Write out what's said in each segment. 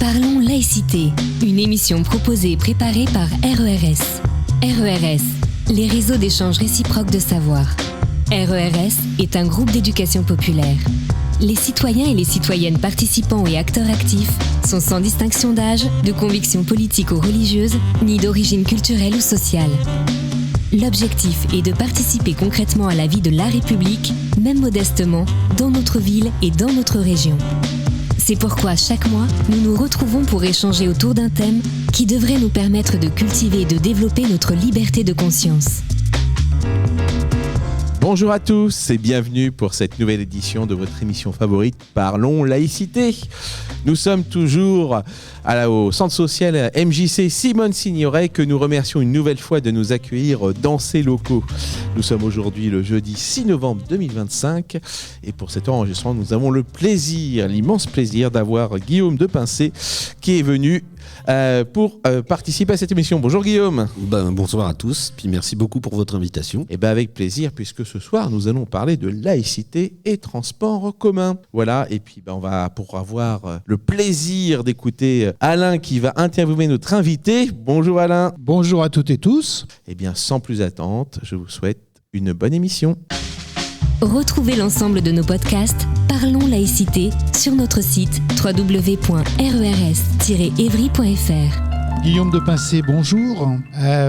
Parlons laïcité, une émission proposée et préparée par RERS. RERS, les réseaux d'échange réciproque de savoir. RERS est un groupe d'éducation populaire. Les citoyens et les citoyennes participants et acteurs actifs sont sans distinction d'âge, de conviction politique ou religieuse, ni d'origine culturelle ou sociale. L'objectif est de participer concrètement à la vie de la République, même modestement, dans notre ville et dans notre région. C'est pourquoi chaque mois, nous nous retrouvons pour échanger autour d'un thème qui devrait nous permettre de cultiver et de développer notre liberté de conscience. Bonjour à tous et bienvenue pour cette nouvelle édition de votre émission favorite Parlons laïcité. Nous sommes toujours au centre social MJC Simone Signoret que nous remercions une nouvelle fois de nous accueillir dans ses locaux. Nous sommes aujourd'hui le jeudi 6 novembre 2025 et pour cet enregistrement nous avons l'immense plaisir d'avoir Guillaume de Pincé qui est venu pour participer à cette émission. Bonjour Guillaume. Bonsoir à tous, puis merci beaucoup pour votre invitation. Et avec plaisir, puisque ce soir nous allons parler de laïcité et transport en commun. Voilà, et puis on va pour avoir le plaisir d'écouter Alain qui va interviewer notre invité. Bonjour Alain. Bonjour à toutes et tous. Et bien sans plus attendre, je vous souhaite une bonne émission. Retrouvez l'ensemble de nos podcasts Parlons laïcité sur notre site www.rers-evry.fr. Guillaume de Pincé, bonjour.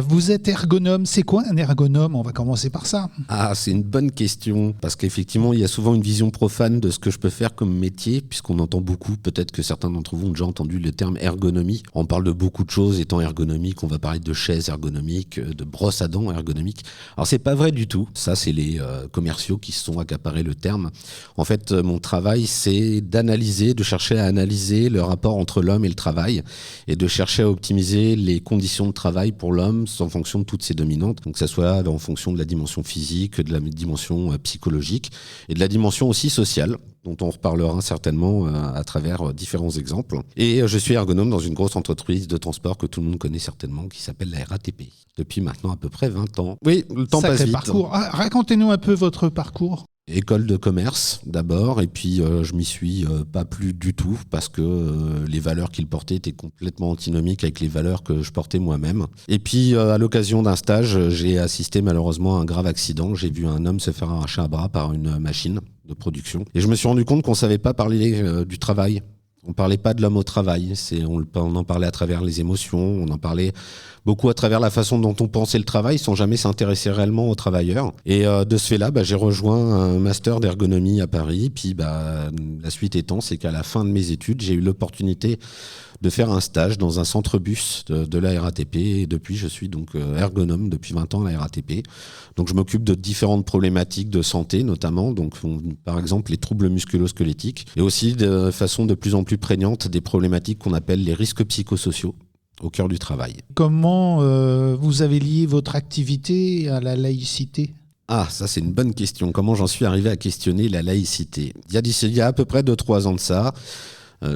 Vous êtes ergonome. C'est quoi un ergonome ? On va commencer par ça. C'est une bonne question, parce qu'effectivement, il y a souvent une vision profane de ce que je peux faire comme métier, puisqu'on entend beaucoup, peut-être que certains d'entre vous ont déjà entendu le terme ergonomie. On parle de beaucoup de choses étant ergonomiques, on va parler de chaises ergonomiques, de brosses à dents ergonomiques. Alors c'est pas vrai du tout, ça c'est les commerciaux qui se sont accaparés le terme. En fait, mon travail c'est de chercher à analyser le rapport entre l'homme et le travail, et de chercher à optimiser les conditions de travail pour l'homme en fonction de toutes ses dominantes, donc que ça soit en fonction de la dimension physique, de la dimension psychologique et de la dimension aussi sociale, dont on reparlera certainement à travers différents exemples. Et je suis ergonome dans une grosse entreprise de transport que tout le monde connaît certainement, qui s'appelle la RATP, depuis maintenant à peu près 20 ans. Oui, le temps passe vite. Parcours. Racontez-nous un peu votre parcours. École de commerce d'abord, et puis je m'y suis pas plu du tout parce que les valeurs qu'il portait étaient complètement antinomiques avec les valeurs que je portais moi-même. Et puis à l'occasion d'un stage, j'ai assisté malheureusement à un grave accident. J'ai vu un homme se faire arracher un bras par une machine de production. Et je me suis rendu compte qu'on savait pas parler du travail. On parlait pas de l'homme au travail, on en parlait à travers les émotions, on en parlait beaucoup à travers la façon dont on pensait le travail sans jamais s'intéresser réellement aux travailleurs. Et de ce fait-là, j'ai rejoint un master d'ergonomie à Paris. Puis la suite étant, c'est qu'à la fin de mes études, j'ai eu l'opportunité de faire un stage dans un centre bus de la RATP. Et depuis, je suis donc ergonome depuis 20 ans à la RATP. Donc je m'occupe de différentes problématiques de santé, notamment, donc par exemple les troubles musculo-squelettiques, et aussi de façon de plus en plus prégnante des problématiques qu'on appelle les risques psychosociaux au cœur du travail. Comment vous avez lié votre activité à la laïcité ? Ça c'est une bonne question. Comment j'en suis arrivé à questionner la laïcité ? Il y a à peu près 2-3 ans de ça,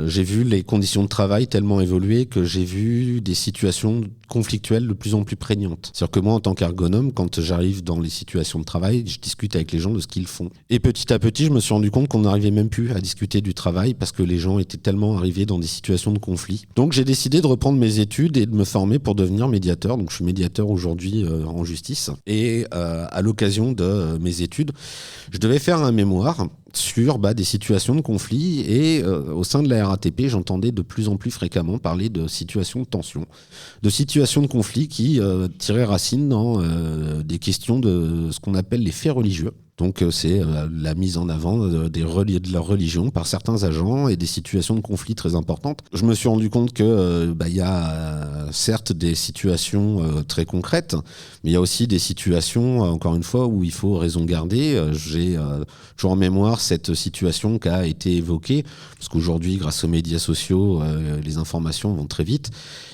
j'ai vu les conditions de travail tellement évoluer que j'ai vu des situations conflictuelles de plus en plus prégnantes. C'est-à-dire que moi, en tant qu'ergonome, quand j'arrive dans les situations de travail, je discute avec les gens de ce qu'ils font. Et petit à petit, je me suis rendu compte qu'on n'arrivait même plus à discuter du travail parce que les gens étaient tellement arrivés dans des situations de conflit. Donc j'ai décidé de reprendre mes études et de me former pour devenir médiateur. Donc je suis médiateur aujourd'hui en justice. Et à l'occasion de mes études, je devais faire un mémoire sur des situations de conflit et au sein de la RATP, j'entendais de plus en plus fréquemment parler de situations de tension, de situations de conflit qui tiraient racine dans des questions de ce qu'on appelle les faits religieux. Donc c'est la mise en avant de leur religion par certains agents et des situations de conflit très importantes. Je me suis rendu compte que y a certes des situations très concrètes, mais il y a aussi des situations, encore une fois, où il faut raison garder. J'ai toujours en mémoire cette situation qui a été évoquée, parce qu'aujourd'hui, grâce aux médias sociaux, les informations vont très vite.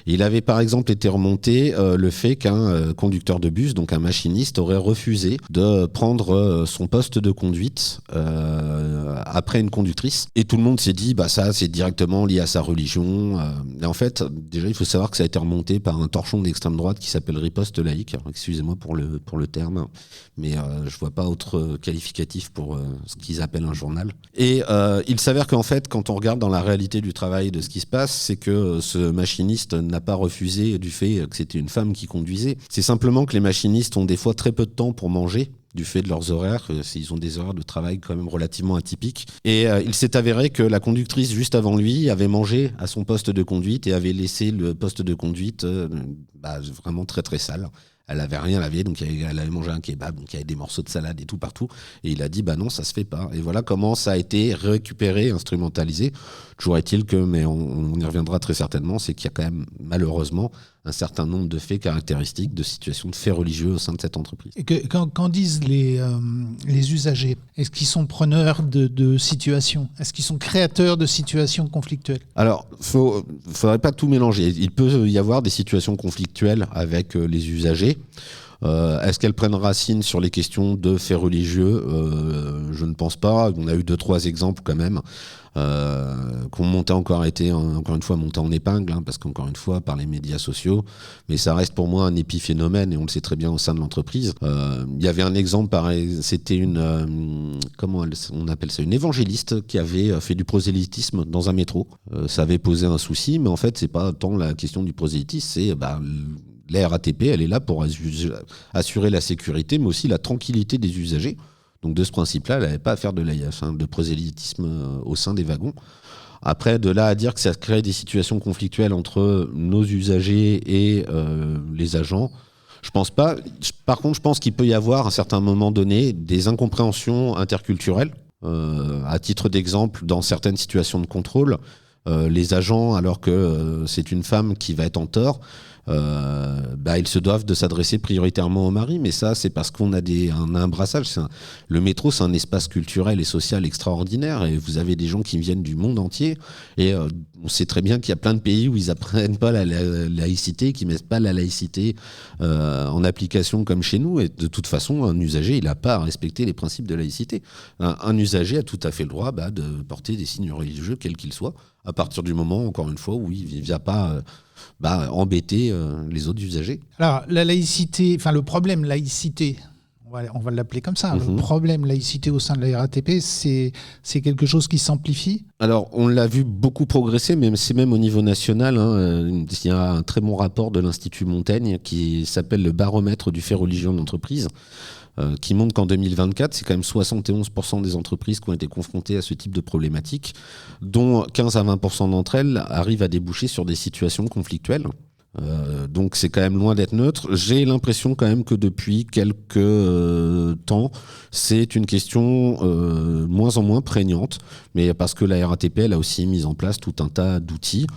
Et il avait par exemple été remonté le fait qu'un conducteur de bus, donc un machiniste, aurait refusé de prendre son poste de conduite après une conductrice. Et tout le monde s'est dit, ça c'est directement lié à sa religion. Et en fait, déjà il faut savoir que ça a été remonté par un torchon d'extrême droite qui s'appelle Riposte laïque. Alors, excusez-moi pour le terme, mais je vois pas autre qualificatif pour ce qu'ils appellent un journal. Et il s'avère qu'en fait, quand on regarde dans la réalité du travail de ce qui se passe, c'est que ce machiniste n'a pas refusé du fait que c'était une femme qui conduisait. C'est simplement que les machinistes ont des fois très peu de temps pour manger, du fait de leurs horaires, ils ont des horaires de travail quand même relativement atypiques. Et il s'est avéré que la conductrice juste avant lui avait mangé à son poste de conduite et avait laissé le poste de conduite vraiment très très sale. Elle avait rien lavé, donc elle avait mangé un kebab, donc il y avait des morceaux de salade et tout partout. Et il a dit, non, ça se fait pas. Et voilà comment ça a été récupéré, instrumentalisé. Toujours est-il que, mais on y reviendra très certainement, c'est qu'il y a quand même, malheureusement, un certain nombre de faits caractéristiques de situations de faits religieux au sein de cette entreprise. Et quand disent les usagers, est-ce qu'ils sont preneurs de situations ? Est-ce qu'ils sont créateurs de situations conflictuelles ? Alors, faudrait pas tout mélanger. Il peut y avoir des situations conflictuelles avec les usagers. Est-ce qu'elles prennent racine sur les questions de faits religieux ? Je ne pense pas. On a eu 2-3 exemples quand même qui ont encore une fois monté en épingle, parce qu'encore une fois par les médias sociaux, mais ça reste pour moi un épiphénomène et on le sait très bien au sein de l'entreprise. Il y avait un exemple, c'était une on appelle ça, une évangéliste qui avait fait du prosélytisme dans un métro. Ça avait posé un souci, mais en fait c'est pas tant la question du prosélytisme, c'est la RATP, elle est là pour assurer la sécurité, mais aussi la tranquillité des usagers. Donc de ce principe-là, elle n'avait pas à faire de prosélytisme au sein des wagons. Après, de là à dire que ça crée des situations conflictuelles entre nos usagers et les agents, je pense pas. Par contre, je pense qu'il peut y avoir à un certain moment donné des incompréhensions interculturelles. À titre d'exemple, dans certaines situations de contrôle, les agents, alors que c'est une femme qui va être en tort, ils se doivent de s'adresser prioritairement au mari, mais ça c'est parce qu'on a un brassage. Le métro, c'est un espace culturel et social extraordinaire, et vous avez des gens qui viennent du monde entier, et on sait très bien qu'il y a plein de pays où ils apprennent pas la laïcité, qui mettent pas la laïcité en application comme chez nous, et de toute façon un usager il n'a pas à respecter les principes de laïcité. Un usager a tout à fait le droit de porter des signes religieux quels qu'ils soient, à partir du moment, encore une fois, où il ne vient pas embêter les autres usagers. Alors, la laïcité, le problème laïcité, on va l'appeler comme ça, le problème laïcité au sein de la RATP, c'est quelque chose qui s'amplifie ? Alors, on l'a vu beaucoup progresser, mais c'est même au niveau national. Il y a un très bon rapport de l'Institut Montaigne qui s'appelle le baromètre du fait religieux en entreprise, qui montre qu'en 2024, c'est quand même 71% des entreprises qui ont été confrontées à ce type de problématiques, dont 15 à 20% d'entre elles arrivent à déboucher sur des situations conflictuelles. Donc c'est quand même loin d'être neutre. J'ai l'impression quand même que depuis quelques temps, c'est une question moins en moins prégnante, mais parce que la RATP elle a aussi mis en place tout un tas d'outils.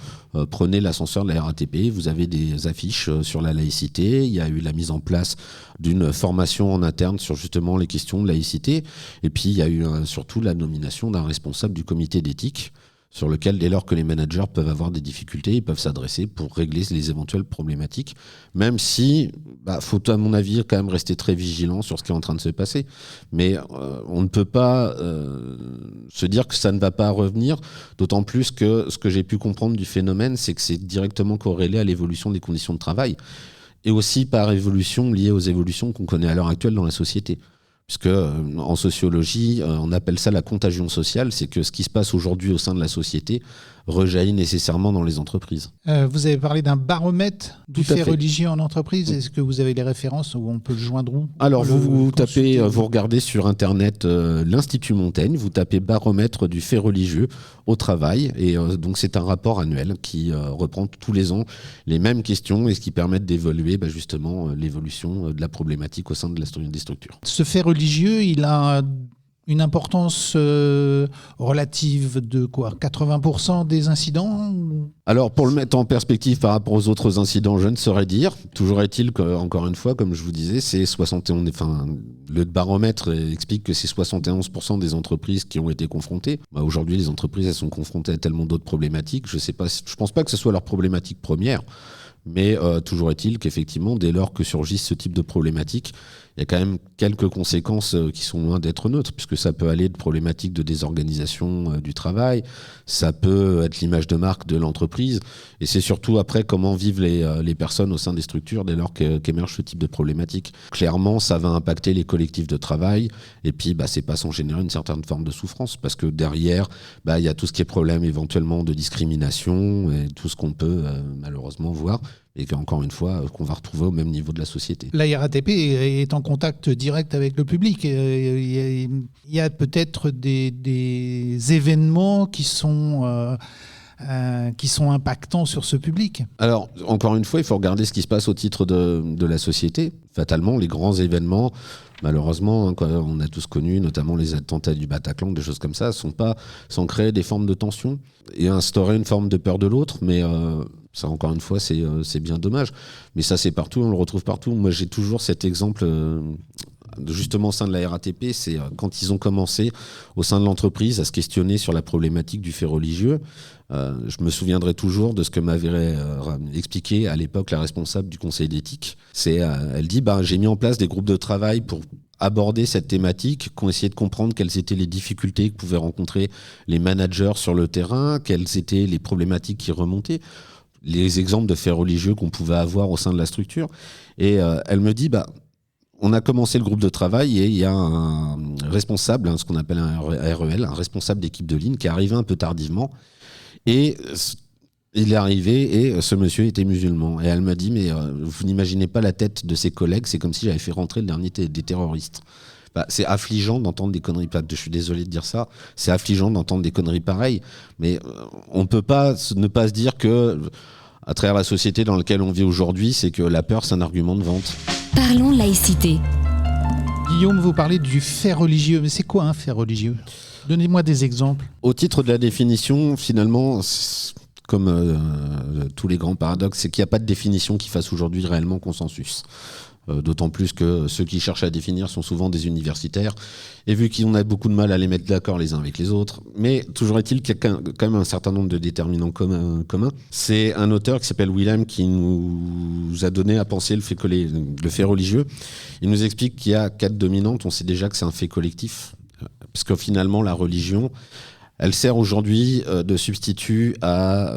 Prenez l'ascenseur de la RATP, vous avez des affiches sur la laïcité, il y a eu la mise en place d'une formation en interne sur justement les questions de laïcité, et puis il y a eu surtout la nomination d'un responsable du comité d'éthique, sur lequel, dès lors que les managers peuvent avoir des difficultés, ils peuvent s'adresser pour régler les éventuelles problématiques, même si, faut à mon avis quand même rester très vigilant sur ce qui est en train de se passer. Mais on ne peut pas se dire que ça ne va pas revenir, d'autant plus que ce que j'ai pu comprendre du phénomène, c'est que c'est directement corrélé à l'évolution des conditions de travail, et aussi par évolution liée aux évolutions qu'on connaît à l'heure actuelle dans la société. Puisque en sociologie, on appelle ça la contagion sociale, c'est que ce qui se passe aujourd'hui au sein de la société rejaillit nécessairement dans les entreprises. Vous avez parlé d'un baromètre du fait religieux en entreprise. Est-ce que vous avez les références où on peut le joindre où ? Alors vous regardez sur Internet l'Institut Montaigne, vous tapez baromètre du fait religieux au travail, et donc c'est un rapport annuel qui reprend tous les ans les mêmes questions et ce qui permet d'évaluer justement l'évolution de la problématique au sein de des structures. Ce fait religieux, il a une importance relative de quoi ? 80% des incidents ? Alors, pour le mettre en perspective par rapport aux autres incidents, je ne saurais dire. Toujours est-il qu'encore une fois, comme je vous disais, c'est 71. Le baromètre explique que c'est 71% des entreprises qui ont été confrontées. Aujourd'hui, les entreprises elles sont confrontées à tellement d'autres problématiques. Je pense pas que ce soit leur problématique première. Mais toujours est-il qu'effectivement, dès lors que surgissent ce type de problématiques, il y a quand même quelques conséquences qui sont loin d'être neutres, puisque ça peut aller de problématiques de désorganisation du travail, ça peut être l'image de marque de l'entreprise, et c'est surtout après comment vivent les personnes au sein des structures dès lors qu'émerge ce type de problématique. Clairement, ça va impacter les collectifs de travail, et puis c'est pas sans générer une certaine forme de souffrance, parce que derrière, il y a tout ce qui est problème éventuellement de discrimination, et tout ce qu'on peut malheureusement voir, et qu'encore une fois, qu'on va retrouver au même niveau de la société. La RATP est en contact direct avec le public. Il y a peut-être des événements qui sont impactants sur ce public. Alors, encore une fois, il faut regarder ce qui se passe au titre de la société. Fatalement, les grands événements, malheureusement, on a tous connu, notamment les attentats du Bataclan, des choses comme ça, sans créer des formes de tension et instaurer une forme de peur de l'autre, mais ça, encore une fois, c'est bien dommage. Mais ça, c'est partout, on le retrouve partout. Moi, j'ai toujours cet exemple, justement au sein de la RATP, c'est quand ils ont commencé au sein de l'entreprise à se questionner sur la problématique du fait religieux. Je me souviendrai toujours de ce que m'avait expliqué à l'époque la responsable du conseil d'éthique. Elle dit, j'ai mis en place des groupes de travail pour aborder cette thématique, qui ont essayé de comprendre quelles étaient les difficultés que pouvaient rencontrer les managers sur le terrain, quelles étaient les problématiques qui remontaient, les exemples de faits religieux qu'on pouvait avoir au sein de la structure. Et elle me dit, on a commencé le groupe de travail et il y a un responsable, ce qu'on appelle un REL, un responsable d'équipe de ligne, qui est arrivé un peu tardivement. Et il est arrivé et ce monsieur était musulman. Et elle m'a dit, mais vous n'imaginez pas la tête de ses collègues, c'est comme si j'avais fait rentrer le dernier des terroristes. C'est affligeant d'entendre des conneries. Je suis désolé de dire ça. C'est affligeant d'entendre des conneries pareilles. Mais on ne peut pas ne pas se dire que, à travers la société dans laquelle on vit aujourd'hui, c'est que la peur, c'est un argument de vente. Parlons laïcité. Guillaume, vous parlez du fait religieux. Mais c'est quoi un fait religieux ? Donnez-moi des exemples. Au titre de la définition, finalement, comme tous les grands paradoxes, c'est qu'il n'y a pas de définition qui fasse aujourd'hui réellement consensus. D'autant plus que ceux qui cherchent à définir sont souvent des universitaires, et vu qu'on a beaucoup de mal à les mettre d'accord les uns avec les autres, mais toujours est-il qu'il y a quand même un certain nombre de déterminants communs. C'est un auteur qui s'appelle Willem qui nous a donné à penser le fait religieux. Il nous explique qu'il y a 4 dominantes, on sait déjà que c'est un fait collectif, parce que finalement la religion, elle sert aujourd'hui de substitut à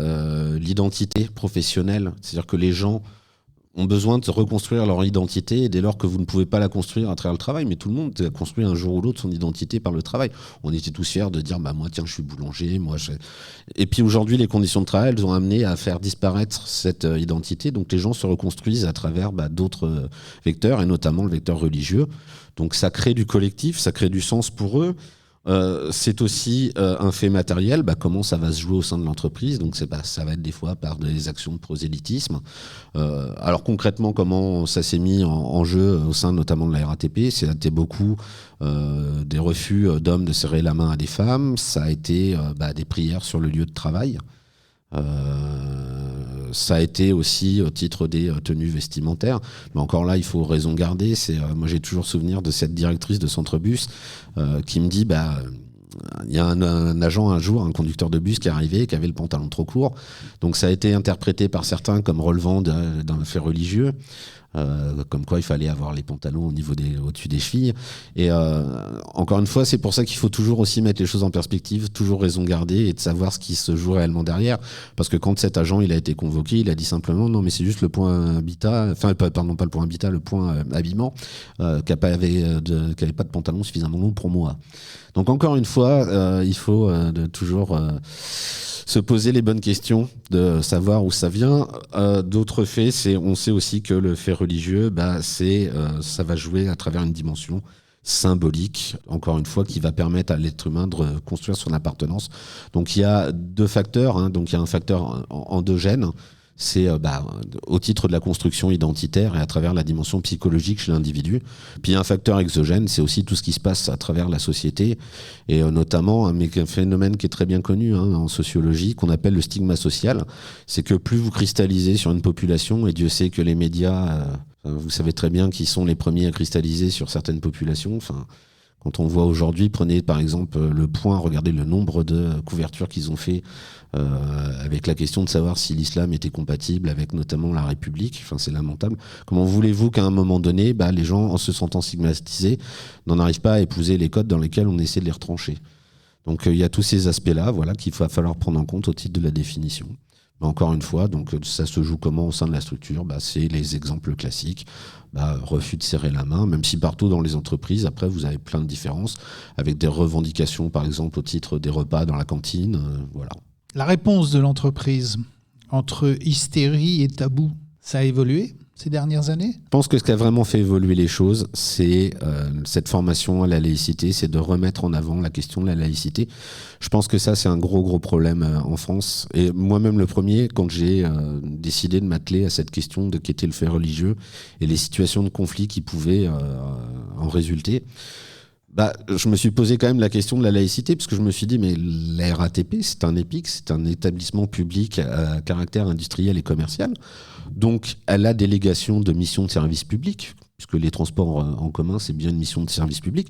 l'identité professionnelle, c'est-à-dire que les gens ont besoin de reconstruire leur identité, et dès lors que vous ne pouvez pas la construire à travers le travail, mais tout le monde a construit un jour ou l'autre son identité par le travail. On était tous fiers de dire, moi tiens, je suis boulanger, Et puis aujourd'hui, les conditions de travail, elles ont amené à faire disparaître cette identité, donc les gens se reconstruisent à travers d'autres vecteurs, et notamment le vecteur religieux. Donc ça crée du collectif, ça crée du sens pour eux. C'est aussi un fait matériel, comment ça va se jouer au sein de l'entreprise. Donc ça va être des fois par des actions de prosélytisme. Alors concrètement, comment ça s'est mis en jeu au sein notamment de la RATP, ça a été beaucoup des refus d'hommes de serrer la main à des femmes, ça a été des prières sur le lieu de travail. Ça a été aussi au titre des tenues vestimentaires, mais encore là il faut raison garder. Moi j'ai toujours souvenir de cette directrice de centre-bus qui me dit il y a un agent un jour, un conducteur de bus qui est arrivé, qui avait le pantalon trop court, donc ça a été interprété par certains comme relevant d'un fait religieux, comme quoi il fallait avoir les pantalons au-dessus des chevilles. Et encore une fois, c'est pour ça qu'il faut toujours aussi mettre les choses en perspective, toujours raison garder et de savoir ce qui se joue réellement derrière. Parce que quand cet agent il a été convoqué, il a dit simplement non mais c'est juste le point habitat, pas le point habitat, le point habillement, qui n'avait pas de pantalon suffisamment long pour moi. Donc encore une fois, il faut toujours se poser les bonnes questions, de savoir où ça vient. D'autres faits, on sait aussi que le fait religieux, ça va jouer à travers une dimension symbolique, encore une fois, qui va permettre à l'être humain de construire son appartenance. Donc il y a 2 facteurs, donc il y a un facteur endogène, c'est au titre de la construction identitaire et à travers la dimension psychologique chez l'individu. Puis il y a un facteur exogène, c'est aussi tout ce qui se passe à travers la société, et notamment un phénomène qui est très bien connu en sociologie, qu'on appelle le stigma social. C'est que plus vous cristallisez sur une population, et Dieu sait que les médias, vous savez très bien qui sont les premiers à cristalliser sur certaines populations, Quand on voit aujourd'hui, prenez par exemple Le Point, regardez le nombre de couvertures qu'ils ont fait avec la question de savoir si l'islam était compatible avec notamment la République. Enfin, c'est lamentable. Comment voulez-vous qu'à un moment donné, les gens, en se sentant stigmatisés, n'en arrivent pas à épouser les codes dans lesquels on essaie de les retrancher. Donc il y a tous ces aspects-là, qu'il va falloir prendre en compte au titre de la définition. Mais encore une fois, donc ça se joue comment au sein de la structure ? C'est les exemples classiques. Refus de serrer la main, même si partout dans les entreprises, après, vous avez plein de différences, avec des revendications, par exemple, au titre des repas dans la cantine. Voilà. La réponse de l'entreprise entre hystérie et tabou, ça a évolué ces dernières années ? Je pense que ce qui a vraiment fait évoluer les choses, c'est cette formation à la laïcité, c'est de remettre en avant la question de la laïcité. Je pense que ça, c'est un gros problème en France. Et moi-même, le premier, quand j'ai décidé de m'atteler à cette question de qu'était le fait religieux et les situations de conflit qui pouvaient en résulter, je me suis posé quand même la question de la laïcité, parce que je me suis dit, mais la RATP, c'est un EPIC, c'est un établissement public à caractère industriel et commercial. Donc, elle a délégation de mission de service public, puisque les transports en commun, c'est bien une mission de service public.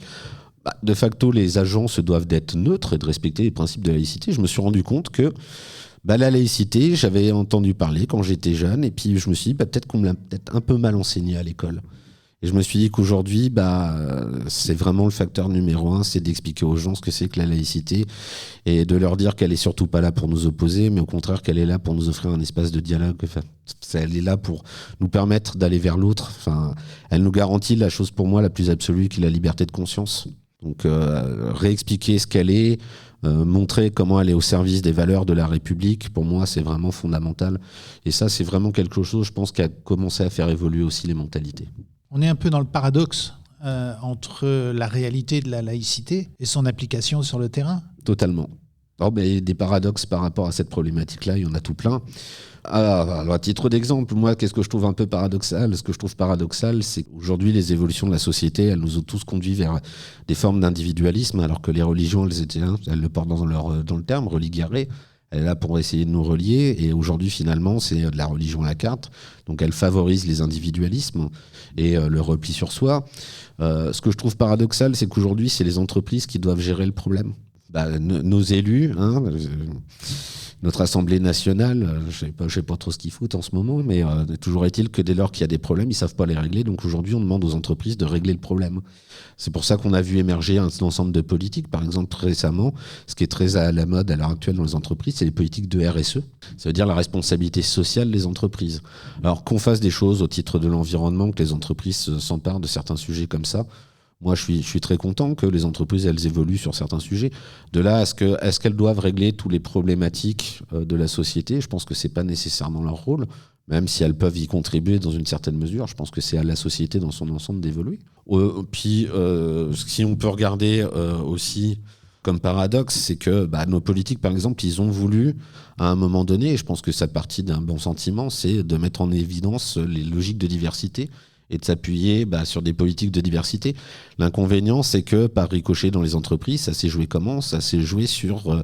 De facto, les agents se doivent d'être neutres et de respecter les principes de laïcité. Je me suis rendu compte que la laïcité, j'avais entendu parler quand j'étais jeune, et puis je me suis dit, peut-être qu'on me l'a un peu mal enseigné à l'école. Et je me suis dit qu'aujourd'hui, c'est vraiment le facteur numéro 1, c'est d'expliquer aux gens ce que c'est que la laïcité et de leur dire qu'elle est surtout pas là pour nous opposer, mais au contraire qu'elle est là pour nous offrir un espace de dialogue. Elle est là pour nous permettre d'aller vers l'autre. Elle nous garantit la chose pour moi la plus absolue, qui est la liberté de conscience. Donc réexpliquer ce qu'elle est, montrer comment elle est au service des valeurs de la République, pour moi c'est vraiment fondamental. Et ça, c'est vraiment quelque chose, je pense, qui a commencé à faire évoluer aussi les mentalités. On est un peu dans le paradoxe entre la réalité de la laïcité et son application sur le terrain. Totalement. Des paradoxes par rapport à cette problématique-là, il y en a tout plein. Alors, à titre d'exemple, moi, qu'est-ce que je trouve un peu paradoxal ? Ce que je trouve paradoxal, c'est qu'aujourd'hui, les évolutions de la société, elles nous ont tous conduits vers des formes d'individualisme, alors que les religions, elles le portent dans le terme, religare. Elle est là pour essayer de nous relier, et aujourd'hui, finalement, c'est de la religion à la carte. Donc, elle favorise les individualismes et le repli sur soi. Ce que je trouve paradoxal, c'est qu'aujourd'hui, c'est les entreprises qui doivent gérer le problème. Nos élus, notre Assemblée nationale, je sais pas trop ce qu'ils foutent en ce moment, mais toujours est-il que dès lors qu'il y a des problèmes, ils savent pas les régler. Donc aujourd'hui, on demande aux entreprises de régler le problème. C'est pour ça qu'on a vu émerger un ensemble de politiques. Par exemple, récemment, ce qui est très à la mode à l'heure actuelle dans les entreprises, c'est les politiques de RSE. Ça veut dire la responsabilité sociale des entreprises. Alors qu'on fasse des choses au titre de l'environnement, que les entreprises s'emparent de certains sujets comme ça, moi, je suis très content que les entreprises, elles évoluent sur certains sujets. De là, est-ce qu'elles doivent régler toutes les problématiques de la société ? Je pense que c'est pas nécessairement leur rôle, même si elles peuvent y contribuer dans une certaine mesure. Je pense que c'est à la société dans son ensemble d'évoluer. Puis, si on peut regarder aussi comme paradoxe, c'est que nos politiques, par exemple, ils ont voulu, à un moment donné, et je pense que ça partit d'un bon sentiment, c'est de mettre en évidence les logiques de diversité et de s'appuyer sur des politiques de diversité. L'inconvénient, c'est que par ricochet dans les entreprises, ça s'est joué comment ? Ça s'est joué sur,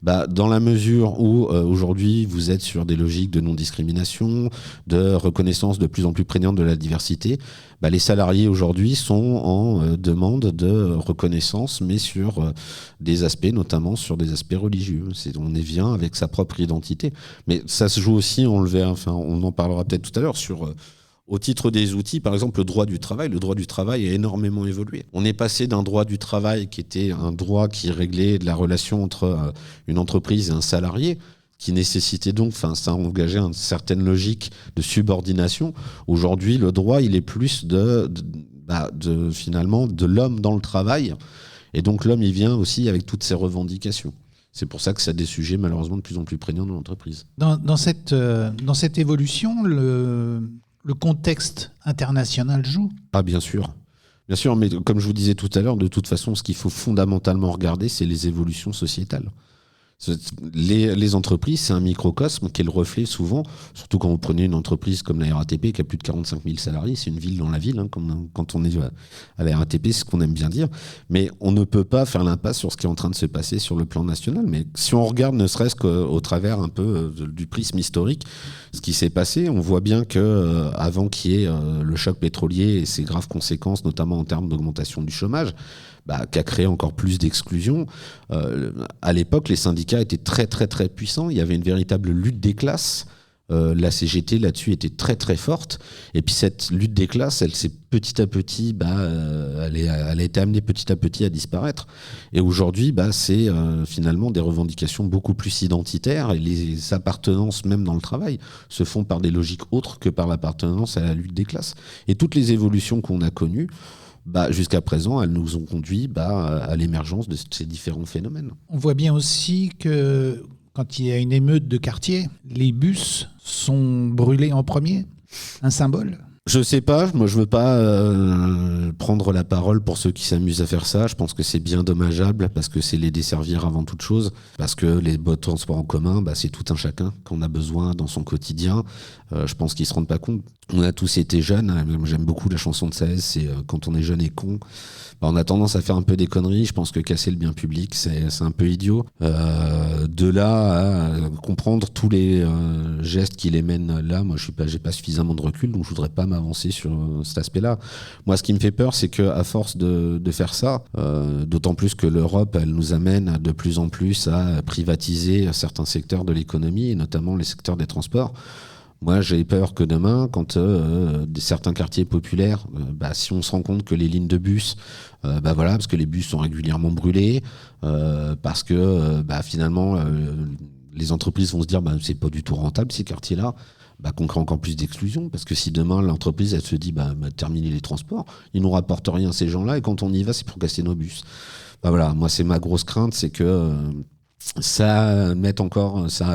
dans la mesure où aujourd'hui vous êtes sur des logiques de non-discrimination, de reconnaissance de plus en plus prégnante de la diversité, les salariés aujourd'hui sont en demande de reconnaissance, mais sur des aspects, notamment sur des aspects religieux. On vient avec sa propre identité. Mais ça se joue aussi, on en parlera peut-être tout à l'heure, sur... Au titre des outils, par exemple, le droit du travail a énormément évolué. On est passé d'un droit du travail qui était un droit qui réglait la relation entre une entreprise et un salarié, qui nécessitait donc, ça engageait une certaine logique de subordination. Aujourd'hui, le droit, il est plus finalement de l'homme dans le travail. Et donc, l'homme, il vient aussi avec toutes ses revendications. C'est pour ça que ça a des sujets malheureusement de plus en plus prégnants dans l'entreprise. Dans cette évolution, le contexte international joue ? Bien sûr, mais comme je vous disais tout à l'heure, de toute façon, ce qu'il faut fondamentalement regarder, c'est les évolutions sociétales. Les entreprises, c'est un microcosme qui est le reflet souvent, surtout quand vous prenez une entreprise comme la RATP qui a plus de 45 000 salariés, c'est une ville dans la ville, quand on est à la RATP, c'est ce qu'on aime bien dire, mais on ne peut pas faire l'impasse sur ce qui est en train de se passer sur le plan national. Mais si on regarde ne serait-ce qu'au travers un peu du prisme historique, ce qui s'est passé, on voit bien que avant qu'il y ait le choc pétrolier et ses graves conséquences, notamment en termes d'augmentation du chômage, qui a créé encore plus d'exclusion. À l'époque, les syndicats étaient très très très puissants. Il y avait une véritable lutte des classes. La CGT là-dessus était très très forte, et puis cette lutte des classes, elle s'est petit à petit, elle a été amenée petit à petit à disparaître, et aujourd'hui c'est finalement des revendications beaucoup plus identitaires, et les appartenances même dans le travail se font par des logiques autres que par l'appartenance à la lutte des classes, et toutes les évolutions qu'on a connues jusqu'à présent, elles nous ont conduit à l'émergence de ces différents phénomènes. On voit bien aussi que quand il y a une émeute de quartier, les bus sont brûlés en premier. Un symbole ? Je sais pas, moi je veux pas prendre la parole pour ceux qui s'amusent à faire ça. Je pense que c'est bien dommageable parce que c'est les desservir avant toute chose, parce que les transports en commun, c'est tout un chacun qu'on a besoin dans son quotidien. Je pense qu'ils se rendent pas compte. On a tous été jeunes. J'aime beaucoup la chanson de Saez, c'est quand on est jeune et con. On a tendance à faire un peu des conneries. Je pense que casser le bien public, c'est un peu idiot. De là à comprendre tous les gestes qui les mènent là, moi j'ai pas suffisamment de recul, donc je voudrais pas m'avancer sur cet aspect-là. Moi, ce qui me fait peur, c'est qu'à force de faire ça, d'autant plus que l'Europe, elle nous amène de plus en plus à privatiser certains secteurs de l'économie, et notamment les secteurs des transports. Moi, j'ai peur que demain, quand certains quartiers populaires, si on se rend compte que les lignes de bus, parce que les bus sont régulièrement brûlés, parce que finalement, les entreprises vont se dire c'est pas du tout rentable ces quartiers-là, qu'on crée encore plus d'exclusion, parce que si demain l'entreprise elle se dit terminer les transports, ils nous rapportent rien ces gens-là, et quand on y va, c'est pour casser nos bus. Moi c'est ma grosse crainte, c'est que ça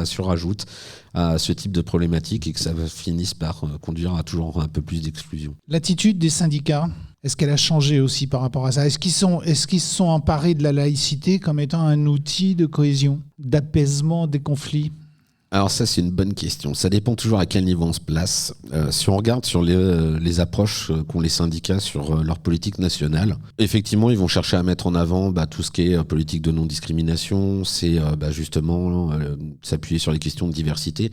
surajoute à ce type de problématique et que ça finisse par conduire à toujours un peu plus d'exclusion. L'attitude des syndicats, est-ce qu'elle a changé aussi par rapport à ça ? Est-ce qu'ils se sont emparés de la laïcité comme étant un outil de cohésion, d'apaisement des conflits ? Alors ça, c'est une bonne question. Ça dépend toujours à quel niveau on se place. Si on regarde sur les approches qu'ont les syndicats sur leur politique nationale, effectivement, ils vont chercher à mettre en avant tout ce qui est politique de non-discrimination, c'est justement s'appuyer sur les questions de diversité.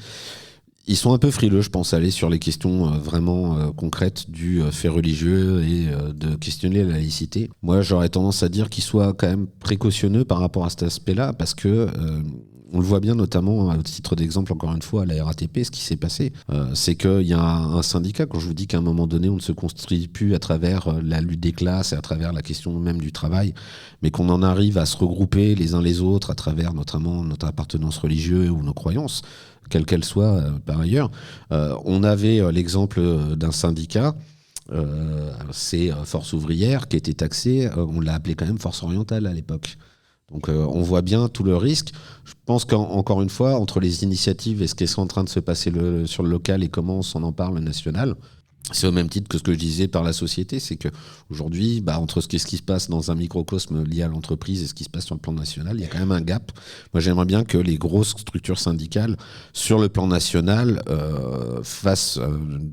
Ils sont un peu frileux, je pense, à aller sur les questions vraiment concrètes du fait religieux et de questionner la laïcité. Moi, j'aurais tendance à dire qu'ils soient quand même précautionneux par rapport à cet aspect-là, parce que on le voit bien notamment, à titre d'exemple, encore une fois, à la RATP, ce qui s'est passé, c'est qu'il y a un syndicat, quand je vous dis qu'à un moment donné, on ne se construit plus à travers la lutte des classes et à travers la question même du travail, mais qu'on en arrive à se regrouper les uns les autres à travers notamment notre appartenance religieuse ou nos croyances, quelles qu'elles soient par ailleurs. On avait l'exemple d'un syndicat, c'est Force ouvrière, qui était taxé, on l'a appelé quand même Force orientale à l'époque. Donc on voit bien tout le risque. Je pense qu'encore une fois, entre les initiatives et ce qui est en train de se passer sur le local et comment on s'en empare le national, c'est au même titre que ce que je disais par la société, c'est qu'aujourd'hui, entre ce qui se passe dans un microcosme lié à l'entreprise et ce qui se passe sur le plan national, il y a quand même un gap. Moi, j'aimerais bien que les grosses structures syndicales, sur le plan national, fassent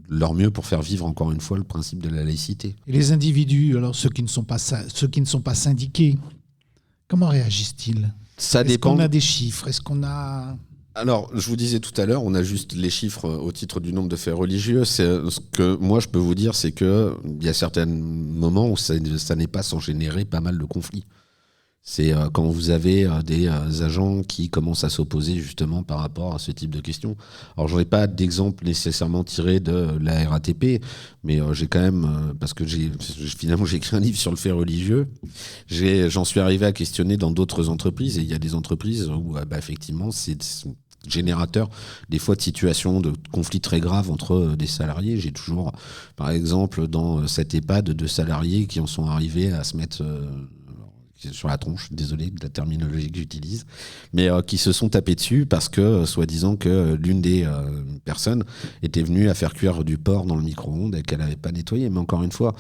leur mieux pour faire vivre, encore une fois, le principe de la laïcité. Et les individus, alors ceux qui ne sont pas syndiqués, comment réagissent-ils ? Ça dépend. Est-ce qu'on a des chiffres ? Est-ce qu'on a... Alors, je vous disais tout à l'heure, on a juste les chiffres au titre du nombre de faits religieux. Ce que moi, je peux vous dire, c'est qu'il y a certains moments où ça n'est pas sans générer pas mal de conflits. C'est quand vous avez des agents qui commencent à s'opposer justement par rapport à ce type de questions. Alors, je n'aurai pas d'exemple nécessairement tiré de la RATP, mais j'ai quand même, parce que finalement j'ai écrit un livre sur le fait religieux, j'en suis arrivé à questionner dans d'autres entreprises, et il y a des entreprises où effectivement c'est générateur des fois de situations de conflits très graves entre des salariés. J'ai toujours, par exemple, dans cette EHPAD, 2 salariés qui en sont arrivés à se mettre sur la tronche, désolé de la terminologie que j'utilise, mais qui se sont tapés dessus parce que, soi-disant, que l'une des personnes était venue à faire cuire du porc dans le micro-ondes et qu'elle n'avait pas nettoyé. Mais encore une fois,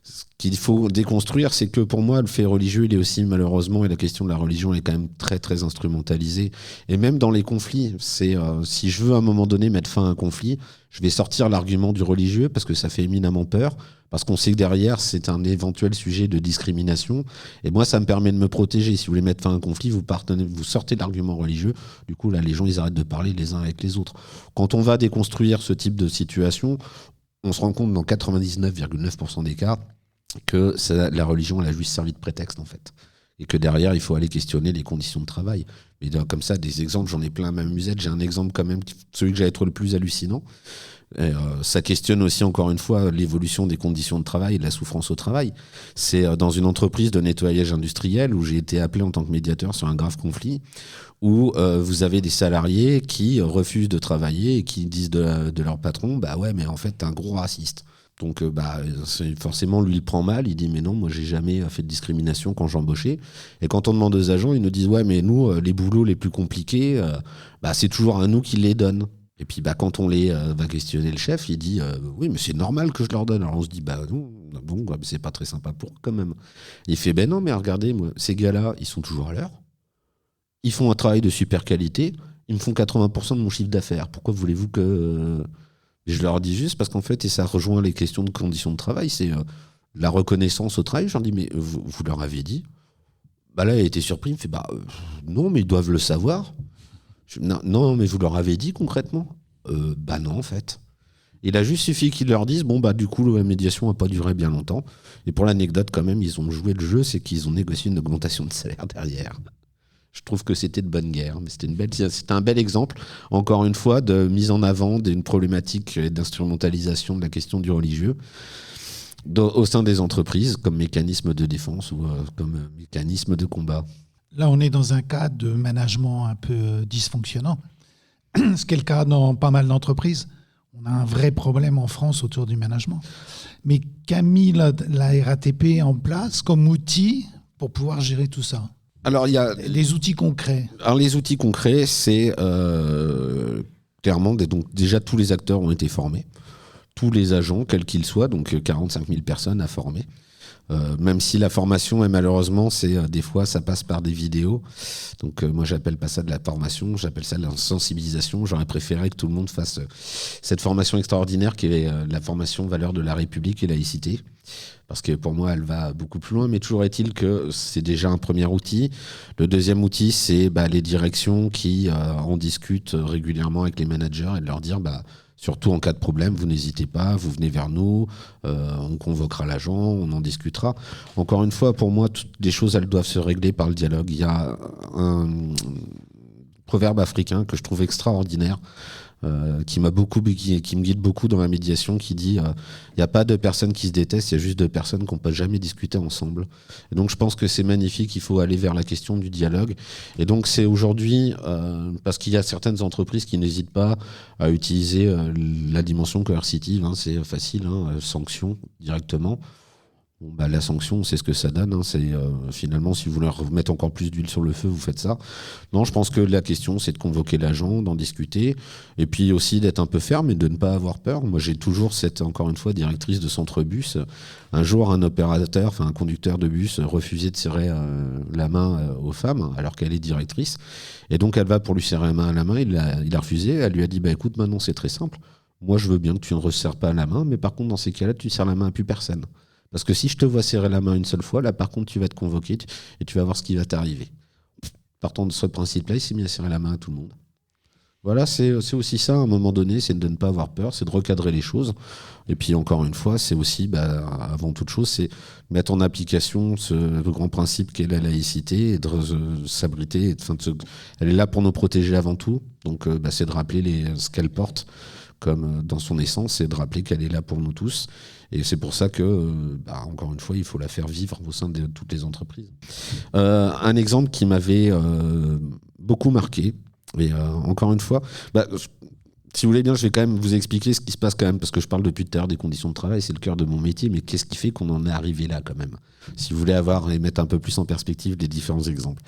ce qu'il faut déconstruire, c'est que pour moi, le fait religieux, il est aussi malheureusement, et la question de la religion est quand même très très instrumentalisée. Et même dans les conflits, c'est si je veux à un moment donné mettre fin à un conflit, je vais sortir l'argument du religieux parce que ça fait éminemment peur, parce qu'on sait que derrière, c'est un éventuel sujet de discrimination. Et moi, ça me permet de me protéger. Si vous voulez mettre fin à un conflit, vous sortez de l'argument religieux. Du coup, là, les gens, ils arrêtent de parler les uns avec les autres. Quand on va déconstruire ce type de situation, on se rend compte dans 99,9% des cas que la religion, elle a juste servi de prétexte, en fait. Et que derrière, il faut aller questionner les conditions de travail. Mais comme ça, des exemples, j'en ai plein à ma musette. J'ai un exemple quand même, celui que j'allais trouvé le plus hallucinant. Et, ça questionne aussi, encore une fois, l'évolution des conditions de travail et de la souffrance au travail. C'est dans une entreprise de nettoyage industriel où j'ai été appelé en tant que médiateur sur un grave conflit, où vous avez des salariés qui refusent de travailler et qui disent de leur patron, bah ouais, mais en fait, t'es un gros raciste. Donc forcément, lui, il prend mal, il dit mais non, moi j'ai jamais fait de discrimination quand j'embauchais. Et quand on demande aux agents, ils nous disent ouais, mais nous, les boulots les plus compliqués, c'est toujours à nous qu'ils les donnent. Et puis quand on va questionner le chef, il dit oui, mais c'est normal que je leur donne. Alors on se dit non, bon, c'est pas très sympa pour eux quand même. Il fait non, mais regardez, moi, ces gars-là, ils sont toujours à l'heure, ils font un travail de super qualité, ils me font 80% de mon chiffre d'affaires. Pourquoi voulez-vous que je leur dis juste parce qu'en fait, et ça rejoint les questions de conditions de travail, c'est la reconnaissance au travail. Je leur dis, mais vous leur avez dit? Là, il a été surpris, il me fait, non, mais ils doivent le savoir. Non, mais vous leur avez dit concrètement? Non, en fait. Il a juste suffi qu'ils leur disent, du coup, la médiation n'a pas duré bien longtemps. Et pour l'anecdote, quand même, ils ont joué le jeu, c'est qu'ils ont négocié une augmentation de salaire derrière. Je trouve que c'était de bonne guerre, mais c'était un bel exemple, encore une fois, de mise en avant d'une problématique d'instrumentalisation de la question du religieux au sein des entreprises, comme mécanisme de défense ou comme mécanisme de combat. Là, on est dans un cas de management un peu dysfonctionnant, ce qui est le cas dans pas mal d'entreprises. On a un vrai problème en France autour du management. Mais qu'a mis la RATP en place comme outil pour pouvoir gérer tout ça? Alors, il y a les outils concrets. Alors, les outils concrets, c'est clairement, donc déjà tous les acteurs ont été formés, tous les agents, quels qu'ils soient, donc 45 000 personnes à former. Même si la formation est malheureusement, des fois ça passe par des vidéos. Donc moi j'appelle pas ça de la formation, j'appelle ça de la sensibilisation. J'aurais préféré que tout le monde fasse cette formation extraordinaire qui est la formation valeurs de la République et laïcité. Parce que pour moi, elle va beaucoup plus loin, mais toujours est-il que c'est déjà un premier outil. Le deuxième outil, c'est les directions qui en discutent régulièrement avec les managers et de leur dire, surtout en cas de problème, vous n'hésitez pas, vous venez vers nous, on convoquera l'agent, on en discutera. Encore une fois, pour moi, toutes les choses, elles doivent se régler par le dialogue. Il y a un proverbe africain que je trouve extraordinaire, qui me guide beaucoup dans ma médiation, qui dit il n'y a pas deux personnes qui se détestent, il y a juste deux personnes qui n'ont pas jamais discuté ensemble. Et donc je pense que c'est magnifique, il faut aller vers la question du dialogue. Et donc c'est aujourd'hui, parce qu'il y a certaines entreprises qui n'hésitent pas à utiliser la dimension coercitive, c'est facile, sanction directement. La sanction, c'est ce que ça donne. C'est finalement, si vous voulez remettre encore plus d'huile sur le feu, vous faites ça. Non, je pense que la question, c'est de convoquer l'agent, d'en discuter, et puis aussi d'être un peu ferme et de ne pas avoir peur. Moi, j'ai toujours cette, encore une fois, directrice de centre bus. Un jour, un conducteur de bus refusait de serrer la main aux femmes, alors qu'elle est directrice. Et donc, elle va pour lui serrer la main. Il a refusé. Elle lui a dit, écoute, maintenant, c'est très simple. Moi, je veux bien que tu ne resserres pas la main, mais par contre, dans ces cas-là, tu serres la main à plus personne. Parce que si je te vois serrer la main une seule fois, là par contre tu vas te convoquer et tu vas voir ce qui va t'arriver. Partant de ce principe-là, il s'est mis à serrer la main à tout le monde. Voilà, c'est aussi ça à un moment donné, c'est de ne pas avoir peur, c'est de recadrer les choses. Et puis encore une fois, c'est aussi, avant toute chose, c'est mettre en application le grand principe qu'est la laïcité et de s'abriter. Elle est là pour nous protéger avant tout. Donc c'est de rappeler ce qu'elle porte comme dans son essence, c'est de rappeler qu'elle est là pour nous tous. Et c'est pour ça que, encore une fois, il faut la faire vivre au sein de toutes les entreprises. Un exemple qui m'avait beaucoup marqué, et encore une fois, si vous voulez bien, je vais quand même vous expliquer ce qui se passe quand même, parce que je parle depuis tout à l'heure des conditions de travail, c'est le cœur de mon métier, mais qu'est-ce qui fait qu'on en est arrivé là quand même? Si vous voulez et mettre un peu plus en perspective les différents exemples.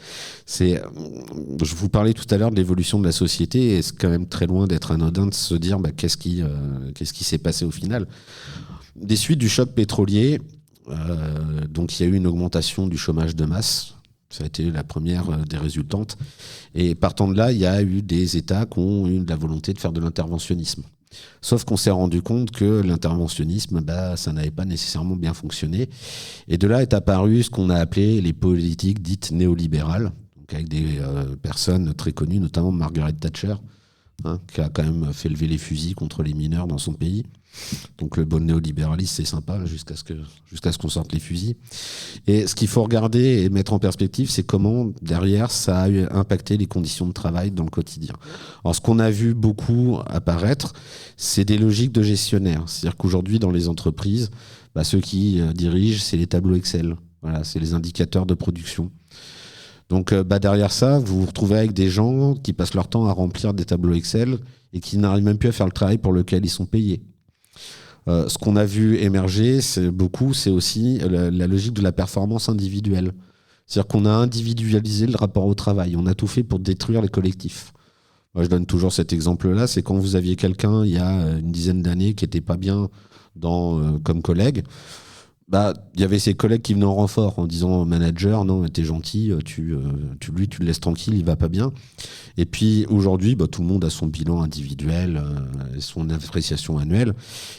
Je vous parlais tout à l'heure de l'évolution de la société, et c'est quand même très loin d'être anodin de se dire qu'est-ce qui s'est passé au final. Des suites du choc pétrolier, donc il y a eu une augmentation du chômage de masse. Ça a été la première des résultantes. Et partant de là, il y a eu des États qui ont eu la volonté de faire de l'interventionnisme. Sauf qu'on s'est rendu compte que l'interventionnisme, ça n'avait pas nécessairement bien fonctionné. Et de là est apparu ce qu'on a appelé les politiques dites néolibérales, donc avec des personnes très connues, notamment Margaret Thatcher, qui a quand même fait lever les fusils contre les mineurs dans son pays. Donc le bon néolibéralisme, c'est sympa jusqu'à ce qu'on sorte les fusils. Et ce qu'il faut regarder et mettre en perspective, c'est comment derrière ça a impacté les conditions de travail dans le quotidien. Alors ce qu'on a vu beaucoup apparaître, c'est des logiques de gestionnaires. C'est-à-dire qu'aujourd'hui dans les entreprises, ceux qui dirigent, c'est les tableaux Excel. Voilà, c'est les indicateurs de production. Donc derrière ça, vous vous retrouvez avec des gens qui passent leur temps à remplir des tableaux Excel et qui n'arrivent même plus à faire le travail pour lequel ils sont payés. Ce qu'on a vu émerger, c'est aussi la logique de la performance individuelle. C'est-à-dire qu'on a individualisé le rapport au travail. On a tout fait pour détruire les collectifs. Moi, je donne toujours cet exemple-là. C'est quand vous aviez quelqu'un, il y a une dizaine d'années, qui n'était pas bien comme collègue. Il y avait ses collègues qui venaient en renfort en disant au manager, non, t'es gentil, tu le laisses tranquille, il va pas bien. Et puis aujourd'hui, tout le monde a son bilan individuel, son appréciation annuelle.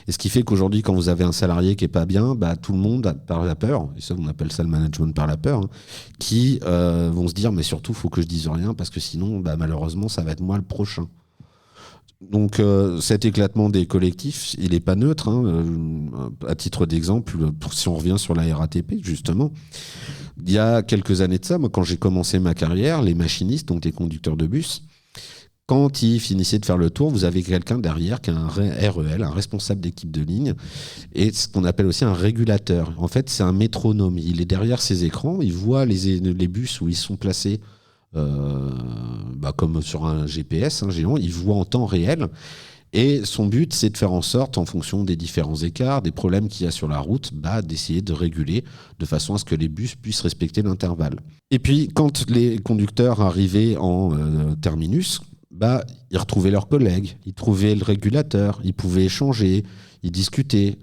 Et ce qui fait qu'aujourd'hui, quand vous avez un salarié qui est pas bien, tout le monde par la peur, et ça on appelle ça le management par la peur, qui vont se dire, mais surtout, faut que je dise rien parce que sinon, malheureusement, ça va être moi le prochain. Donc cet éclatement des collectifs, il n'est pas neutre. À titre d'exemple, si on revient sur la RATP, justement, il y a quelques années de ça, moi, quand j'ai commencé ma carrière, les machinistes, donc les conducteurs de bus, quand ils finissaient de faire le tour, vous avez quelqu'un derrière qui a un REL, un responsable d'équipe de ligne, et ce qu'on appelle aussi un régulateur. En fait, c'est un métronome. Il est derrière ses écrans, il voit les bus où ils sont placés, comme sur un GPS géant, il voit en temps réel et son but c'est de faire en sorte, en fonction des différents écarts, des problèmes qu'il y a sur la route, d'essayer de réguler de façon à ce que les bus puissent respecter l'intervalle. Et puis quand les conducteurs arrivaient en terminus, ils retrouvaient leurs collègues, ils trouvaient le régulateur, ils pouvaient échanger, ils discutaient.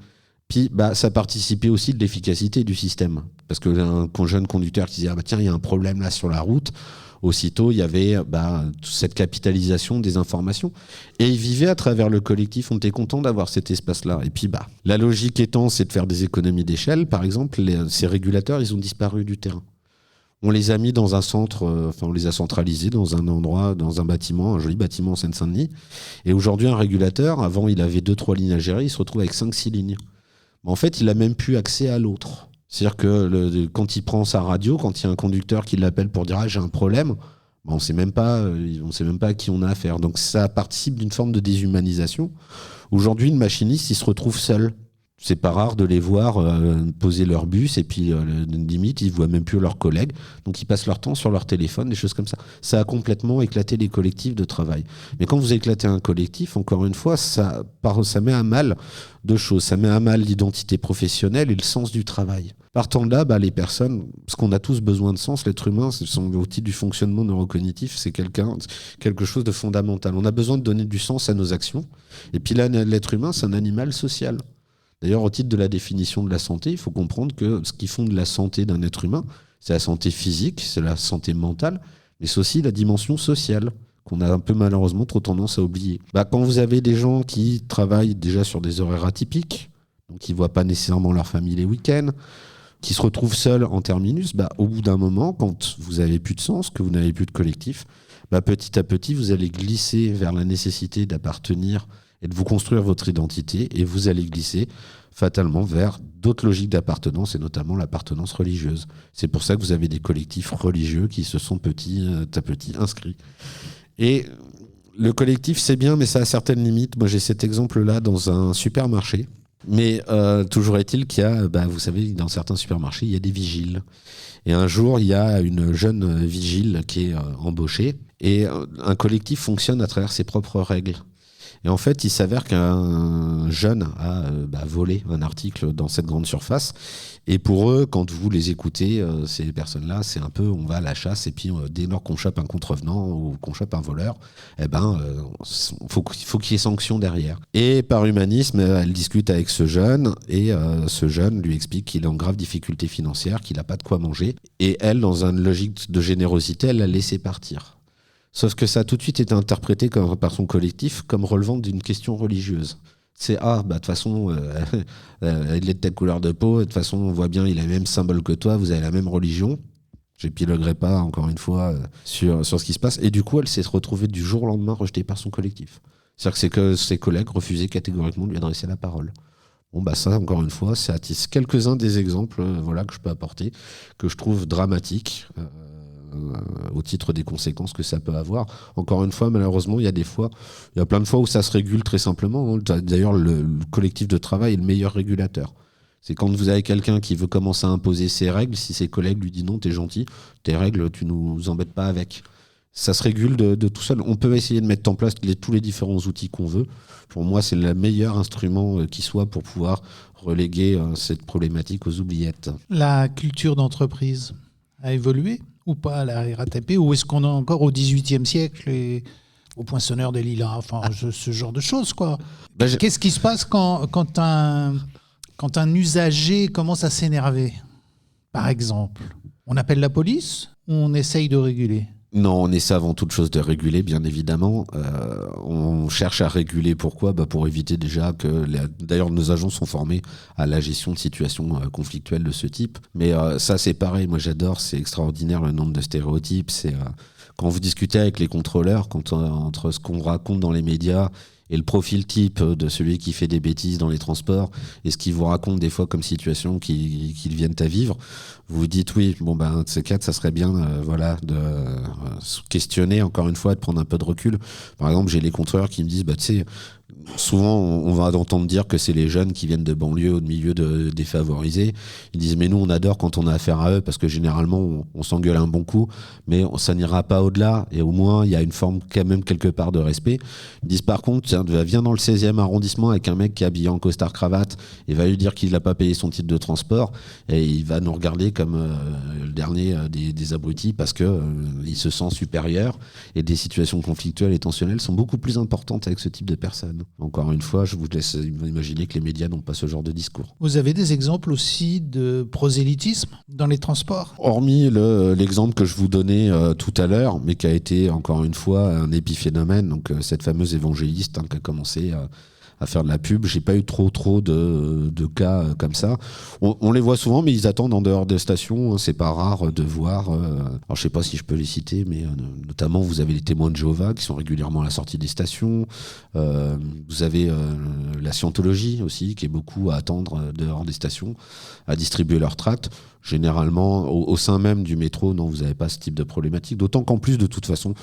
Puis ça participait aussi de l'efficacité du système, parce que un jeune conducteur qui disait tiens, il y a un problème là sur la route, aussitôt il y avait cette capitalisation des informations et ils vivaient à travers le collectif. On était content d'avoir cet espace-là. Et puis la logique étant, c'est de faire des économies d'échelle. Par exemple, ces régulateurs, ils ont disparu du terrain. On les a mis dans un centre, on les a centralisés dans un endroit, dans un bâtiment, un joli bâtiment en Seine-Saint-Denis. Et aujourd'hui, un régulateur, avant il avait 2-3 lignes à gérer, il se retrouve avec 5-6 lignes. En fait, il n'a même plus accès à l'autre. C'est-à-dire que quand il prend sa radio, quand il y a un conducteur qui l'appelle pour dire j'ai un problème, on ne sait même pas à qui on a affaire. Donc ça participe d'une forme de déshumanisation. Aujourd'hui, le machiniste, il se retrouve seul. C'est pas rare de les voir poser leur bus et puis limite, ils ne voient même plus leurs collègues. Donc ils passent leur temps sur leur téléphone, des choses comme ça. Ça a complètement éclaté les collectifs de travail. Mais quand vous éclatez un collectif, encore une fois, ça met à mal deux choses. Ça met à mal l'identité professionnelle et le sens du travail. Partant de là, les personnes, parce qu'on a tous besoin de sens, l'être humain, c'est son outil du fonctionnement neurocognitif, c'est quelque chose de fondamental. On a besoin de donner du sens à nos actions. Et puis là, l'être humain, c'est un animal social. D'ailleurs, au titre de la définition de la santé, il faut comprendre que ce qui fonde la santé d'un être humain, c'est la santé physique, c'est la santé mentale, mais c'est aussi la dimension sociale, qu'on a un peu malheureusement trop tendance à oublier. Quand vous avez des gens qui travaillent déjà sur des horaires atypiques, donc qui ne voient pas nécessairement leur famille les week-ends, qui se retrouvent seuls en terminus, au bout d'un moment, quand vous n'avez plus de sens, que vous n'avez plus de collectif, petit à petit, vous allez glisser vers la nécessité d'appartenir et de vous construire votre identité, et vous allez glisser fatalement vers d'autres logiques d'appartenance, et notamment l'appartenance religieuse. C'est pour ça que vous avez des collectifs religieux qui se sont petit à petit inscrits. Et le collectif, c'est bien, mais ça a certaines limites. Moi, j'ai cet exemple-là dans un supermarché. Mais toujours est-il qu'il y a, vous savez, dans certains supermarchés, il y a des vigiles. Et un jour, il y a une jeune vigile qui est embauchée, et un collectif fonctionne à travers ses propres règles. Et en fait, il s'avère qu'un jeune a volé un article dans cette grande surface. Et pour eux, quand vous les écoutez, ces personnes-là, c'est un peu, on va à la chasse, et puis dès lors qu'on chope un contrevenant ou qu'on chope un voleur, faut qu'il y ait sanction derrière. Et par humanisme, elle discute avec ce jeune, et ce jeune lui explique qu'il est en grave difficulté financière, qu'il n'a pas de quoi manger. Et elle, dans une logique de générosité, elle l'a laissé partir. Sauf que ça a tout de suite été interprété par son collectif comme relevant d'une question religieuse. C'est de toute façon, il est de telle couleur de peau, de toute façon, on voit bien, il a le même symbole que toi, vous avez la même religion. J'épiloguerai pas, encore une fois, sur ce qui se passe. Et du coup, elle s'est retrouvée du jour au lendemain rejetée par son collectif. C'est-à-dire que ses collègues refusaient catégoriquement de lui adresser la parole. Bon, ça, encore une fois, c'est quelques-uns des exemples que je peux apporter, que je trouve dramatiques au titre des conséquences que ça peut avoir. Encore une fois, malheureusement, il y a plein de fois où ça se régule très simplement. Hein. D'ailleurs, le collectif de travail est le meilleur régulateur. C'est quand vous avez quelqu'un qui veut commencer à imposer ses règles, si ses collègues lui disent non, t'es gentil, tes règles, tu nous embêtes pas avec. Ça se régule de tout seul. On peut essayer de mettre en place tous les différents outils qu'on veut. Pour moi, c'est le meilleur instrument qui soit pour pouvoir reléguer cette problématique aux oubliettes. La culture d'entreprise a évolué ou pas à la RATP, ou est-ce qu'on est encore au XVIIIe siècle et au poinçonneur des lilas, ce genre de choses, quoi. Qu'est-ce qui se passe quand un usager commence à s'énerver, par exemple? On appelle la police ou on essaye de réguler? Non, on essaie avant toute chose de réguler, bien évidemment. On cherche à réguler. Pourquoi ? Pour éviter déjà que... D'ailleurs, nos agents sont formés à la gestion de situations conflictuelles de ce type. Mais ça, c'est pareil. Moi, j'adore. C'est extraordinaire le nombre de stéréotypes. C'est quand vous discutez avec les contrôleurs, entre ce qu'on raconte dans les médias et le profil type de celui qui fait des bêtises dans les transports et ce qu'il vous raconte des fois comme situation qu'ils viennent à vivre, vous vous dites oui, de ces quatre, ça serait bien de se questionner encore une fois, de prendre un peu de recul. Par exemple, j'ai les contrôleurs qui me disent souvent on va entendre dire que c'est les jeunes qui viennent de banlieues ou de milieux défavorisés. Ils disent mais nous on adore quand on a affaire à eux parce que généralement on s'engueule un bon coup, mais ça n'ira pas au-delà et au moins il y a une forme quand même quelque part de respect. Ils disent par contre viens dans le 16e arrondissement avec un mec qui est habillé en costard cravate et va lui dire qu'il n'a pas payé son titre de transport et il va nous regarder comme le dernier des abrutis parce que il se sent supérieur et des situations conflictuelles et tensionnelles sont beaucoup plus importantes avec ce type de personnes. Encore une fois, je vous laisse imaginer que les médias n'ont pas ce genre de discours. Vous avez des exemples aussi de prosélytisme dans les transports ? Hormis l'exemple que je vous donnais tout à l'heure, mais qui a été encore une fois un épiphénomène, donc cette fameuse évangéliste qui a commencé à faire de la pub. J'ai pas eu trop de cas comme ça. On les voit souvent, mais ils attendent en dehors des stations. C'est pas rare de voir. Alors je sais pas si je peux les citer, mais notamment vous avez les témoins de Jéhovah qui sont régulièrement à la sortie des stations. Vous avez la scientologie aussi qui est beaucoup à attendre dehors des stations, à distribuer leurs tracts. Généralement, au sein même du métro, non, vous n'avez pas ce type de problématique. D'autant qu'en plus, de toute façon,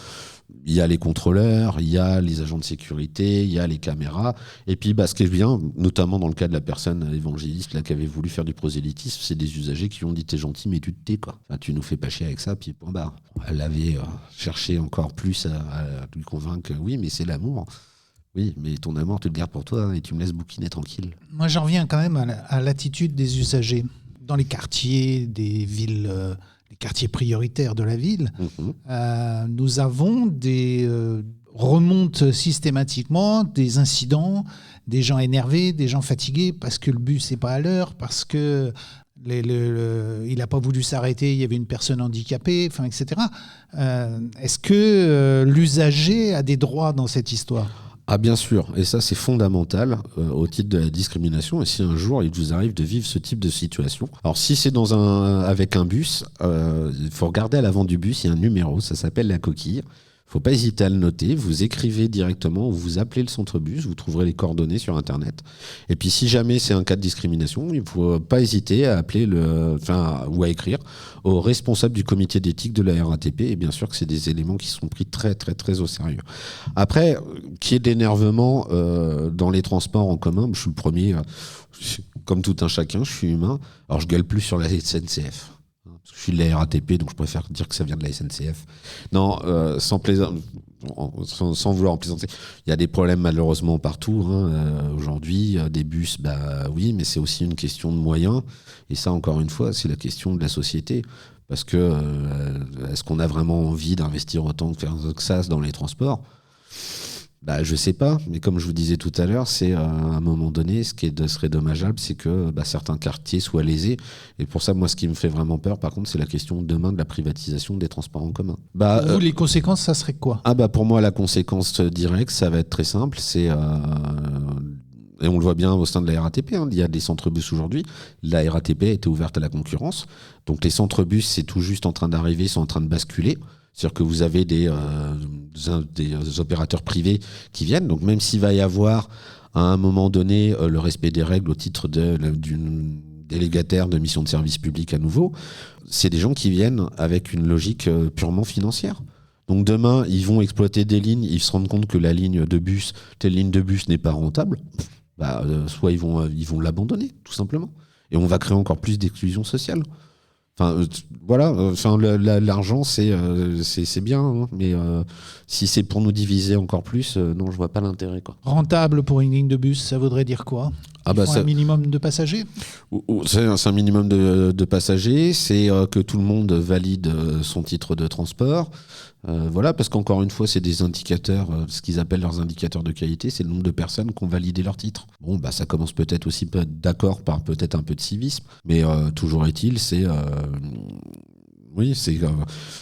il y a les contrôleurs, il y a les agents de sécurité, il y a les caméras. Et puis, ce qui est bien, notamment dans le cas de la personne évangéliste là, qui avait voulu faire du prosélytisme, c'est des usagers qui ont dit « t'es gentil, mais tu te tais, quoi. Enfin, tu nous fais pas chier avec ça. » Puis, elle avait cherché encore plus à lui convaincre que oui, mais c'est l'amour. Oui, mais ton amour, tu le gardes pour toi et tu me laisses bouquiner tranquille. Moi, j'en reviens quand même à l'attitude des usagers. Dans les quartiers des villes, les quartiers prioritaires de la ville, nous avons des remontes systématiquement des incidents, des gens énervés, des gens fatigués parce que le bus n'est pas à l'heure, parce que il n'a pas voulu s'arrêter, il y avait une personne handicapée, etc. Est-ce que l'usager a des droits dans cette histoire ? Ah bien sûr, et ça c'est fondamental au titre de la discrimination. Et si un jour il vous arrive de vivre ce type de situation, alors si c'est avec un bus, il faut regarder à l'avant du bus, il y a un numéro, ça s'appelle la coquille. Il ne faut pas hésiter à le noter, vous écrivez directement, vous appelez le centre bus, vous trouverez les coordonnées sur Internet. Et puis si jamais c'est un cas de discrimination, il ne faut pas hésiter à appeler ou à écrire au responsable du comité d'éthique de la RATP. Et bien sûr que c'est des éléments qui sont pris très très très au sérieux. Après, qu'il y ait d'énervement dans les transports en commun, je suis le premier, comme tout un chacun, je suis humain. Alors je gueule plus sur la SNCF. Je suis de la RATP, donc je préfère dire que ça vient de la SNCF. Non, sans vouloir en plaisanter. Il y a des problèmes malheureusement partout. Aujourd'hui, des bus, oui, mais c'est aussi une question de moyens. Et ça, encore une fois, c'est la question de la société. Parce que est-ce qu'on a vraiment envie d'investir autant que ça dans les transports ? Je sais pas, mais comme je vous disais tout à l'heure, c'est à un moment donné, ce qui serait dommageable, c'est que certains quartiers soient lésés. Et pour ça, moi, ce qui me fait vraiment peur, par contre, c'est la question demain de la privatisation des transports en commun. Pour vous, les conséquences, ça serait quoi ? Pour moi, la conséquence directe, ça va être très simple. C'est Et on le voit bien au sein de la RATP, il y a des centres-bus aujourd'hui. La RATP a été ouverte à la concurrence. Donc les centres-bus, c'est tout juste en train d'arriver, sont en train de basculer. C'est-à-dire que vous avez des opérateurs privés qui viennent. Donc même s'il va y avoir à un moment donné le respect des règles au titre d'une délégataire de mission de service public à nouveau, c'est des gens qui viennent avec une logique purement financière. Donc demain, ils vont exploiter des lignes, ils se rendent compte que telle ligne de bus n'est pas rentable, soit ils vont l'abandonner, tout simplement. Et on va créer encore plus d'exclusion sociale. Enfin, voilà, l'argent, c'est bien, hein, mais si c'est pour nous diviser encore plus, non, je vois pas l'intérêt, quoi. Rentable pour une ligne de bus, ça voudrait dire quoi ? Un minimum de passagers ? C'est un minimum de passagers, c'est que tout le monde valide son titre de transport. Voilà, parce qu'encore une fois, c'est des indicateurs, ce qu'ils appellent leurs indicateurs de qualité, c'est le nombre de personnes qui ont validé leur titre. Bon, ça commence peut-être aussi d'accord par peut-être un peu de civisme, mais toujours est-il,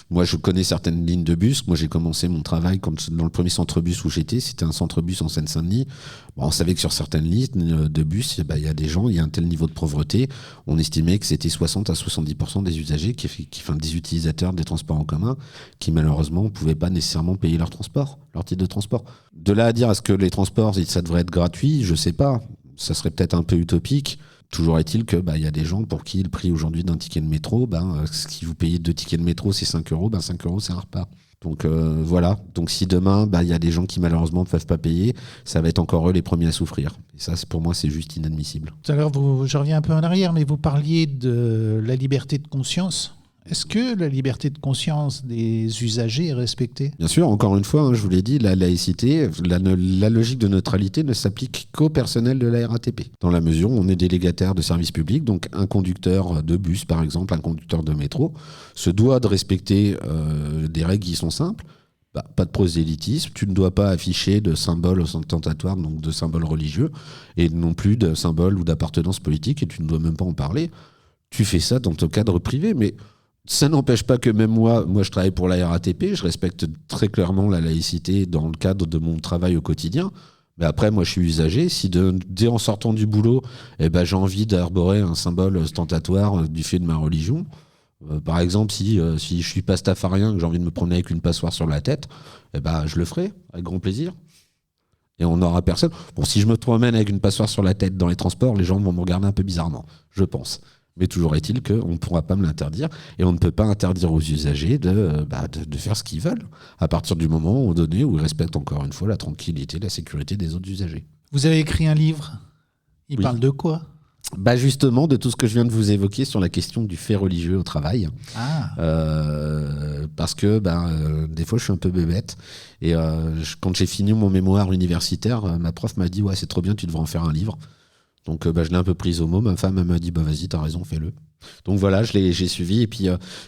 moi je connais certaines lignes de bus. Moi j'ai commencé mon travail dans le premier centre-bus où j'étais, c'était un centre-bus en Seine-Saint-Denis. Bon, on savait que sur certaines lignes de bus, il y a des gens, il y a un tel niveau de pauvreté, on estimait que c'était 60 à 70% des usagers, des utilisateurs des transports en commun, qui malheureusement ne pouvaient pas nécessairement payer leur titre de transport. De là à dire est-ce que les transports, ça devrait être gratuit, je sais pas, ça serait peut-être un peu utopique. Toujours est-il que y a des gens pour qui le prix aujourd'hui d'un ticket de métro, si vous payez 2 tickets de métro, c'est 5 €, 5 € c'est un repas. Donc voilà. Donc si demain, il y a des gens qui malheureusement ne peuvent pas payer, ça va être encore eux les premiers à souffrir. Et ça, pour moi, c'est juste inadmissible. Tout à l'heure, je reviens un peu en arrière, mais vous parliez de la liberté de conscience. Est-ce que la liberté de conscience des usagers est respectée ? Bien sûr, encore une fois, je vous l'ai dit, la laïcité, la logique de neutralité ne s'applique qu'au personnel de la RATP. Dans la mesure où on est délégataire de service public, donc un conducteur de bus, par exemple, un conducteur de métro, se doit de respecter des règles qui sont simples. Pas de prosélytisme, tu ne dois pas afficher de symboles ostentatoires, donc de symboles religieux, et non plus de symboles ou d'appartenance politique, et tu ne dois même pas en parler. Tu fais ça dans ton cadre privé, mais ça n'empêche pas que même moi je travaille pour la RATP, je respecte très clairement la laïcité dans le cadre de mon travail au quotidien. Mais après, moi, je suis usager. Si dès en sortant du boulot, j'ai envie d'arborer un symbole ostentatoire du fait de ma religion, par exemple, si je suis pastafarien, que j'ai envie de me promener avec une passoire sur la tête, je le ferai avec grand plaisir. Et on n'aura personne. Bon, si je me promène avec une passoire sur la tête dans les transports, les gens vont me regarder un peu bizarrement, je pense. Mais toujours est-il qu'on ne pourra pas me l'interdire et on ne peut pas interdire aux usagers de faire ce qu'ils veulent à partir du moment donné où ils respectent encore une fois la tranquillité, la sécurité des autres usagers. Vous avez écrit un livre. Il parle de quoi ? Justement, de tout ce que je viens de vous évoquer sur la question du fait religieux au travail. Parce que des fois, je suis un peu bébête. Et quand j'ai fini mon mémoire universitaire, ma prof m'a dit « Ouais, c'est trop bien, tu devrais en faire un livre ». Donc je l'ai un peu prise au mot. Ma femme elle m'a dit vas-y, t'as raison, fais-le. Donc voilà, j'ai suivi. Et puis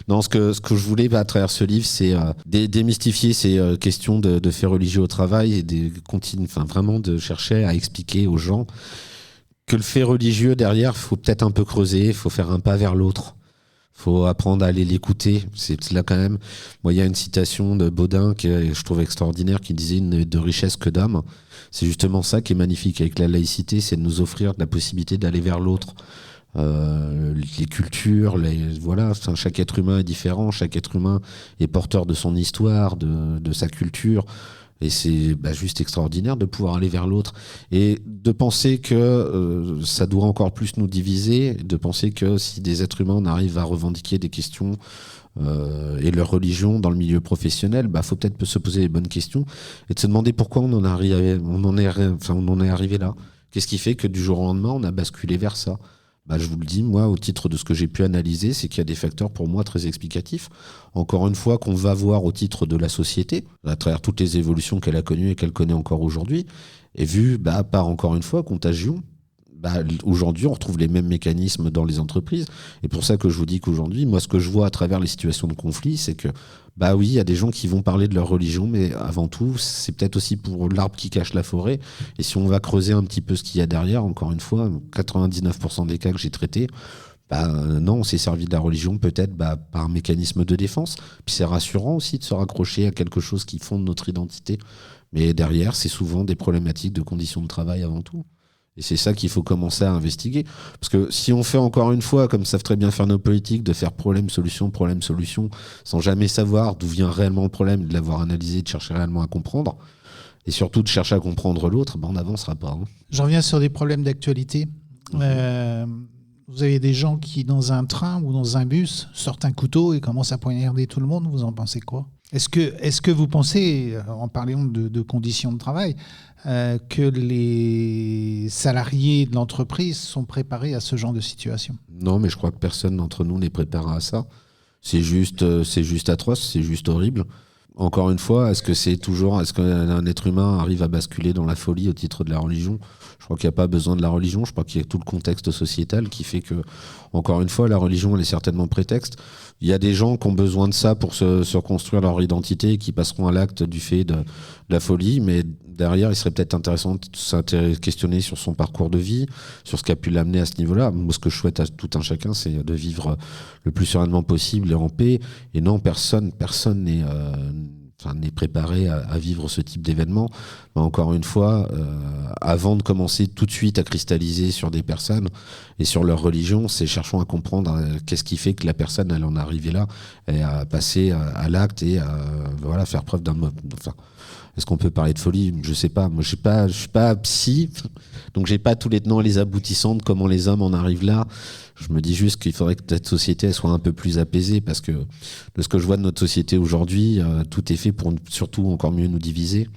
ce que je voulais à travers ce livre, c'est démystifier ces questions de faits religieux au travail et vraiment de chercher à expliquer aux gens que le fait religieux derrière, faut peut-être un peu creuser, il faut faire un pas vers l'autre. Faut apprendre à aller l'écouter. C'est là quand même. Moi, il y a une citation de Baudin que je trouve extraordinaire qui disait de richesse que d'âme. C'est justement ça qui est magnifique avec la laïcité, c'est de nous offrir la possibilité d'aller vers l'autre. Les cultures, chaque être humain est différent, chaque être humain est porteur de son histoire, de sa culture. Et c'est juste extraordinaire de pouvoir aller vers l'autre et de penser que ça doit encore plus nous diviser, de penser que si des êtres humains arrivent à revendiquer des questions et leur religion dans le milieu professionnel, faut peut-être se poser les bonnes questions et de se demander pourquoi on en est arrivé là. Qu'est-ce qui fait que du jour au lendemain, on a basculé vers ça ? Je vous le dis, moi, au titre de ce que j'ai pu analyser, c'est qu'il y a des facteurs pour moi très explicatifs. Encore une fois, qu'on va voir au titre de la société, à travers toutes les évolutions qu'elle a connues et qu'elle connaît encore aujourd'hui, et vu par encore une fois Contagion, aujourd'hui, on retrouve les mêmes mécanismes dans les entreprises. Et pour ça que je vous dis qu'aujourd'hui, moi, ce que je vois à travers les situations de conflit, c'est que, oui, il y a des gens qui vont parler de leur religion, mais avant tout, c'est peut-être aussi pour l'arbre qui cache la forêt. Et si on va creuser un petit peu ce qu'il y a derrière, encore une fois, 99% des cas que j'ai traités, non, on s'est servi de la religion peut-être par un mécanisme de défense. Puis c'est rassurant aussi de se raccrocher à quelque chose qui fonde notre identité. Mais derrière, c'est souvent des problématiques de conditions de travail avant tout. Et c'est ça qu'il faut commencer à investiguer. Parce que si on fait encore une fois, comme savent très bien faire nos politiques, de faire problème-solution, sans jamais savoir d'où vient réellement le problème, de l'avoir analysé, de chercher réellement à comprendre, et surtout de chercher à comprendre l'autre, on n'avancera pas. J'en reviens sur des problèmes d'actualité. Vous avez des gens qui, dans un train ou dans un bus, sortent un couteau et commencent à poignarder tout le monde. Vous en pensez quoi ? Est-ce que vous pensez, en parlant de conditions de travail, que les salariés de l'entreprise sont préparés à ce genre de situation ? Non, mais je crois que personne d'entre nous n'est préparé à ça. C'est juste atroce, c'est juste horrible. Encore une fois, est-ce qu'un être humain arrive à basculer dans la folie au titre de la religion ? Je crois qu'il n'y a pas besoin de la religion. Je crois qu'il y a tout le contexte sociétal qui fait que, encore une fois, la religion, elle est certainement prétexte. Il y a des gens qui ont besoin de ça pour se construire leur identité et qui passeront à l'acte du fait de la folie. Mais derrière, il serait peut-être intéressant de questionner sur son parcours de vie, sur ce qui a pu l'amener à ce niveau-là. Moi, ce que je souhaite à tout un chacun, c'est de vivre le plus sereinement possible et en paix. Et non, personne n'est préparé à vivre ce type d'événement. Mais encore une fois, avant de commencer tout de suite à cristalliser sur des personnes et sur leur religion, c'est cherchons à comprendre qu'est-ce qui fait que la personne elle en est arrivée là et à passer à l'acte et à faire preuve d'un... Est-ce qu'on peut parler de folie ? Je sais pas. Moi, je suis pas psy, donc j'ai pas tous les tenants et les aboutissants de comment les hommes en arrivent là. Je me dis juste qu'il faudrait que cette société elle soit un peu plus apaisée, parce que de ce que je vois de notre société aujourd'hui, tout est fait pour surtout encore mieux nous diviser.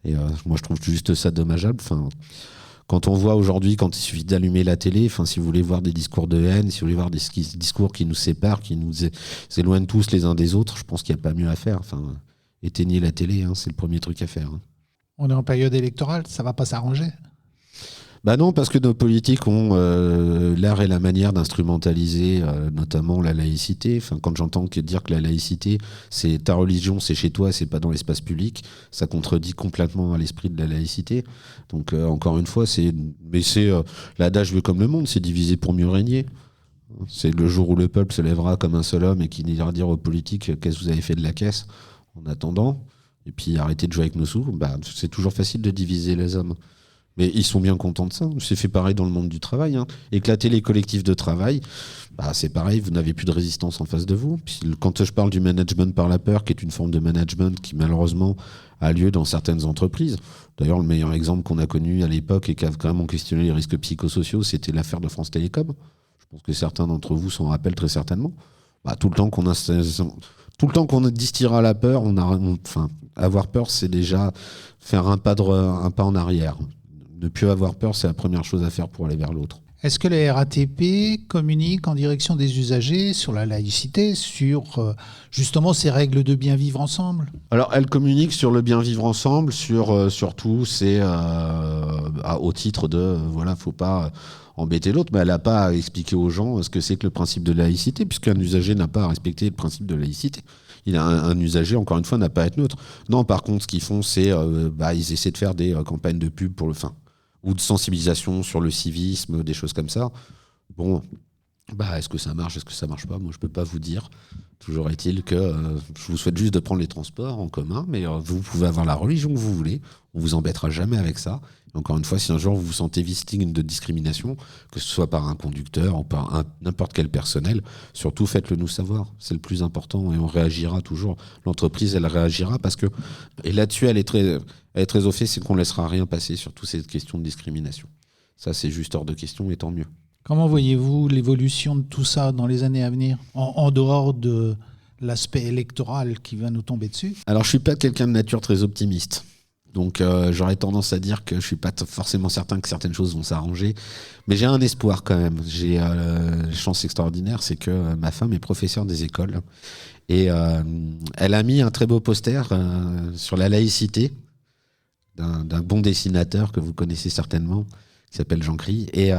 Et moi, je trouve juste ça dommageable. Enfin, quand on voit aujourd'hui, quand il suffit d'allumer la télé, si vous voulez voir des discours de haine, si vous voulez voir des discours qui nous séparent, qui nous éloignent tous les uns des autres, je pense qu'il n'y a pas mieux à faire. Éteignez la télé, c'est le premier truc à faire. On est en période électorale, ça va pas s'arranger ? Non, parce que nos politiques ont l'art et la manière d'instrumentaliser notamment la laïcité. Quand j'entends dire que la laïcité, c'est ta religion, c'est chez toi, c'est pas dans l'espace public, ça contredit complètement à l'esprit de la laïcité. Donc encore une fois, c'est l'adage veut comme le monde, c'est diviser pour mieux régner. C'est le jour où le peuple se lèvera comme un seul homme et qu'il ira dire aux politiques qu'est-ce que vous avez fait de la caisse en attendant, et puis arrêtez de jouer avec nos sous. C'est toujours facile de diviser les hommes. Mais ils sont bien contents de ça. C'est fait pareil dans le monde du travail. Éclater les collectifs de travail, c'est pareil, vous n'avez plus de résistance en face de vous. Puis, quand je parle du management par la peur, qui est une forme de management qui malheureusement a lieu dans certaines entreprises. D'ailleurs, le meilleur exemple qu'on a connu à l'époque et qui a vraiment questionné les risques psychosociaux, c'était l'affaire de France Télécom. Je pense que certains d'entre vous s'en rappellent très certainement. Tout le temps qu'on distillera la peur, avoir peur, c'est déjà faire un pas en arrière. Ne plus avoir peur, c'est la première chose à faire pour aller vers l'autre. Est-ce que la RATP communique en direction des usagers sur la laïcité, sur justement ces règles de bien vivre ensemble ? Alors, elle communique sur le bien vivre ensemble, surtout, c'est au titre de, faut pas embêter l'autre, mais elle n'a pas à expliquer aux gens ce que c'est que le principe de laïcité, puisqu'un usager n'a pas à respecter le principe de laïcité. Un usager, encore une fois, n'a pas à être neutre. Non, par contre, ce qu'ils font, c'est ils essaient de faire des campagnes de pub ou de sensibilisation sur le civisme, des choses comme ça. Bon, est-ce que ça marche, est-ce que ça marche pas ? Moi, je peux pas vous dire. Toujours est-il que je vous souhaite juste de prendre les transports en commun, mais vous pouvez avoir la religion que vous voulez. On vous embêtera jamais avec ça. Et encore une fois, si un jour vous vous sentez victime de discrimination, que ce soit par un conducteur ou par n'importe quel personnel, surtout faites-le nous savoir. C'est le plus important et on réagira toujours. L'entreprise, elle réagira parce que, et là-dessus, elle est très au fait, c'est qu'on ne laissera rien passer sur toutes ces questions de discrimination. Ça, c'est juste hors de question et tant mieux. Comment voyez-vous l'évolution de tout ça dans les années à venir, en dehors de l'aspect électoral qui va nous tomber dessus ? Alors, je ne suis pas quelqu'un de nature très optimiste. Donc j'aurais tendance à dire que je ne suis pas forcément certain que certaines choses vont s'arranger. Mais j'ai un espoir quand même. J'ai une chance extraordinaire, c'est que ma femme est professeure des écoles. Et elle a mis un très beau poster sur la laïcité d'un bon dessinateur que vous connaissez certainement, qui s'appelle Jean Cry. Et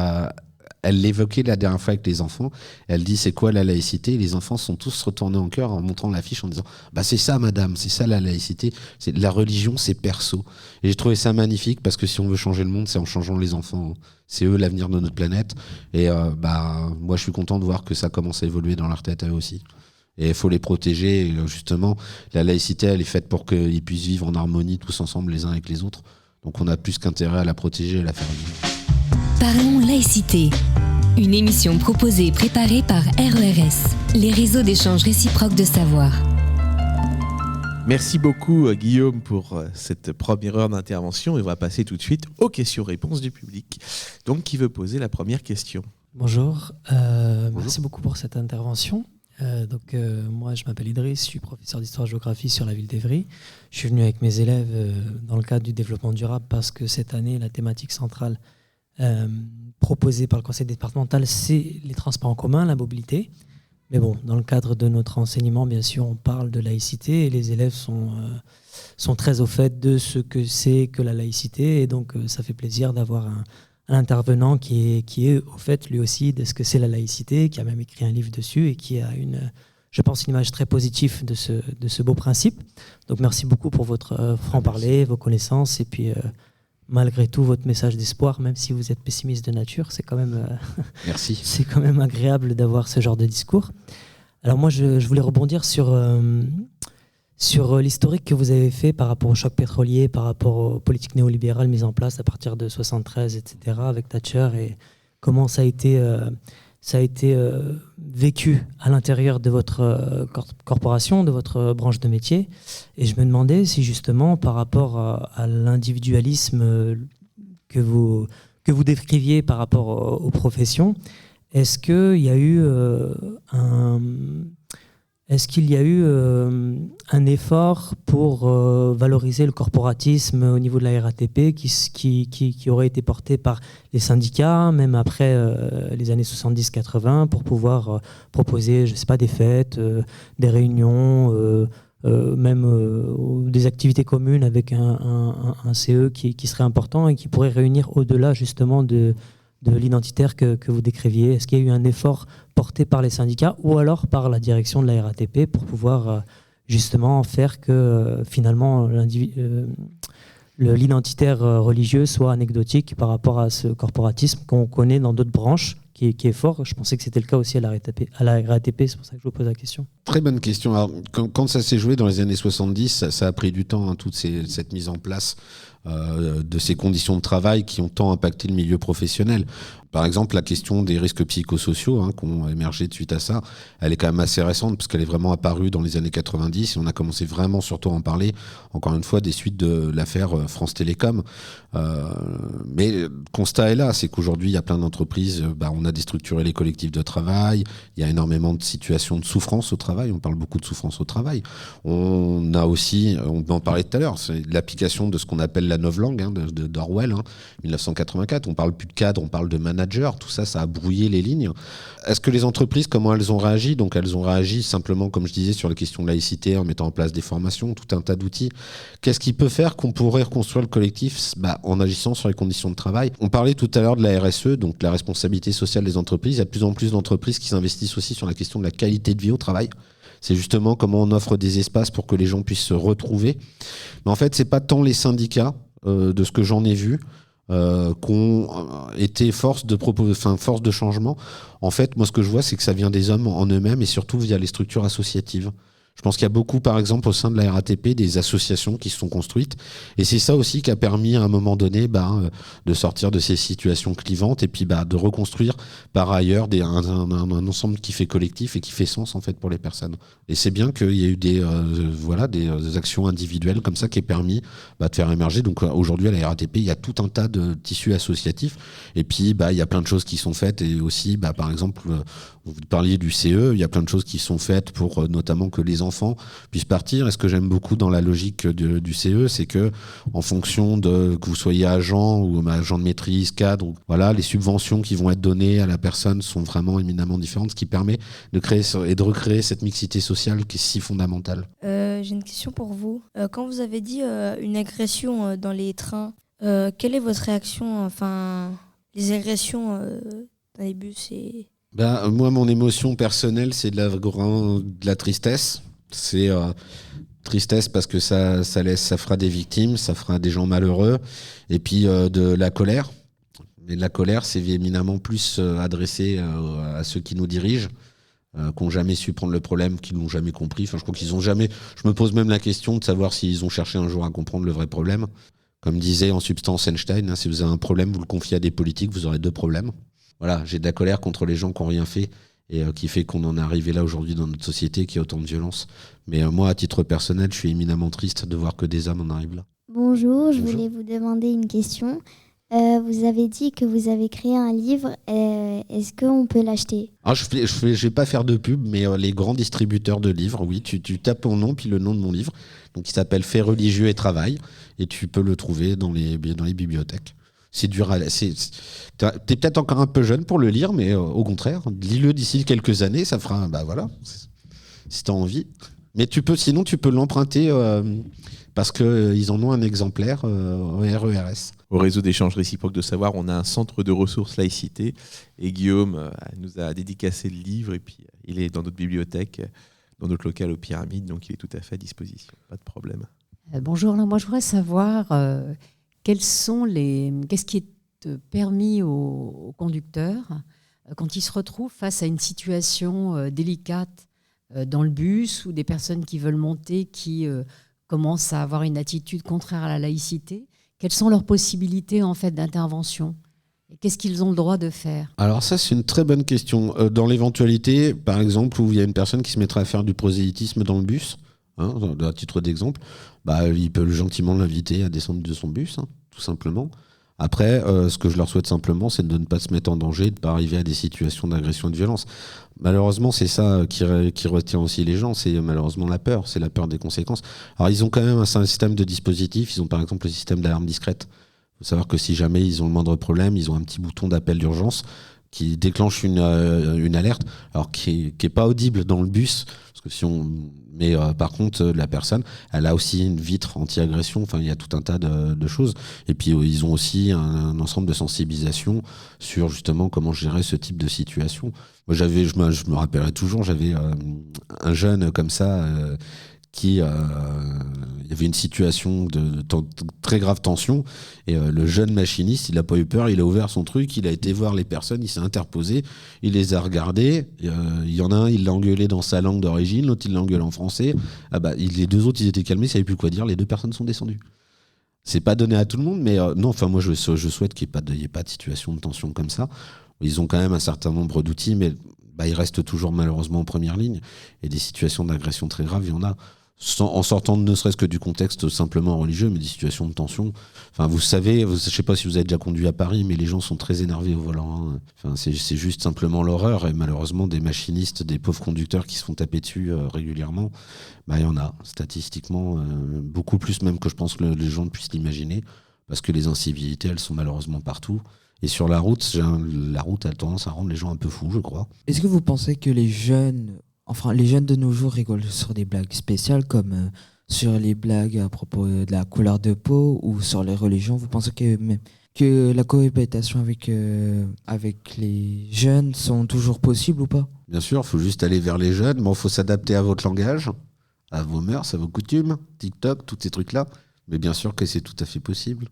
elle l'évoquait la dernière fois avec les enfants. Elle dit, c'est quoi la laïcité ? Et les enfants sont tous retournés en chœur en montrant l'affiche en disant, c'est ça madame, c'est ça la laïcité. C'est la religion, c'est perso. Et j'ai trouvé ça magnifique parce que si on veut changer le monde, c'est en changeant les enfants. C'est eux l'avenir de notre planète. Et moi, je suis content de voir que ça commence à évoluer dans leur tête à eux aussi. Et il faut les protéger. Et justement, la laïcité, elle est faite pour qu'ils puissent vivre en harmonie tous ensemble les uns avec les autres. Donc on a plus qu'intérêt à la protéger et à la faire vivre. Parlons laïcité. Une émission proposée et préparée par RERS, les réseaux d'échange réciproque de savoir. Merci beaucoup Guillaume pour cette première heure d'intervention et on va passer tout de suite aux questions-réponses du public. Donc qui veut poser la première question ? Bonjour. Merci beaucoup pour cette intervention. Moi je m'appelle Idriss, je suis professeur d'histoire-géographie sur la ville d'Évry. Je suis venu avec mes élèves dans le cadre du développement durable parce que cette année la thématique centrale proposée par le conseil départemental c'est les transports en commun, la mobilité. Mais bon, dans le cadre de notre enseignement, bien sûr, on parle de laïcité et les élèves sont très au fait de ce que c'est que la laïcité. Et donc, ça fait plaisir d'avoir un intervenant qui est au fait, lui aussi, de ce que c'est la laïcité, qui a même écrit un livre dessus et qui a je pense, une image très positive de ce beau principe. Donc, merci beaucoup pour votre franc-parler, vos connaissances et puis... malgré tout, votre message d'espoir, même si vous êtes pessimiste de nature, c'est quand même, Merci. C'est quand même agréable d'avoir ce genre de discours. Alors moi, je voulais rebondir sur l'historique que vous avez fait par rapport au choc pétrolier, par rapport aux politiques néolibérales mises en place à partir de 73, etc., avec Thatcher, et comment ça a été vécu à l'intérieur de votre corporation, de votre branche de métier. Et je me demandais si justement, par rapport à l'individualisme que vous décriviez par rapport aux professions, est-ce qu'il y a eu un effort pour valoriser le corporatisme au niveau de la RATP qui aurait été porté par les syndicats, même après les années 70-80, pour pouvoir proposer, je sais pas, des fêtes, des réunions, même des activités communes avec un CE qui serait important et qui pourrait réunir au-delà justement de l'identitaire que vous décriviez. Est-ce qu'il y a eu un effort porté par les syndicats ou alors par la direction de la RATP pour pouvoir justement faire que finalement l'identitaire religieux soit anecdotique par rapport à ce corporatisme qu'on connaît dans d'autres branches qui est fort. Je pensais que c'était le cas aussi à la RATP, c'est pour ça que je vous pose la question. Très bonne question. Alors, quand ça s'est joué dans les années 70, ça a pris du temps, hein, cette mise en place de ces conditions de travail qui ont tant impacté le milieu professionnel. Par exemple, la question des risques psychosociaux qui ont émergé de suite à ça, elle est quand même assez récente parce qu'elle est vraiment apparue dans les années 90 et on a commencé vraiment surtout à en parler, encore une fois, des suites de l'affaire France Télécom. Mais le constat est là, c'est qu'aujourd'hui, il y a plein d'entreprises, on a déstructuré les collectifs de travail, il y a énormément de situations de souffrance au travail, on parle beaucoup de souffrance au travail. On a aussi, on en parlait tout à l'heure, c'est l'application de ce qu'on appelle la novlangue d'Orwell, 1984, on parle plus de cadre, on parle de manager, tout ça, ça a brouillé les lignes. Est-ce que les entreprises, comment elles ont réagi ? Donc elles ont réagi simplement, comme je disais, sur les questions de laïcité, en mettant en place des formations, tout un tas d'outils. Qu'est-ce qui peut faire qu'on pourrait reconstruire le collectif en agissant sur les conditions de travail ? On parlait tout à l'heure de la RSE, donc la responsabilité sociale des entreprises. Il y a de plus en plus d'entreprises qui s'investissent aussi sur la question de la qualité de vie au travail. C'est justement comment on offre des espaces pour que les gens puissent se retrouver. Mais en fait, c'est pas tant les syndicats, de ce que j'en ai vu, qu'ont été force de changement. En fait, moi, ce que je vois, c'est que ça vient des hommes en eux-mêmes et surtout via les structures associatives. Je pense qu'il y a beaucoup, par exemple, au sein de la RATP, des associations qui se sont construites. Et c'est ça aussi qui a permis, à un moment donné, de sortir de ces situations clivantes et puis de reconstruire, par ailleurs, un ensemble qui fait collectif et qui fait sens, en fait, pour les personnes. Et c'est bien qu'il y ait eu des actions individuelles comme ça qui aient permis de faire émerger. Donc, aujourd'hui, à la RATP, il y a tout un tas de tissus associatifs. Et puis, il y a plein de choses qui sont faites. Et aussi, par exemple, vous parliez du CE, il y a plein de choses qui sont faites pour notamment que les enfants puissent partir. Et ce que j'aime beaucoup dans la logique du CE, c'est que en fonction de que vous soyez agent ou agent de maîtrise, cadre, les subventions qui vont être données à la personne sont vraiment éminemment différentes, ce qui permet de créer et de recréer cette mixité sociale qui est si fondamentale. J'ai une question pour vous. Quand vous avez dit une agression dans les trains, quelle est votre réaction, les agressions dans les bus et... Moi, mon émotion personnelle, c'est de la tristesse. C'est tristesse parce que ça fera des victimes, ça fera des gens malheureux. Et puis de la colère. Mais la colère, c'est éminemment plus adressé à ceux qui nous dirigent, qui n'ont jamais su prendre le problème, qui ne l'ont jamais compris. Je crois qu'ils n'ont jamais... Je me pose même la question de savoir s'ils ont cherché un jour à comprendre le vrai problème. Comme disait en substance Einstein, si vous avez un problème, vous le confiez à des politiques, vous aurez 2 problèmes. Voilà, j'ai de la colère contre les gens qui n'ont rien fait et qui fait qu'on en est arrivé là aujourd'hui dans notre société, qu'il y a autant de violence. Mais moi, à titre personnel, je suis éminemment triste de voir que des hommes en arrivent là. Bonjour, je voulais vous demander une question. Vous avez dit que vous avez créé un livre. Est-ce qu'on peut l'acheter ? Alors, je vais pas faire de pub, mais les grands distributeurs de livres, oui, tu tapes mon nom, puis le nom de mon livre. Donc, il s'appelle Faits religieux et travail. Et tu peux le trouver dans les bibliothèques. C'est dur t'es peut-être encore un peu jeune pour le lire, mais au contraire, lis-le d'ici quelques années, ça fera, voilà, si t'as envie. Mais sinon tu peux l'emprunter parce qu'ils en ont un exemplaire au RERS. Au réseau d'échange réciproque de savoir, on a un centre de ressources laïcité et Guillaume nous a dédicacé le livre et puis il est dans notre bibliothèque, dans notre local aux Pyramides, donc il est tout à fait à disposition, pas de problème. Bonjour, moi je voudrais savoir qu'est-ce qui est permis aux conducteurs quand ils se retrouvent face à une situation délicate dans le bus ou des personnes qui veulent monter, qui commencent à avoir une attitude contraire à la laïcité. Quelles sont leurs possibilités en fait d'intervention ? Et qu'est-ce qu'ils ont le droit de faire ? Alors ça, c'est une très bonne question. Dans l'éventualité, par exemple, où il y a une personne qui se mettrait à faire du prosélytisme dans le bus, à titre d'exemple, il peut gentiment l'inviter à descendre de son bus, tout simplement. Après, ce que je leur souhaite simplement, c'est de ne pas se mettre en danger, de ne pas arriver à des situations d'agression et de violence. Malheureusement, c'est ça qui retient aussi les gens, c'est malheureusement la peur des conséquences. Alors, ils ont quand même un système de dispositifs, ils ont par exemple le système d'alarme discrète. Il faut savoir que si jamais ils ont le moindre problème, ils ont un petit bouton d'appel d'urgence qui déclenche une alerte, alors qui est pas audible dans le bus, parce que mais par contre la personne, elle a aussi une vitre anti-agression. Enfin, il y a tout un tas de choses. Et puis ils ont aussi un ensemble de sensibilisation sur justement comment gérer ce type de situation. Moi, je me rappellerai toujours, j'avais un jeune comme ça. Il y avait une situation de très grave tension et le jeune machiniste, il n'a pas eu peur, il a ouvert son truc, il a été voir les personnes, il s'est interposé, il les a regardés, il y en a un, il l'a engueulé dans sa langue d'origine, l'autre il l'a engueulé en français, les 2 autres ils étaient calmés, ils ne savaient plus quoi dire, les 2 personnes sont descendues. C'est pas donné à tout le monde, mais moi je souhaite qu'il n'y ait pas de situation de tension comme ça. Ils ont quand même un certain nombre d'outils, mais ils restent toujours malheureusement en première ligne, et des situations d'agression très graves, il y en a. En sortant ne serait-ce que du contexte simplement religieux, mais des situations de tension. Enfin, vous savez, je ne sais pas si vous avez déjà conduit à Paris, mais les gens sont très énervés au volant. Enfin, c'est juste simplement l'horreur. Et malheureusement, des machinistes, des pauvres conducteurs qui se font taper dessus régulièrement, il y en a statistiquement beaucoup plus même que je pense que les gens puissent l'imaginer, parce que les incivilités, elles sont malheureusement partout. Et sur la route, la route a tendance à rendre les gens un peu fous, je crois. Est-ce que vous pensez que les jeunes de nos jours rigolent sur des blagues spéciales comme sur les blagues à propos de la couleur de peau ou sur les religions ? Vous pensez que la cohabitation avec les jeunes sont toujours possibles ou pas ? Bien sûr, il faut juste aller vers les jeunes. Il faut s'adapter à votre langage, à vos mœurs, à vos coutumes, TikTok, tous ces trucs-là. Mais bien sûr que c'est tout à fait possible.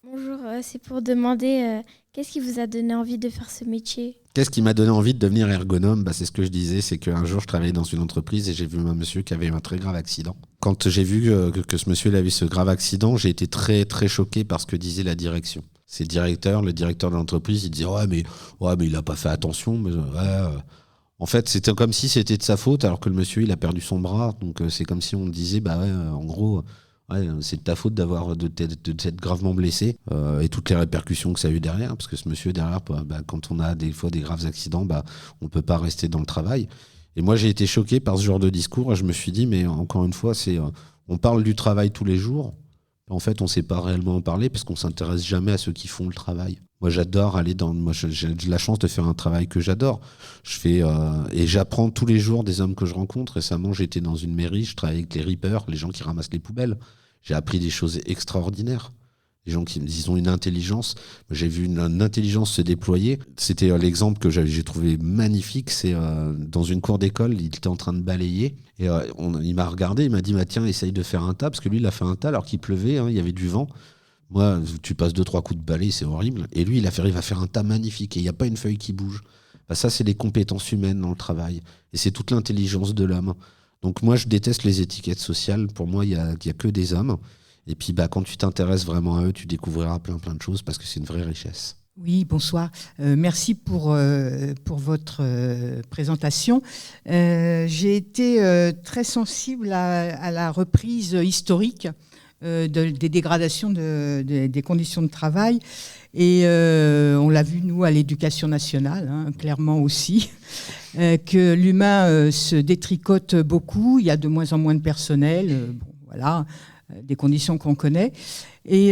Bonjour, c'est pour demander qu'est-ce qui vous a donné envie de faire ce métier ? Qu'est-ce qui m'a donné envie de devenir ergonome ? C'est ce que je disais, c'est qu'un jour je travaillais dans une entreprise et j'ai vu un monsieur qui avait eu un très grave accident. Quand j'ai vu que ce monsieur avait eu ce grave accident, j'ai été très très choqué par ce que disait la direction. Le directeur de l'entreprise, il disait mais il n'a pas fait attention. En fait, c'était comme si c'était de sa faute, alors que le monsieur il a perdu son bras. Donc c'est comme si on disait en gros. Ouais, c'est de ta faute de t'être gravement blessé et toutes les répercussions que ça a eu derrière, parce que ce monsieur derrière, quand on a des fois des graves accidents, on peut pas rester dans le travail. Et moi j'ai été choqué par ce genre de discours et je me suis dit mais encore une fois on parle du travail tous les jours, en fait on sait pas réellement en parler parce qu'on s'intéresse jamais à ceux qui font le travail. Moi j'adore j'ai la chance de faire un travail que j'adore. Et j'apprends tous les jours des hommes que je rencontre. Récemment j'étais dans une mairie, je travaille avec les rippers, les gens qui ramassent les poubelles. J'ai appris des choses extraordinaires. Les gens ils ont une intelligence. J'ai vu une intelligence se déployer. C'était l'exemple que j'ai trouvé magnifique. C'est dans une cour d'école, il était en train de balayer. Et il m'a regardé, il m'a dit tiens, essaye de faire un tas. Parce que lui, il a fait un tas alors qu'il pleuvait, il y avait du vent. Moi, tu passes 2-3 coups de balai, c'est horrible. Et lui, il va faire un tas magnifique. Et il n'y a pas une feuille qui bouge. Ça, c'est les compétences humaines dans le travail. Et c'est toute l'intelligence de l'homme. Donc moi, je déteste les étiquettes sociales. Pour moi, il y a que des hommes. Et puis quand tu t'intéresses vraiment à eux, tu découvriras plein de choses parce que c'est une vraie richesse. Oui, bonsoir. Merci pour votre présentation. J'ai été très sensible à la reprise historique des dégradations des conditions de travail. Et on l'a vu, nous, à l'éducation nationale, clairement aussi, que l'humain se détricote beaucoup. Il y a de moins en moins de personnel. Voilà, des conditions qu'on connaît. Et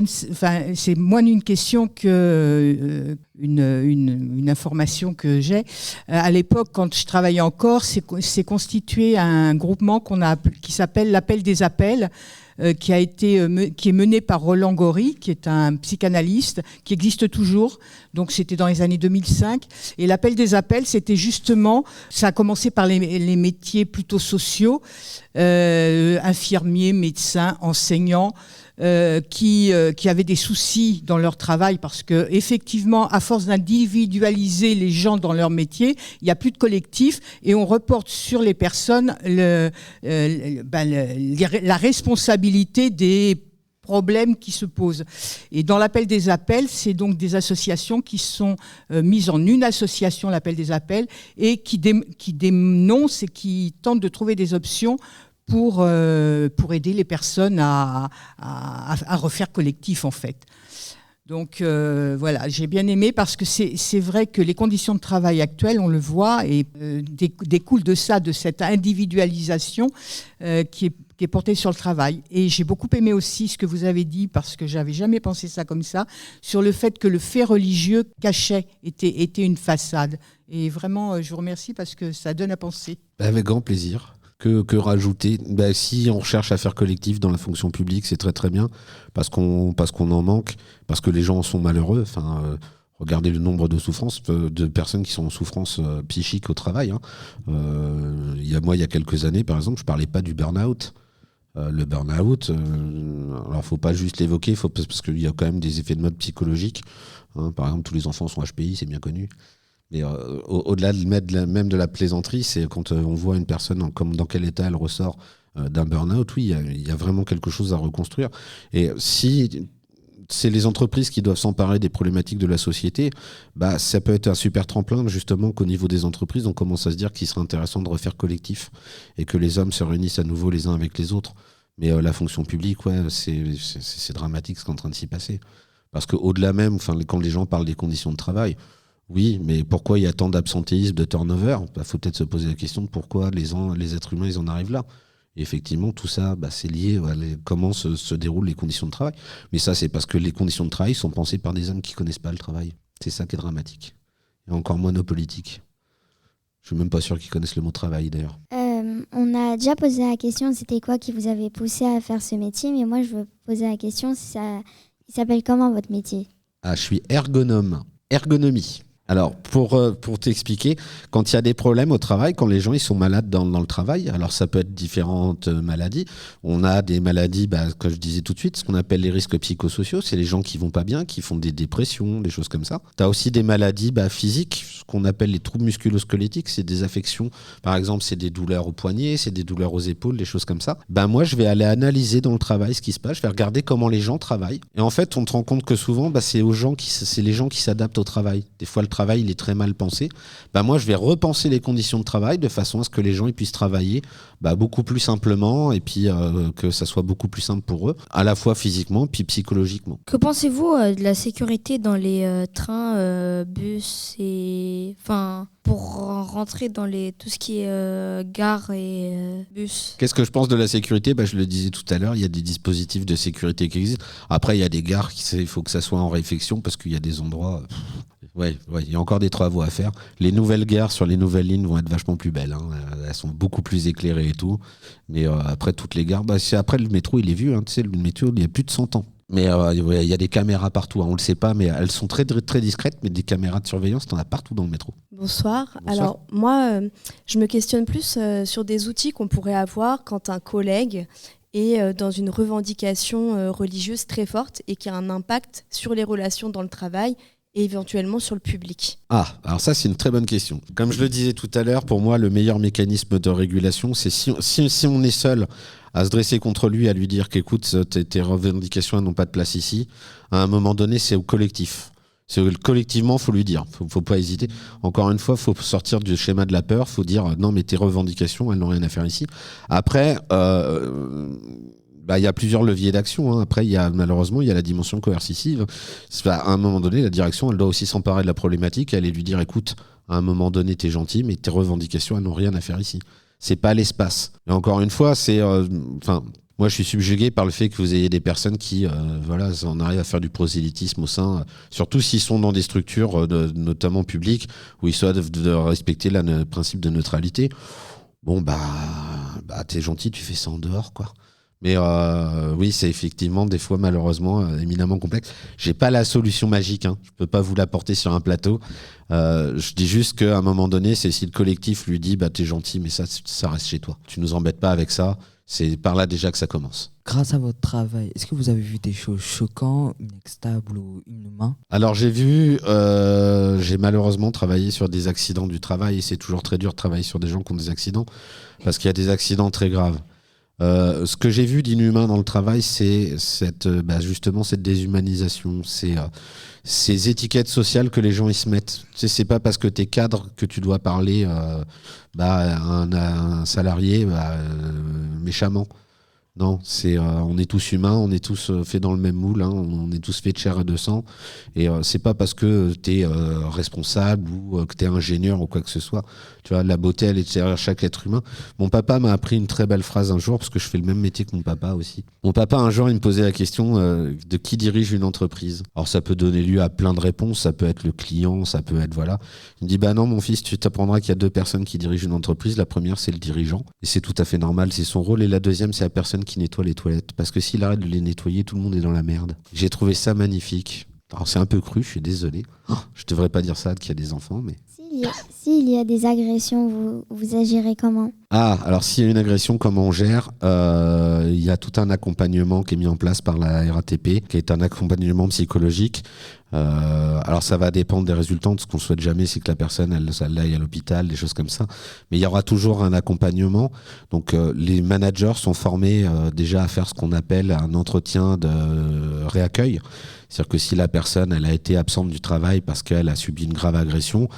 c'est moins une question que une information que j'ai. À l'époque, quand je travaillais encore, c'est constitué un groupement qui s'appelle l'Appel des appels, qui est mené par Roland Gori, qui est un psychanalyste, qui existe toujours. Donc c'était dans les années 2005. Et l'Appel des appels, c'était justement, ça a commencé par les métiers plutôt sociaux, infirmiers, médecins, enseignants, qui avaient des soucis dans leur travail parce que effectivement, à force d'individualiser les gens dans leur métier, il n'y a plus de collectif et on reporte sur les personnes la responsabilité des problèmes qui se posent. Et dans l'appel des appels, c'est donc des associations qui sont mises en une association, l'appel des appels, et qui dénoncent et qui tentent de trouver des options pour aider les personnes à refaire collectif, en fait. Donc voilà, j'ai bien aimé parce que c'est vrai que les conditions de travail actuelles, on le voit, et découlent de cette individualisation qui est portée sur le travail. Et j'ai beaucoup aimé aussi ce que vous avez dit, parce que j'avais jamais pensé ça comme ça, sur le fait que le fait religieux caché était une façade. Et vraiment, je vous remercie parce que ça donne à penser. Avec grand plaisir. Que rajouter ? Si on cherche à faire collectif dans la fonction publique, c'est très très bien, parce qu'on en manque, parce que les gens sont malheureux. Regardez le nombre de souffrances, de personnes qui sont en souffrance psychique au travail. Il y a quelques années, par exemple, je parlais pas du burn-out. Le burn-out, alors faut pas juste l'évoquer, parce qu'il y a quand même des effets de mode psychologiques. Par exemple, tous les enfants sont HPI, c'est bien connu. Mais au-delà même de la plaisanterie, c'est quand on voit une personne dans quel état elle ressort d'un burn-out, oui, il y a vraiment quelque chose à reconstruire. Et si c'est les entreprises qui doivent s'emparer des problématiques de la société, ça peut être un super tremplin, justement, qu'au niveau des entreprises, on commence à se dire qu'il serait intéressant de refaire collectif et que les hommes se réunissent à nouveau les uns avec les autres. Mais la fonction publique, c'est dramatique ce qui est en train de s'y passer. Parce qu'au-delà même, quand les gens parlent des conditions de travail, oui, mais pourquoi il y a tant d'absentéisme, de turnover ? Faut peut-être se poser la question de pourquoi les êtres humains ils en arrivent là. Et effectivement, tout ça, c'est lié à comment se déroulent les conditions de travail. Mais ça, c'est parce que les conditions de travail sont pensées par des hommes qui ne connaissent pas le travail. C'est ça qui est dramatique. Et encore moins nos politiques. Je suis même pas sûr qu'ils connaissent le mot travail, d'ailleurs. On a déjà posé la question, c'était quoi qui vous avait poussé à faire ce métier ? Mais moi, je veux poser la question, il s'appelle comment votre métier ? Je suis ergonome. Ergonomie. Alors, pour t'expliquer, quand il y a des problèmes au travail, quand les gens ils sont malades dans le travail, alors ça peut être différentes maladies. On a des maladies, comme je disais tout de suite, ce qu'on appelle les risques psychosociaux, c'est les gens qui vont pas bien, qui font des dépressions, des choses comme ça. Tu as aussi des maladies physiques, ce qu'on appelle les troubles musculo-squelettiques, c'est des affections. Par exemple, c'est des douleurs aux poignets, c'est des douleurs aux épaules, des choses comme ça. Moi, je vais aller analyser dans le travail ce qui se passe, je vais regarder comment les gens travaillent. Et en fait, on te rend compte que souvent, c'est les gens qui s'adaptent au travail. Des fois, le travail il est très mal pensé. Moi, je vais repenser les conditions de travail de façon à ce que les gens ils puissent travailler beaucoup plus simplement et puis que ça soit beaucoup plus simple pour eux, à la fois physiquement puis psychologiquement. Que pensez-vous de la sécurité dans les trains, bus et pour rentrer dans tout ce qui est gare et bus? Qu'est-ce que je pense de la sécurité ? Je le disais tout à l'heure, il y a des dispositifs de sécurité qui existent. Après, il y a des gares, il faut que ça soit en réfection parce qu'il y a des endroits... il y a encore des travaux à faire. Les nouvelles gares sur les nouvelles lignes vont être vachement plus belles. Elles sont beaucoup plus éclairées et tout. Mais après, toutes les gares... après, le métro, il est vieux. Le métro, il y a plus de 100 ans. Mais il y a des caméras partout. On ne le sait pas, mais elles sont très, très discrètes. Mais des caméras de surveillance, tu en as partout dans le métro. Bonsoir. Alors, moi, je me questionne plus sur des outils qu'on pourrait avoir quand un collègue est dans une revendication religieuse très forte et qui a un impact sur les relations dans le travail et éventuellement sur le public? Ah, alors ça c'est une très bonne question. Comme je le disais tout à l'heure, pour moi le meilleur mécanisme de régulation, c'est si on est seul à se dresser contre lui, à lui dire qu'écoute, tes revendications elles n'ont pas de place ici, à un moment donné c'est au collectif. Collectivement, faut lui dire, faut pas hésiter. Encore une fois, faut sortir du schéma de la peur, faut dire non mais tes revendications elles n'ont rien à faire ici. Après, il y a plusieurs leviers d'action. Hein. Après, malheureusement, il y a la dimension coercitive. À un moment donné, la direction, elle doit aussi s'emparer de la problématique et aller lui dire, écoute, à un moment donné, t'es gentil, mais tes revendications, elles n'ont rien à faire ici. C'est pas l'espace. Et encore une fois, moi, je suis subjugué par le fait que vous ayez des personnes qui, on arrive à faire du prosélytisme au sein, surtout s'ils sont dans des structures, notamment publiques, où ils doivent de respecter le principe de neutralité. Bon, t'es gentil, tu fais ça en dehors, quoi. Mais oui, c'est effectivement des fois malheureusement éminemment complexe. J'ai pas la solution magique, hein. Je peux pas vous l'apporter sur un plateau. Je dis juste qu'à un moment donné, c'est si le collectif lui dit t'es gentil, mais ça reste chez toi. Tu nous embêtes pas avec ça. C'est par là déjà que ça commence. Grâce à votre travail, est-ce que vous avez vu des choses choquantes, inacceptables ou inhumaines? Alors j'ai malheureusement travaillé sur des accidents du travail et c'est toujours très dur de travailler sur des gens qui ont des accidents parce qu'il y a des accidents très graves. Ce que j'ai vu d'inhumain dans le travail, c'est justement cette déshumanisation, ces étiquettes sociales que les gens ils se mettent. Tu sais, c'est pas parce que t'es cadre que tu dois parler à un salarié méchamment. Non, on est tous humains, on est tous faits dans le même moule, hein, on est tous faits de chair et de sang. Et c'est pas parce que t'es responsable ou que t'es ingénieur ou quoi que ce soit. Tu vois, la beauté, elle est derrière chaque être humain. Mon papa m'a appris une très belle phrase un jour, parce que je fais le même métier que mon papa aussi. Mon papa, un jour, il me posait la question de qui dirige une entreprise. Alors ça peut donner lieu à plein de réponses, ça peut être le client, ça peut être voilà. Il me dit non mon fils, tu t'apprendras qu'il y a 2 personnes qui dirigent une entreprise. La première, c'est le dirigeant, et c'est tout à fait normal, c'est son rôle. Et la deuxième, c'est la personne qui nettoie les toilettes, parce que s'il arrête de les nettoyer, tout le monde est dans la merde. J'ai trouvé ça magnifique. Alors c'est un peu cru, je suis désolé. Je devrais pas dire ça, qu'il y a des enfants, mais... S'il y a des agressions, vous agirez comment? Alors s'il y a une agression, comment on gère? Il y a tout un accompagnement qui est mis en place par la RATP, qui est un accompagnement psychologique. Alors ça va dépendre des résultats. Ce qu'on ne souhaite jamais, c'est que la personne elle aille à l'hôpital, des choses comme ça. Mais il y aura toujours un accompagnement. Donc les managers sont formés déjà à faire ce qu'on appelle un entretien de réaccueil. C'est-à-dire que si la personne elle a été absente du travail parce qu'elle a subi une grave agression,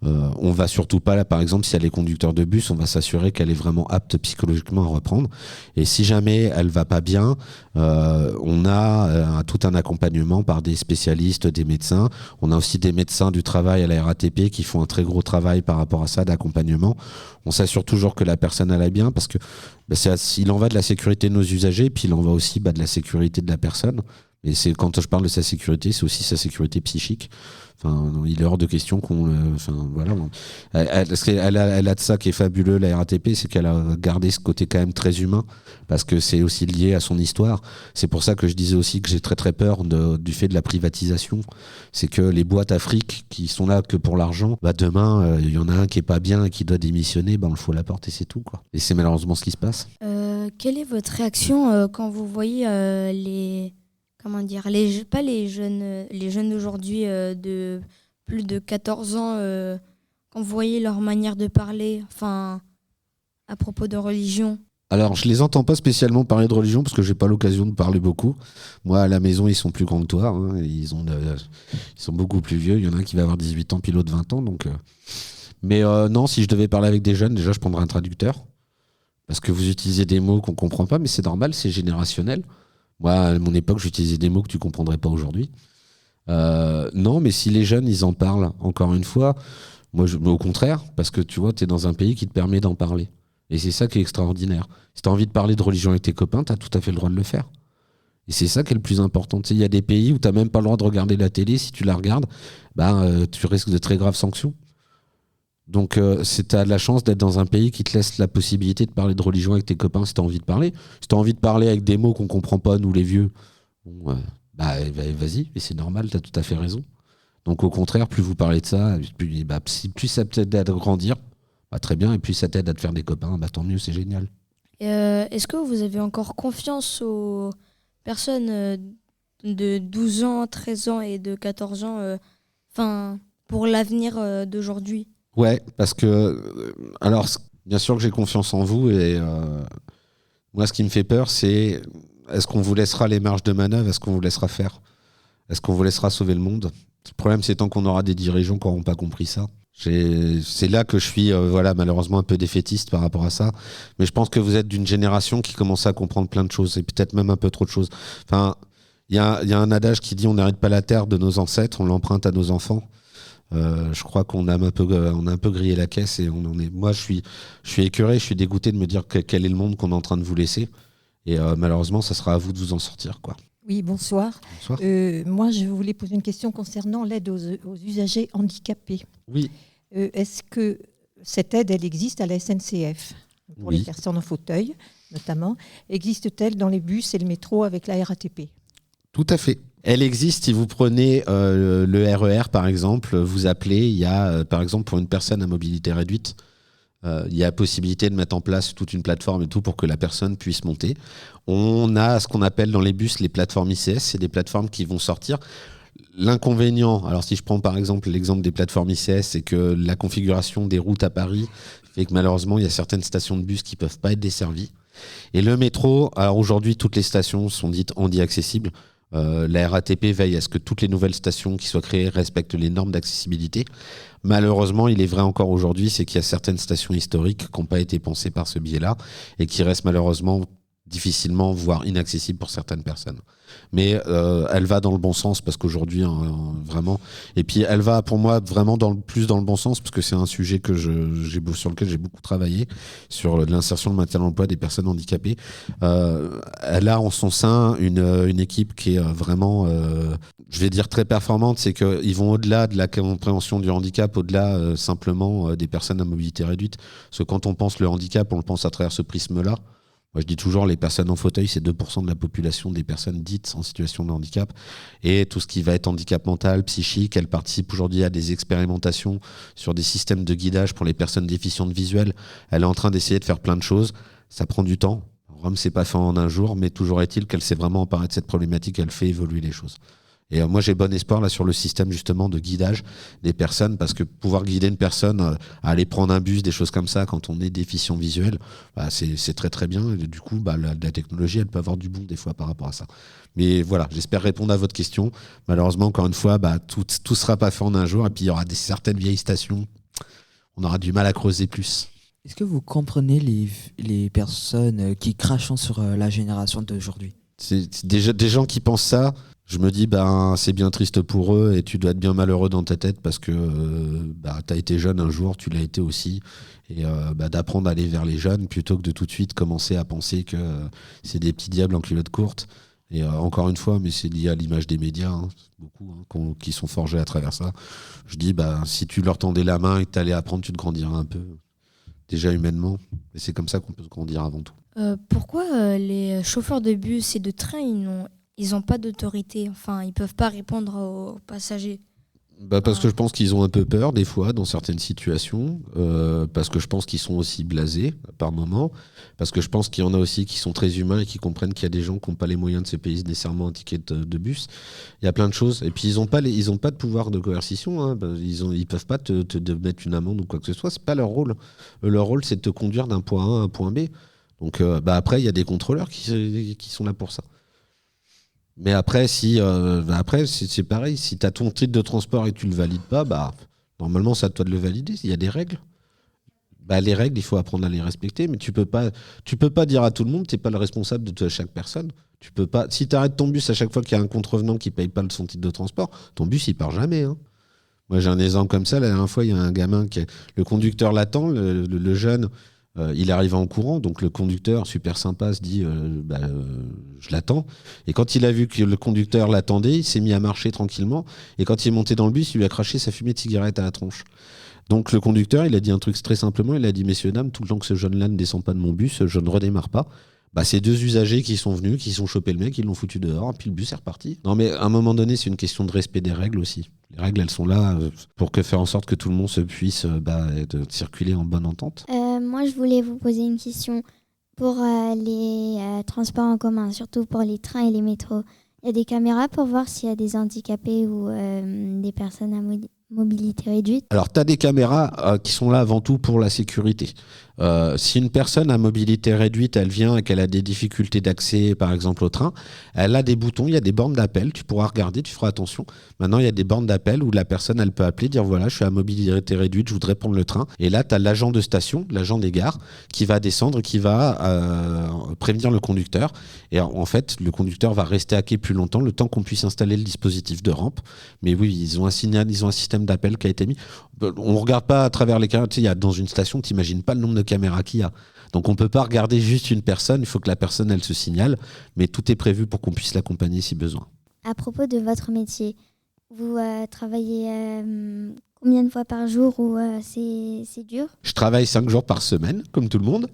on va surtout pas, là, par exemple, si elle est conducteur de bus, on va s'assurer qu'elle est vraiment apte psychologiquement à reprendre. Et si jamais elle va pas bien, on a tout un accompagnement par des spécialistes, des médecins. On a aussi des médecins du travail à la RATP qui font un très gros travail par rapport à ça d'accompagnement. On s'assure toujours que la personne aille bien parce que il en va de la sécurité de nos usagers, puis il en va aussi de la sécurité de la personne. Et c'est quand je parle de sa sécurité, c'est aussi sa sécurité psychique. Enfin, il est hors de question qu'on. Voilà. Elle a de ça qui est fabuleux, la RATP, c'est qu'elle a gardé ce côté quand même très humain, parce que c'est aussi lié à son histoire. C'est pour ça que je disais aussi que j'ai très très peur du fait de la privatisation. C'est que les boîtes à fric qui sont là que pour l'argent, demain, il y en a un qui est pas bien et qui doit démissionner, on le fout à la porte et c'est tout, quoi. Et c'est malheureusement ce qui se passe. Quelle est votre réaction quand vous voyez pas les jeunes d'aujourd'hui de plus de 14 ans, quand vous voyez leur manière de parler, à propos de religion? Alors, je les entends pas spécialement parler de religion parce que j'ai pas l'occasion de parler beaucoup. Moi, à la maison, ils sont plus grands que toi. Hein, ils sont beaucoup plus vieux. Il y en a un qui va avoir 18 ans, puis l'autre 20 ans. Donc, Mais non, si je devais parler avec des jeunes, déjà, je prendrais un traducteur. Parce que vous utilisez des mots qu'on comprend pas, mais c'est normal, c'est générationnel. Moi, à mon époque, j'utilisais des mots que tu ne comprendrais pas aujourd'hui. Non, mais si les jeunes, ils en parlent, encore une fois, moi, au contraire, parce que tu vois, tu es dans un pays qui te permet d'en parler. Et c'est ça qui est extraordinaire. Si tu as envie de parler de religion avec tes copains, tu as tout à fait le droit de le faire. Et c'est ça qui est le plus important. Tu sais, il y a des pays où tu n'as même pas le droit de regarder la télé. Si tu la regardes, tu risques de très graves sanctions. Donc, tu as de la chance d'être dans un pays qui te laisse la possibilité de parler de religion avec tes copains si tu as envie de parler. Si tu as envie de parler avec des mots qu'on ne comprend pas, nous les vieux, vas-y, et c'est normal, tu as tout à fait raison. Donc, au contraire, plus vous parlez de ça, plus ça t'aide à grandir, très bien, et plus ça t'aide à te faire des copains, tant mieux, c'est génial. Est-ce que vous avez encore confiance aux personnes de 12 ans, 13 ans et de 14 ans pour l'avenir d'aujourd'hui? Ouais, parce que, alors, bien sûr que j'ai confiance en vous et moi, ce qui me fait peur, c'est est-ce qu'on vous laissera les marges de manœuvre? Est-ce qu'on vous laissera faire? Est-ce qu'on vous laissera sauver le monde? Le problème, c'est tant qu'on aura des dirigeants qui n'auront pas compris ça. C'est là que je suis malheureusement un peu défaitiste par rapport à ça. Mais je pense que vous êtes d'une génération qui commence à comprendre plein de choses et peut-être même un peu trop de choses. Enfin, il y a un adage qui dit on n'hérite pas la terre de nos ancêtres, on l'emprunte à nos enfants. Je crois qu'on a un peu grillé la caisse et moi je suis écœuré, je suis dégoûté de me dire quel est le monde qu'on est en train de vous laisser. Et malheureusement, ça sera à vous de vous en sortir, quoi. Oui, bonsoir. Bonsoir. Moi, je voulais poser une question concernant l'aide aux usagers handicapés. Oui. Est-ce que cette aide, elle existe à la SNCF pour les personnes en fauteuil, notamment? Existe-t-elle dans les bus et le métro avec la RATP? Tout à fait. Elle existe si vous prenez le RER, par exemple, vous appelez, il y a, par exemple, pour une personne à mobilité réduite, il y a possibilité de mettre en place toute une plateforme et tout pour que la personne puisse monter. On a ce qu'on appelle dans les bus les plateformes ICS, c'est des plateformes qui vont sortir. L'inconvénient, alors si je prends par exemple l'exemple des plateformes ICS, c'est que la configuration des routes à Paris fait que malheureusement il y a certaines stations de bus qui ne peuvent pas être desservies. Et le métro, alors aujourd'hui toutes les stations sont dites handi-accessibles. La RATP veille à ce que toutes les nouvelles stations qui soient créées respectent les normes d'accessibilité. Malheureusement, il est vrai encore aujourd'hui, c'est qu'il y a certaines stations historiques qui n'ont pas été pensées par ce biais-là et qui restent malheureusement difficilement, voire inaccessibles pour certaines personnes. Mais elle va dans le bon sens parce qu'aujourd'hui, vraiment... Et puis elle va pour moi vraiment plus dans le bon sens parce que c'est un sujet sur lequel j'ai beaucoup travaillé, sur l'insertion, le maintien de l'emploi des personnes handicapées. Elle a en son sein une équipe qui est vraiment, je vais dire très performante, c'est qu'ils vont au-delà de la compréhension du handicap, au-delà simplement des personnes à mobilité réduite. Parce que quand on pense le handicap, on le pense à travers ce prisme-là. Moi, je dis toujours, les personnes en fauteuil, c'est 2% de la population des personnes dites en situation de handicap. Et tout ce qui va être handicap mental, psychique, elle participe aujourd'hui à des expérimentations sur des systèmes de guidage pour les personnes déficientes visuelles. Elle est en train d'essayer de faire plein de choses. Ça prend du temps. Rome, c'est pas fait en un jour, mais toujours est-il qu'elle s'est vraiment emparée de cette problématique. Elle fait évoluer les choses. Et moi, j'ai bon espoir là sur le système justement de guidage des personnes, parce que pouvoir guider une personne à aller prendre un bus, des choses comme ça, quand on est déficient visuel, c'est très très bien. Et du coup, la technologie, elle peut avoir du bon des fois par rapport à ça. Mais voilà, j'espère répondre à votre question. Malheureusement, encore une fois, tout sera pas fait en un jour. Et puis il y aura certaines vieilles stations, on aura du mal à creuser plus. Est-ce que vous comprenez les personnes qui crachent sur la génération d'aujourd'hui? C'est des gens qui pensent ça. Je me dis, c'est bien triste pour eux et tu dois être bien malheureux dans ta tête parce que tu as été jeune un jour, tu l'as été aussi. Et d'apprendre à aller vers les jeunes plutôt que de tout de suite commencer à penser que c'est des petits diables en culotte courte. Et encore une fois, mais c'est lié à l'image des médias, beaucoup qui sont forgés à travers ça. Je dis, si tu leur tendais la main et que tu allais apprendre, tu te grandiras un peu, déjà humainement. Et c'est comme ça qu'on peut se grandir avant tout. Pourquoi les chauffeurs de bus et de train, ils n'ont pas d'autorité, enfin, ils ne peuvent pas répondre aux passagers? Parce que je pense qu'ils ont un peu peur des fois dans certaines situations, parce que je pense qu'ils sont aussi blasés par moments, parce que je pense qu'il y en a aussi qui sont très humains et qui comprennent qu'il y a des gens qui n'ont pas les moyens de se payer nécessairement un ticket de bus. Il y a plein de choses. Et puis ils n'ont pas de pouvoir de coercition, ils peuvent pas te mettre une amende ou quoi que ce soit, c'est pas leur rôle. Leur rôle, c'est de te conduire d'un point A à un point B. Donc après, il y a des contrôleurs qui sont là pour ça. Mais après, c'est pareil. Si tu as ton titre de transport et que tu ne le valides pas, normalement, c'est à toi de le valider. Il y a des règles. Les règles, il faut apprendre à les respecter. Mais tu peux pas dire à tout le monde, tu n'es pas le responsable de chaque personne. Tu peux pas. Si tu arrêtes ton bus à chaque fois qu'il y a un contrevenant qui ne paye pas son titre de transport, ton bus, il part jamais. Moi, j'ai un exemple comme ça. La dernière fois, il y a un gamin, le conducteur l'attend, le jeune... il arrive en courant, donc le conducteur, super sympa, se dit je l'attends. Et quand il a vu que le conducteur l'attendait, il s'est mis à marcher tranquillement. Et quand il est monté dans le bus, il lui a craché sa fumée de cigarette à la tronche. Donc le conducteur, il a dit un truc très simplement, il a dit, messieurs, dames, tout le temps que ce jeune-là ne descend pas de mon bus, je ne redémarre pas. C'est deux usagers qui sont venus, qui sont chopés le mec, ils l'ont foutu dehors, puis le bus est reparti. Non mais à un moment donné, c'est une question de respect des règles aussi. Les règles, elles sont là pour faire en sorte que tout le monde puisse circuler en bonne entente. Moi, je voulais vous poser une question pour les transports en commun, surtout pour les trains et les métros. Il y a des caméras pour voir s'il y a des handicapés ou des des personnes à mobilité réduite? Alors, tu as des caméras qui sont là avant tout pour la sécurité. Si une personne à mobilité réduite, elle vient et qu'elle a des difficultés d'accès, par exemple, au train, elle a des boutons, il y a des bornes d'appel, tu pourras regarder, tu feras attention. Maintenant, il y a des bornes d'appel où la personne, elle peut appeler, dire voilà, je suis à mobilité réduite, je voudrais prendre le train. Et là, tu as l'agent de station, l'agent des gares, qui va descendre, qui va prévenir le conducteur. Et en fait, le conducteur va rester à quai plus longtemps, le temps qu'on puisse installer le dispositif de rampe. Mais oui, ils ont un système d'appel qui a été mis. On ne regarde pas à travers les caméras. Tu sais, il y a dans une station, tu n'imagines pas le nombre de caméras qu'il y a. Donc on ne peut pas regarder juste une personne, il faut que la personne, elle se signale. Mais tout est prévu pour qu'on puisse l'accompagner si besoin. À propos de votre métier, vous travaillez combien de fois par jour ou c'est dur? Je travaille 5 jours par semaine, comme tout le monde.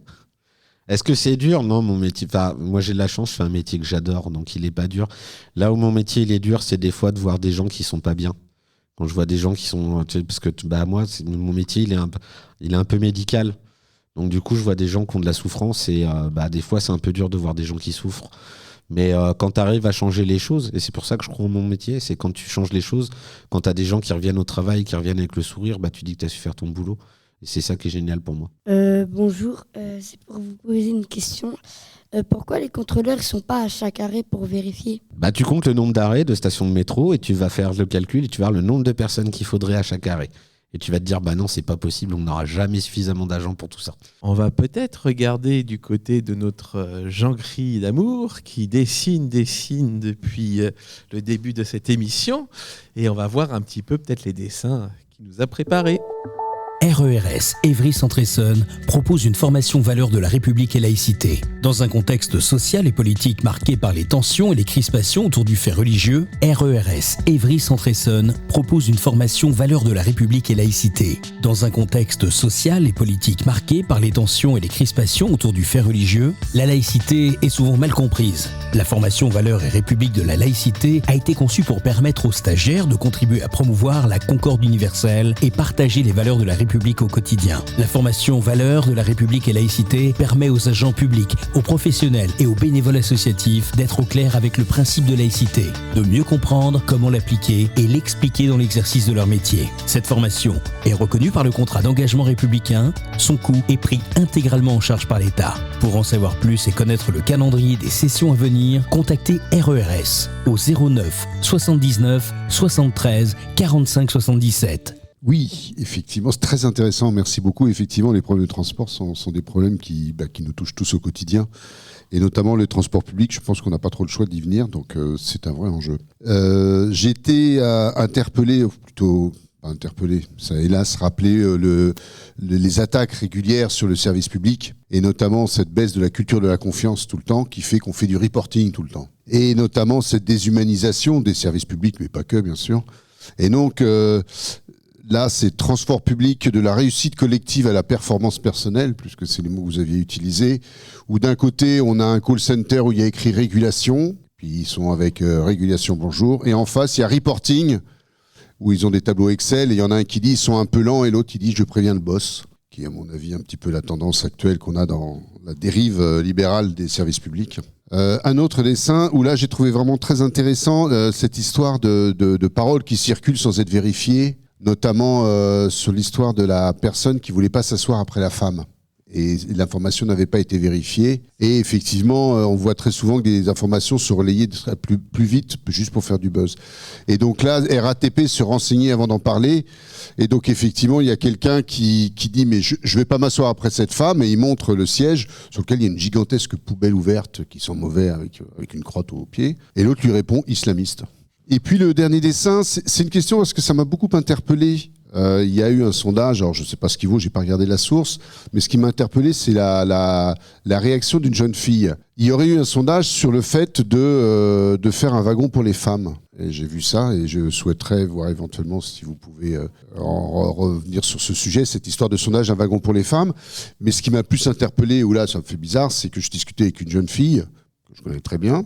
Est-ce que c'est dur? Non, mon métier. Enfin, moi, j'ai de la chance, je fais un métier que j'adore, donc il n'est pas dur. Là où mon métier il est dur, c'est des fois de voir des gens qui ne sont pas bien. Quand je vois des gens qui sont... Parce que moi, mon métier, il est un peu médical. Donc du coup, je vois des gens qui ont de la souffrance et des fois, c'est un peu dur de voir des gens qui souffrent. Mais quand tu arrives à changer les choses, et c'est pour ça que je crois en mon métier, c'est quand tu changes les choses, quand tu as des gens qui reviennent au travail, qui reviennent avec le sourire, tu dis que tu as su faire ton boulot. Et c'est ça qui est génial pour moi. Bonjour, c'est pour vous poser une question. Pourquoi les contrôleurs ne sont pas à chaque arrêt pour vérifier? Tu comptes le nombre d'arrêts de stations de métro et tu vas faire le calcul et tu vas voir le nombre de personnes qu'il faudrait à chaque arrêt. Et tu vas te dire, non, c'est pas possible, on n'aura jamais suffisamment d'argent pour tout ça. On va peut-être regarder du côté de notre Jean-Gris d'amour qui dessine depuis le début de cette émission. Et on va voir un petit peu peut-être les dessins qu'il nous a préparés. RERS, Évry-Centre-Essonne, propose une formation valeurs de la République et laïcité. Dans un contexte social et politique marqué par les tensions et les crispations autour du fait religieux, RERS, Évry-Centre-Essonne, propose une formation valeurs de la République et laïcité. Dans un contexte social et politique marqué par les tensions et les crispations autour du fait religieux, la laïcité est souvent mal comprise. La formation valeurs et République de la laïcité a été conçue pour permettre aux stagiaires de contribuer à promouvoir la concorde universelle et partager les valeurs de la République au quotidien. La formation valeurs de la République et laïcité permet aux agents publics, aux professionnels et aux bénévoles associatifs d'être au clair avec le principe de laïcité, de mieux comprendre comment l'appliquer et l'expliquer dans l'exercice de leur métier. Cette formation est reconnue par le contrat d'engagement républicain. Son coût est pris intégralement en charge par l'État. Pour en savoir plus et connaître le calendrier des sessions à venir, contactez RERS au 09 79 73 45 77. Oui, effectivement, c'est très intéressant, merci beaucoup. Effectivement, les problèmes de transport sont des problèmes qui nous touchent tous au quotidien, et notamment le transport public. Je pense qu'on n'a pas trop le choix d'y venir, donc c'est un vrai enjeu. J'ai été interpellé, ou plutôt pas interpellé, ça a hélas rappelé les attaques régulières sur le service public, et notamment cette baisse de la culture de la confiance tout le temps, qui fait qu'on fait du reporting tout le temps. Et notamment cette déshumanisation des services publics, mais pas que, bien sûr. Et donc... là, c'est transport public de la réussite collective à la performance personnelle, puisque c'est les mots que vous aviez utilisés, où d'un côté, on a un call center où il y a écrit régulation, puis ils sont avec régulation bonjour, et en face, il y a reporting, où ils ont des tableaux Excel, et il y en a un qui dit ils sont un peu lents, et l'autre qui dit je préviens le boss, qui est à mon avis un petit peu la tendance actuelle qu'on a dans la dérive libérale des services publics. Un autre dessin où là, j'ai trouvé vraiment très intéressant cette histoire de paroles qui circulent sans être vérifiées, notamment sur l'histoire de la personne qui ne voulait pas s'asseoir après la femme. Et l'information n'avait pas été vérifiée. Et effectivement, on voit très souvent que des informations sont relayées plus vite, juste pour faire du buzz. Et donc là, RATP se renseignait avant d'en parler. Et donc effectivement, il y a quelqu'un qui dit « mais je ne vais pas m'asseoir après cette femme ». Et il montre le siège sur lequel il y a une gigantesque poubelle ouverte qui sent mauvais avec une crotte au pied. Et l'autre lui répond « islamiste ». Et puis le dernier dessin, c'est une question parce que ça m'a beaucoup interpellé. Il y a eu un sondage, alors je ne sais pas ce qu'il vaut, j'ai pas regardé la source, mais ce qui m'a interpellé, c'est la réaction d'une jeune fille. Il y aurait eu un sondage sur le fait de faire un wagon pour les femmes. Et j'ai vu ça et je souhaiterais voir éventuellement si vous pouvez en revenir sur ce sujet, cette histoire de sondage, un wagon pour les femmes. Mais ce qui m'a plus interpellé, ou là ça me fait bizarre, c'est que je discutais avec une jeune fille, que je connais très bien,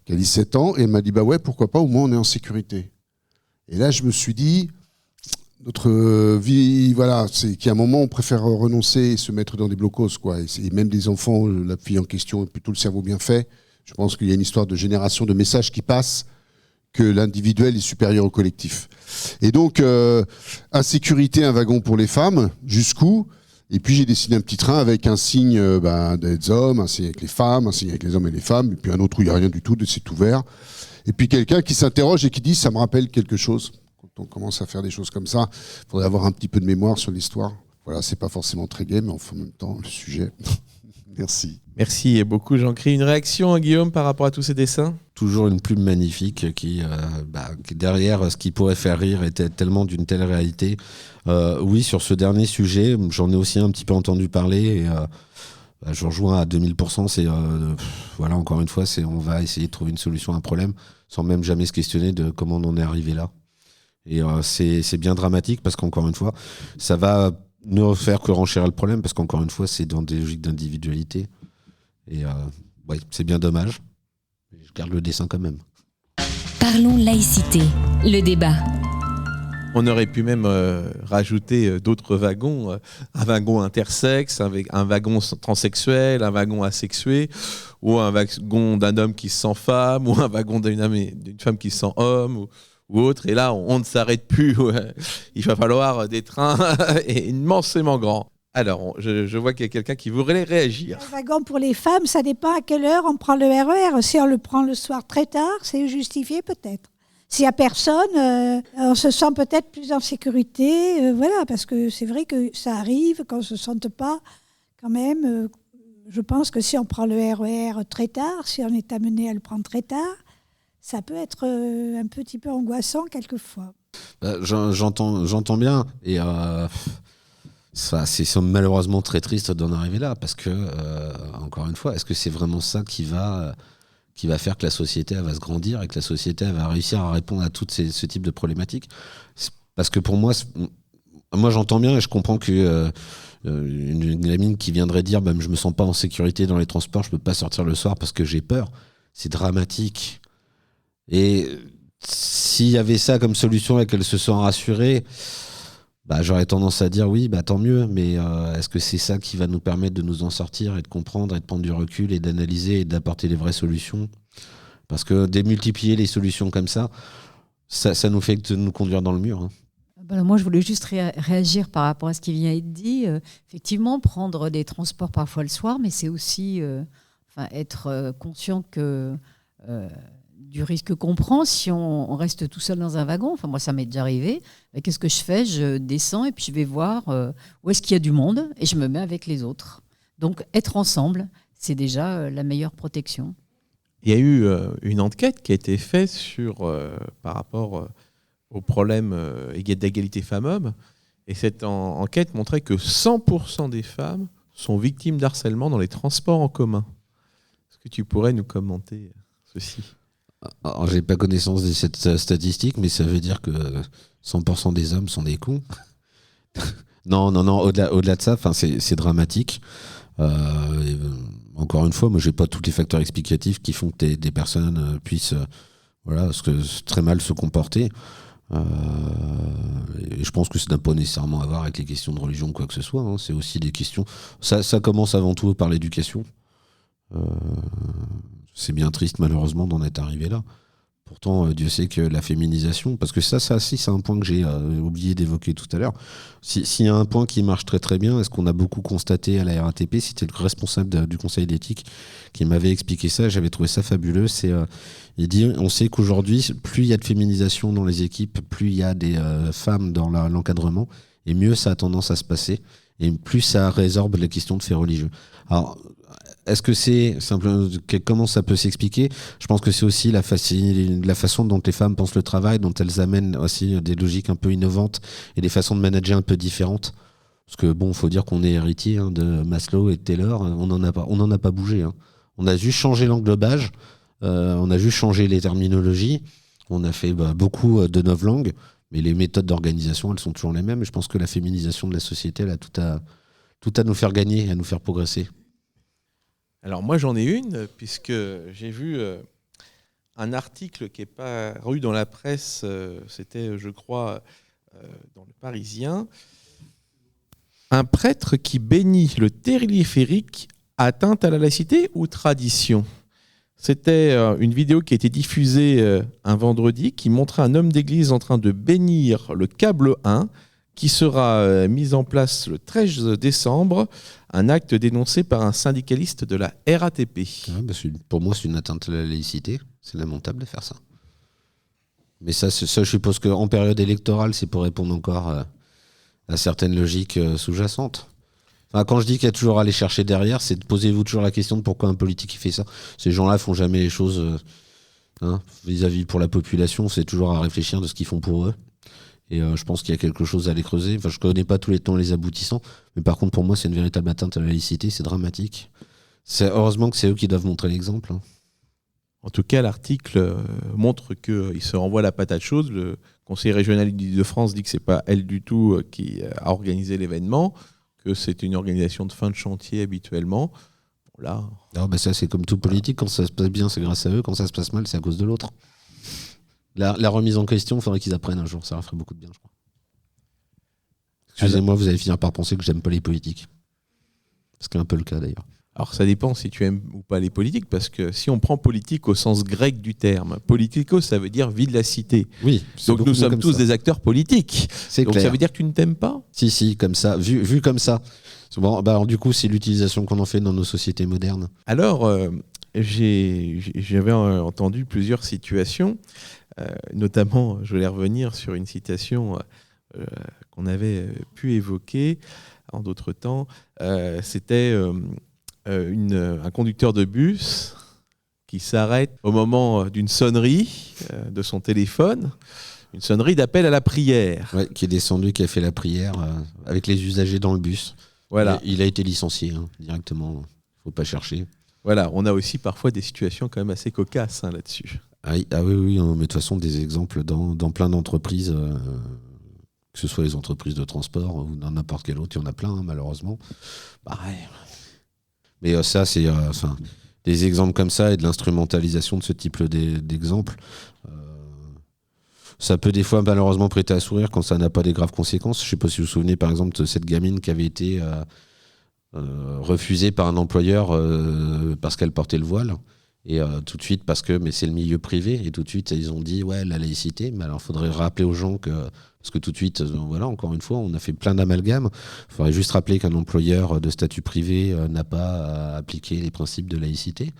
qui a 17 ans, et elle m'a dit, bah ouais, pourquoi pas, au moins on est en sécurité. Et là je me suis dit... Notre vie, voilà, c'est qu'à un moment, on préfère renoncer et se mettre dans des blocos, quoi. Et même des enfants, la fille en question a plutôt le cerveau bien fait. Je pense qu'il y a une histoire de génération de messages qui passent, que l'individuel est supérieur au collectif. Et donc, insécurité, un wagon pour les femmes, jusqu'où ? Et puis j'ai dessiné un petit train avec un signe des hommes, un signe avec les femmes, un signe avec les hommes et les femmes, et puis un autre où il n'y a rien du tout, c'est ouvert. Et puis quelqu'un qui s'interroge et qui dit « ça me rappelle quelque chose ». Quand on commence à faire des choses comme ça, il faudrait avoir un petit peu de mémoire sur l'histoire. Voilà, c'est pas forcément très gai, mais en même temps, le sujet. Merci. Merci beaucoup Jean-Cri. Une réaction, Guillaume, par rapport à tous ces dessins ? Toujours une plume magnifique qui derrière ce qui pourrait faire rire était tellement d'une telle réalité. Oui, sur ce dernier sujet, j'en ai aussi un petit peu entendu parler et je rejoins à 2000%. C'est voilà, encore une fois, on va essayer de trouver une solution à un problème sans même jamais se questionner de comment on en est arrivé là. Et c'est bien dramatique parce qu'encore une fois, ça va ne faire que renchérir le problème parce qu'encore une fois, c'est dans des logiques d'individualité. Et ouais, c'est bien dommage. Je garde le dessin quand même. Parlons laïcité, le débat. On aurait pu même rajouter d'autres wagons, un wagon intersexe, un wagon transsexuel, un wagon asexué, ou un wagon d'un homme qui se sent femme, ou un wagon d'une femme qui se sent homme, ou autre. Et là, on ne s'arrête plus. Il va falloir des trains immensément grands. Alors, je vois qu'il y a quelqu'un qui voudrait réagir. Le wagon pour les femmes, ça dépend à quelle heure on prend le RER. Si on le prend le soir très tard, c'est justifié peut-être. S'il n'y a personne, on se sent peut-être plus en sécurité. Voilà, parce que c'est vrai que ça arrive qu'on ne se sente pas quand même. Je pense que si on prend le RER très tard, si on est amené à le prendre très tard, ça peut être un petit peu angoissant quelquefois. J'entends bien. Et c'est malheureusement très triste d'en arriver là. Parce que, encore une fois, est-ce que c'est vraiment ça qui va faire que la société va se grandir et que la société va réussir à répondre à tout ce type de problématiques. Parce que pour moi j'entends bien et je comprends que une gamine qui viendrait dire je me sens pas en sécurité dans les transports, je peux pas sortir le soir parce que j'ai peur, c'est dramatique. Et s'il y avait ça comme solution et qu'elle se sent rassurée, j'aurais tendance à dire oui, tant mieux, mais est-ce que c'est ça qui va nous permettre de nous en sortir et de comprendre et de prendre du recul et d'analyser et d'apporter les vraies solutions ? Parce que démultiplier les solutions comme ça nous fait que de nous conduire dans le mur. Hein. Moi, je voulais juste réagir par rapport à ce qui vient d'être dit. Effectivement, prendre des transports parfois le soir, mais c'est aussi être conscient que... du risque qu'on prend si on reste tout seul dans un wagon. Enfin, moi, ça m'est déjà arrivé. Mais qu'est-ce que je fais ? Je descends et puis je vais voir où est-ce qu'il y a du monde et je me mets avec les autres. Donc, être ensemble, c'est déjà la meilleure protection. Il y a eu une enquête qui a été faite par rapport au problème d'égalité femmes-hommes. Et cette enquête montrait que 100% des femmes sont victimes d'harcèlement dans les transports en commun. Est-ce que tu pourrais nous commenter ceci ? Alors, j'ai pas connaissance de cette statistique, mais ça veut dire que 100% des hommes sont des cons. Non, au-delà de ça, c'est dramatique. Encore une fois, moi, j'ai pas tous les facteurs explicatifs qui font que des personnes puissent très mal se comporter. Et je pense que ça n'a pas nécessairement à voir avec les questions de religion ou quoi que ce soit. Hein. C'est aussi des questions... Ça commence avant tout par l'éducation. C'est bien triste malheureusement d'en être arrivé là. Pourtant, Dieu sait que la féminisation, parce que ça c'est un point que j'ai oublié d'évoquer tout à l'heure. S'il y a un point qui marche très très bien, et ce qu'on a beaucoup constaté à la RATP, c'était le responsable du conseil d'éthique qui m'avait expliqué ça, j'avais trouvé ça fabuleux. Il dit, on sait qu'aujourd'hui, plus il y a de féminisation dans les équipes, plus il y a des femmes dans l'encadrement, et mieux ça a tendance à se passer, et plus ça résorbe les questions de faits religieux. Alors, est-ce que c'est simplement comment ça peut s'expliquer ? Je pense que c'est aussi la façon dont les femmes pensent le travail, dont elles amènent aussi des logiques un peu innovantes et des façons de manager un peu différentes. Parce que faut dire qu'on est héritier de Maslow et de Taylor, on n'en a pas bougé. Hein. On a juste changé l'englobage, on a juste changé les terminologies, on a fait beaucoup de novlangues, mais les méthodes d'organisation, elles sont toujours les mêmes. Et je pense que la féminisation de la société, elle a tout à nous faire gagner, à nous faire progresser. Alors moi j'en ai une, puisque j'ai vu un article qui est paru dans la presse, c'était je crois dans le Parisien, un prêtre qui bénit le téléphérique atteinte à la laïcité ou tradition. C'était une vidéo qui a été diffusée un vendredi qui montrait un homme d'église en train de bénir le câble 1 qui sera mis en place le 13 décembre, un acte dénoncé par un syndicaliste de la RATP. Pour moi, c'est une atteinte à la laïcité. C'est lamentable de faire ça. Mais ça, je suppose qu'en période électorale, c'est pour répondre encore à certaines logiques sous-jacentes. Enfin, quand je dis qu'il y a toujours à aller chercher derrière, c'est de posez-vous toujours la question de pourquoi un politique il fait ça. Ces gens-là font jamais les choses vis-à-vis pour la population, c'est toujours à réfléchir de ce qu'ils font pour eux. Et je pense qu'il y a quelque chose à aller creuser. Enfin, je connais pas tous les temps les aboutissants, mais par contre pour moi c'est une véritable atteinte à la laïcité, c'est dramatique. Heureusement que c'est eux qui doivent montrer l'exemple. En tout cas, l'article montre qu'il se renvoie la patate chaude. Le conseil régional d'Île-de-France dit que c'est pas elle du tout qui a organisé l'événement, que c'est une organisation de fin de chantier habituellement. Bon, là... ça c'est comme tout politique, quand ça se passe bien c'est grâce à eux, quand ça se passe mal c'est à cause de l'autre. La remise en question, il faudrait qu'ils apprennent un jour, ça leur ferait beaucoup de bien je crois. Excusez-moi, vous allez finir par penser que j'aime pas les politiques. Ce qui est un peu le cas d'ailleurs. Alors ça dépend si tu aimes ou pas les politiques, parce que si on prend politique au sens grec du terme, politico ça veut dire vie de la cité. Oui. Donc nous sommes tous des acteurs politiques. C'est donc clair. Ça veut dire que tu ne t'aimes pas ? Si, comme ça, vu comme ça. Bon, alors du coup, c'est l'utilisation qu'on en fait dans nos sociétés modernes. Alors, j'avais entendu plusieurs situations, notamment, je voulais revenir sur une citation qu'on avait pu évoquer en d'autres temps. C'était un conducteur de bus qui s'arrête au moment d'une sonnerie de son téléphone, une sonnerie d'appel à la prière. Ouais, qui est descendu, qui a fait la prière avec les usagers dans le bus. Voilà. Il a été licencié directement, faut pas chercher. Voilà, on a aussi parfois des situations quand même assez cocasses là-dessus. Oui, mais de toute façon, des exemples dans plein d'entreprises, que ce soit les entreprises de transport ou dans n'importe quelle autre, il y en a plein, malheureusement. Pareil. Mais ça, c'est des exemples comme ça et de l'instrumentalisation de ce type d'exemples. Ça peut des fois malheureusement prêter à sourire quand ça n'a pas des graves conséquences. Je ne sais pas si vous vous souvenez par exemple de cette gamine qui avait été refusée par un employeur parce qu'elle portait le voile. Et tout de suite, mais c'est le milieu privé, et tout de suite ils ont dit la laïcité, mais alors il faudrait rappeler aux gens parce que tout de suite, encore une fois, on a fait plein d'amalgames. Il faudrait juste rappeler qu'un employeur de statut privé n'a pas à appliquer les principes de laïcité.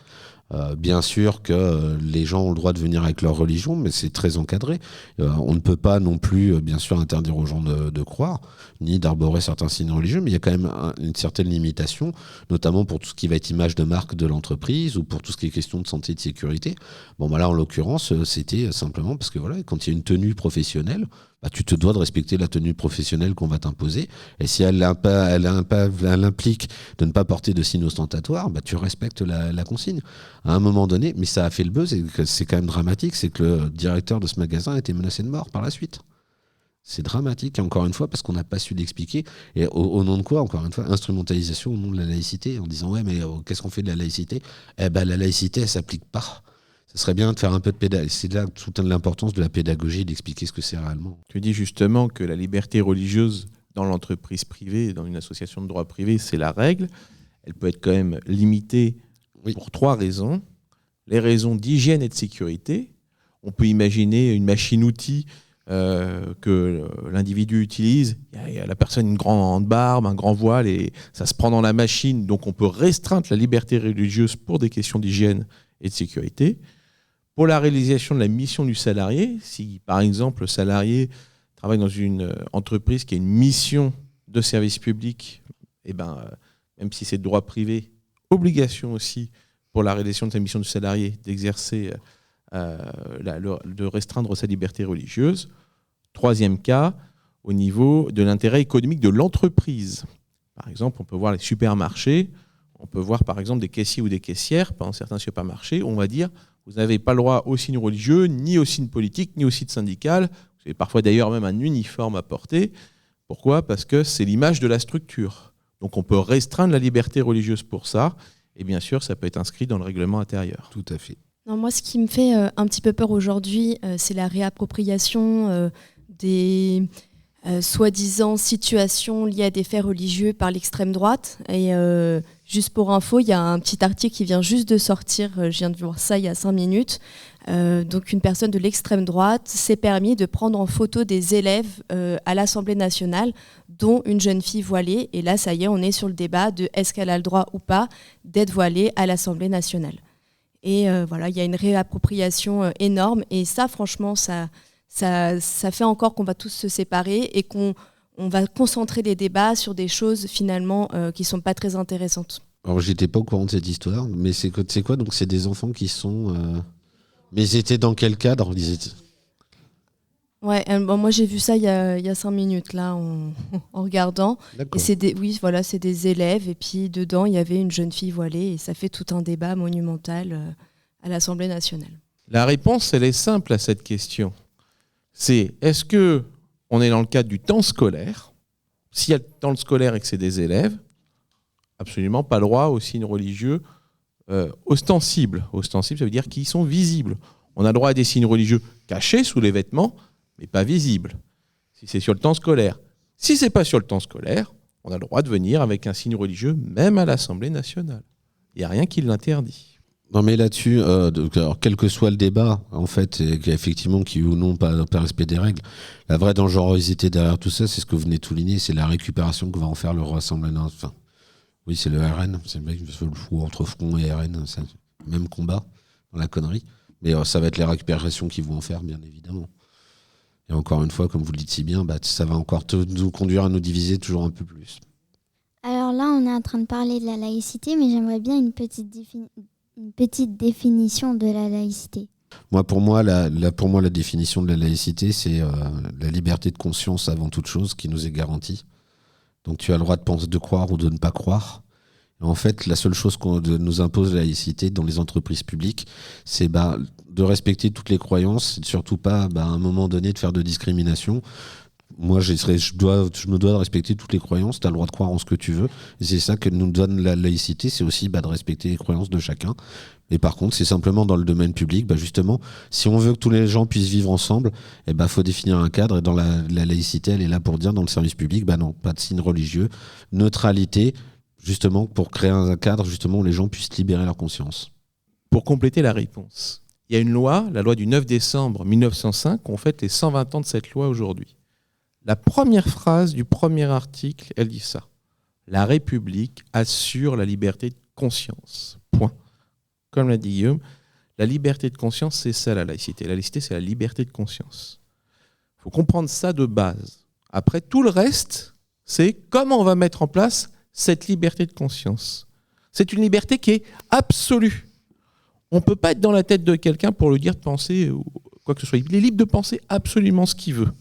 Bien sûr que les gens ont le droit de venir avec leur religion, mais c'est très encadré. On ne peut pas non plus, bien sûr, interdire aux gens de croire, ni d'arborer certains signes religieux, mais il y a quand même une certaine limitation, notamment pour tout ce qui va être image de marque de l'entreprise ou pour tout ce qui est question de santé et de sécurité. Bon, là, en l'occurrence, c'était simplement parce que quand il y a une tenue professionnelle, tu te dois de respecter la tenue professionnelle qu'on va t'imposer. Et si elle implique de ne pas porter de signes ostentatoires, tu respectes la consigne. À un moment donné, mais ça a fait le buzz et c'est quand même dramatique, c'est que le directeur de ce magasin a été menacé de mort par la suite. C'est dramatique, encore une fois, parce qu'on n'a pas su l'expliquer. Et au nom de quoi, encore une fois, instrumentalisation au nom de la laïcité, en disant mais qu'est-ce qu'on fait de la laïcité ? La laïcité, elle s'applique pas. Ce serait bien de faire un peu de pédagogie. C'est là toute l'importance de la pédagogie, d'expliquer ce que c'est réellement. Tu dis justement que la liberté religieuse dans l'entreprise privée, dans une association de droit privé, c'est la règle. Elle peut être quand même limitée pour 3 raisons. Les raisons d'hygiène et de sécurité. On peut imaginer une machine-outil que l'individu utilise. Il y a la personne une grande barbe, un grand voile, et ça se prend dans la machine. Donc on peut restreindre la liberté religieuse pour des questions d'hygiène et de sécurité. Pour la réalisation de la mission du salarié, si par exemple le salarié travaille dans une entreprise qui a une mission de service public, même si c'est de droit privé, obligation aussi pour la réalisation de sa mission du salarié d'exercer, de restreindre sa liberté religieuse. 3e cas, au niveau de l'intérêt économique de l'entreprise. Par exemple, on peut voir les supermarchés, on peut voir par exemple des caissiers ou des caissières dans certains supermarchés, on va dire vous n'avez pas le droit aux signes religieux, ni aux signes politiques, ni aux signes syndicaux. Vous avez parfois d'ailleurs même un uniforme à porter. Pourquoi ? Parce que c'est l'image de la structure. Donc on peut restreindre la liberté religieuse pour ça. Et bien sûr, ça peut être inscrit dans le règlement intérieur. Tout à fait. Non, moi, ce qui me fait un petit peu peur aujourd'hui, c'est la réappropriation des soi-disant situations liées à des faits religieux par l'extrême droite. Et Juste pour info, il y a un petit article qui vient juste de sortir, je viens de voir ça il y a 5 minutes. Donc une personne de l'extrême droite s'est permis de prendre en photo des élèves à l'Assemblée nationale, dont une jeune fille voilée. Et là, ça y est, on est sur le débat de est-ce qu'elle a le droit ou pas d'être voilée à l'Assemblée nationale. Et voilà, il y a une réappropriation énorme. Et ça, franchement, ça fait encore qu'on va tous se séparer et qu'on va concentrer les débats sur des choses finalement qui ne sont pas très intéressantes. Alors, j'étais pas au courant de cette histoire, mais c'est quoi? Donc, c'est des enfants qui sont... Mais ils étaient dans quel cadre? Ouais, moi j'ai vu ça il y a 5 minutes là en regardant. D'accord. Et c'est des élèves et puis dedans il y avait une jeune fille voilée et ça fait tout un débat monumental à l'Assemblée nationale. La réponse, elle est simple à cette question. C'est est-ce que on est dans le cadre du temps scolaire? S'il y a le temps scolaire et que c'est des élèves, absolument pas le droit aux signes religieux ostensibles. Ostensibles, ça veut dire qu'ils sont visibles. On a le droit à des signes religieux cachés sous les vêtements, mais pas visibles. Si c'est sur le temps scolaire. Si c'est pas sur le temps scolaire, on a le droit de venir avec un signe religieux, même à l'Assemblée nationale. Il n'y a rien qui l'interdit. Non, mais là-dessus, alors, quel que soit le débat, en fait, effectivement, qui ou non pas respect des règles, la vraie dangerosité derrière tout ça, c'est ce que vous venez de souligner, c'est la récupération que va en faire le Rassemblement. Enfin, oui, c'est le RN, c'est le fou entre Front et RN, c'est le même combat dans la connerie. Mais ça va être les récupérations qu'ils vont en faire, bien évidemment. Et encore une fois, comme vous le dites si bien, ça va encore nous conduire à nous diviser toujours un peu plus. Alors là, on est en train de parler de la laïcité, mais j'aimerais bien une petite définition de la laïcité. Pour moi, la définition de la laïcité, c'est la liberté de conscience avant toute chose qui nous est garantie. Donc tu as le droit de penser, de croire ou de ne pas croire. Et en fait, la seule chose qu'on nous impose la laïcité dans les entreprises publiques, c'est de respecter toutes les croyances et surtout pas, à un moment donné, de faire de discrimination. Moi, je me dois de respecter toutes les croyances. Tu as le droit de croire en ce que tu veux. Et c'est ça que nous donne la laïcité, c'est aussi de respecter les croyances de chacun. Et par contre, c'est simplement dans le domaine public, justement, si on veut que tous les gens puissent vivre ensemble, faut définir un cadre. Et dans la laïcité, elle est là pour dire, dans le service public, non, pas de signe religieux, neutralité, justement pour créer un cadre justement où les gens puissent libérer leur conscience. Pour compléter la réponse, il y a une loi, la loi du 9 décembre 1905, on fête les 120 ans de cette loi aujourd'hui. La première phrase du premier article, elle dit ça. La République assure la liberté de conscience. Point. Comme l'a dit Guillaume, la liberté de conscience, c'est ça la laïcité. La laïcité, c'est la liberté de conscience. Il faut comprendre ça de base. Après, tout le reste, c'est comment on va mettre en place cette liberté de conscience. C'est une liberté qui est absolue. On ne peut pas être dans la tête de quelqu'un pour lui dire de penser ou quoi que ce soit. Il est libre de penser absolument ce qu'il veut.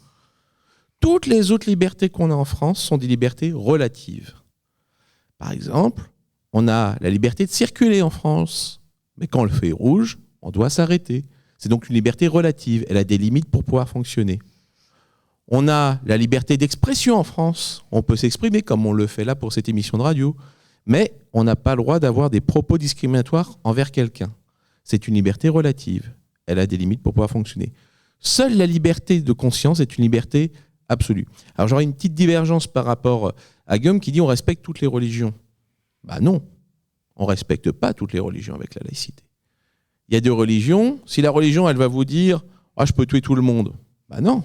Toutes les autres libertés qu'on a en France sont des libertés relatives. Par exemple, on a la liberté de circuler en France, mais quand le feu est rouge, on doit s'arrêter. C'est donc une liberté relative. Elle a des limites pour pouvoir fonctionner. On a la liberté d'expression en France. On peut s'exprimer comme on le fait là pour cette émission de radio. Mais on n'a pas le droit d'avoir des propos discriminatoires envers quelqu'un. C'est une liberté relative. Elle a des limites pour pouvoir fonctionner. Seule la liberté de conscience est une liberté absolue. Alors j'aurais une petite divergence par rapport à Guillaume qui dit on respecte toutes les religions. Non, on ne respecte pas toutes les religions avec la laïcité. Il y a des religions, si la religion elle va vous dire je peux tuer tout le monde, non,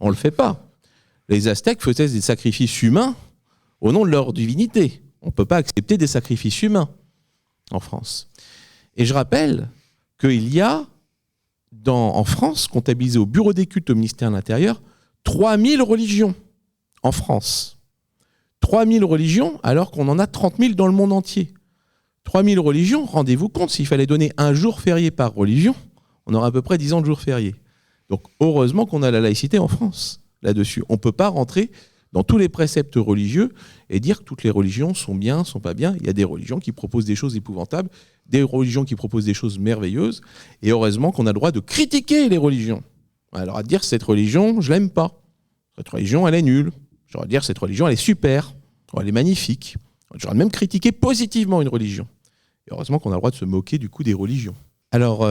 on ne le fait pas. Les Aztèques faisaient des sacrifices humains au nom de leur divinité. On ne peut pas accepter des sacrifices humains en France. Et je rappelle qu'il y a en France, comptabilisé au bureau des cultes au ministère de l'Intérieur, 3000 religions en France. 3000 religions alors qu'on en a 30 000 dans le monde entier. 3000 religions, rendez-vous compte, s'il fallait donner un jour férié par religion, on aurait à peu près 10 ans de jours fériés. Donc heureusement qu'on a la laïcité en France là-dessus. On ne peut pas rentrer dans tous les préceptes religieux et dire que toutes les religions sont bien, sont pas bien. Il y a des religions qui proposent des choses épouvantables, des religions qui proposent des choses merveilleuses, et heureusement qu'on a le droit de critiquer les religions. Alors à dire cette religion, je l'aime pas. Cette religion, elle est nulle. J'aurais dire cette religion, elle est super. Elle est magnifique. J'aurais même critiqué positivement une religion. Et heureusement qu'on a le droit de se moquer du coup des religions. Alors,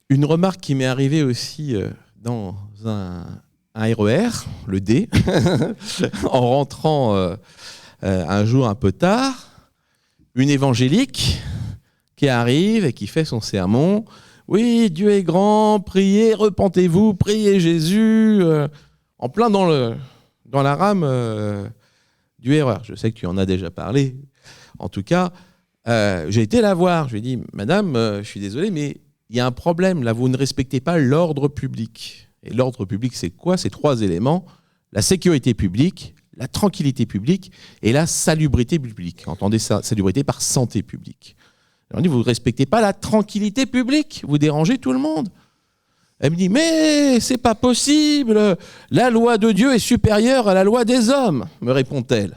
une remarque qui m'est arrivée aussi dans un RER, le D, en rentrant un jour un peu tard, une évangélique qui arrive et qui fait son sermon. Oui, Dieu est grand, priez, repentez-vous, priez Jésus, en plein dans la rame du erreur. Je sais que tu en as déjà parlé. En tout cas, j'ai été la voir. Je lui ai dit, madame, je suis désolé, mais il y a un problème. Là, vous ne respectez pas l'ordre public. Et l'ordre public, c'est quoi? C'est 3 éléments. La sécurité publique, la tranquillité publique et la salubrité publique. Entendez ça, salubrité par santé publique. Alors, on dit, vous ne respectez pas la tranquillité publique, vous dérangez tout le monde. Elle me dit, mais c'est pas possible, la loi de Dieu est supérieure à la loi des hommes, me répond-elle.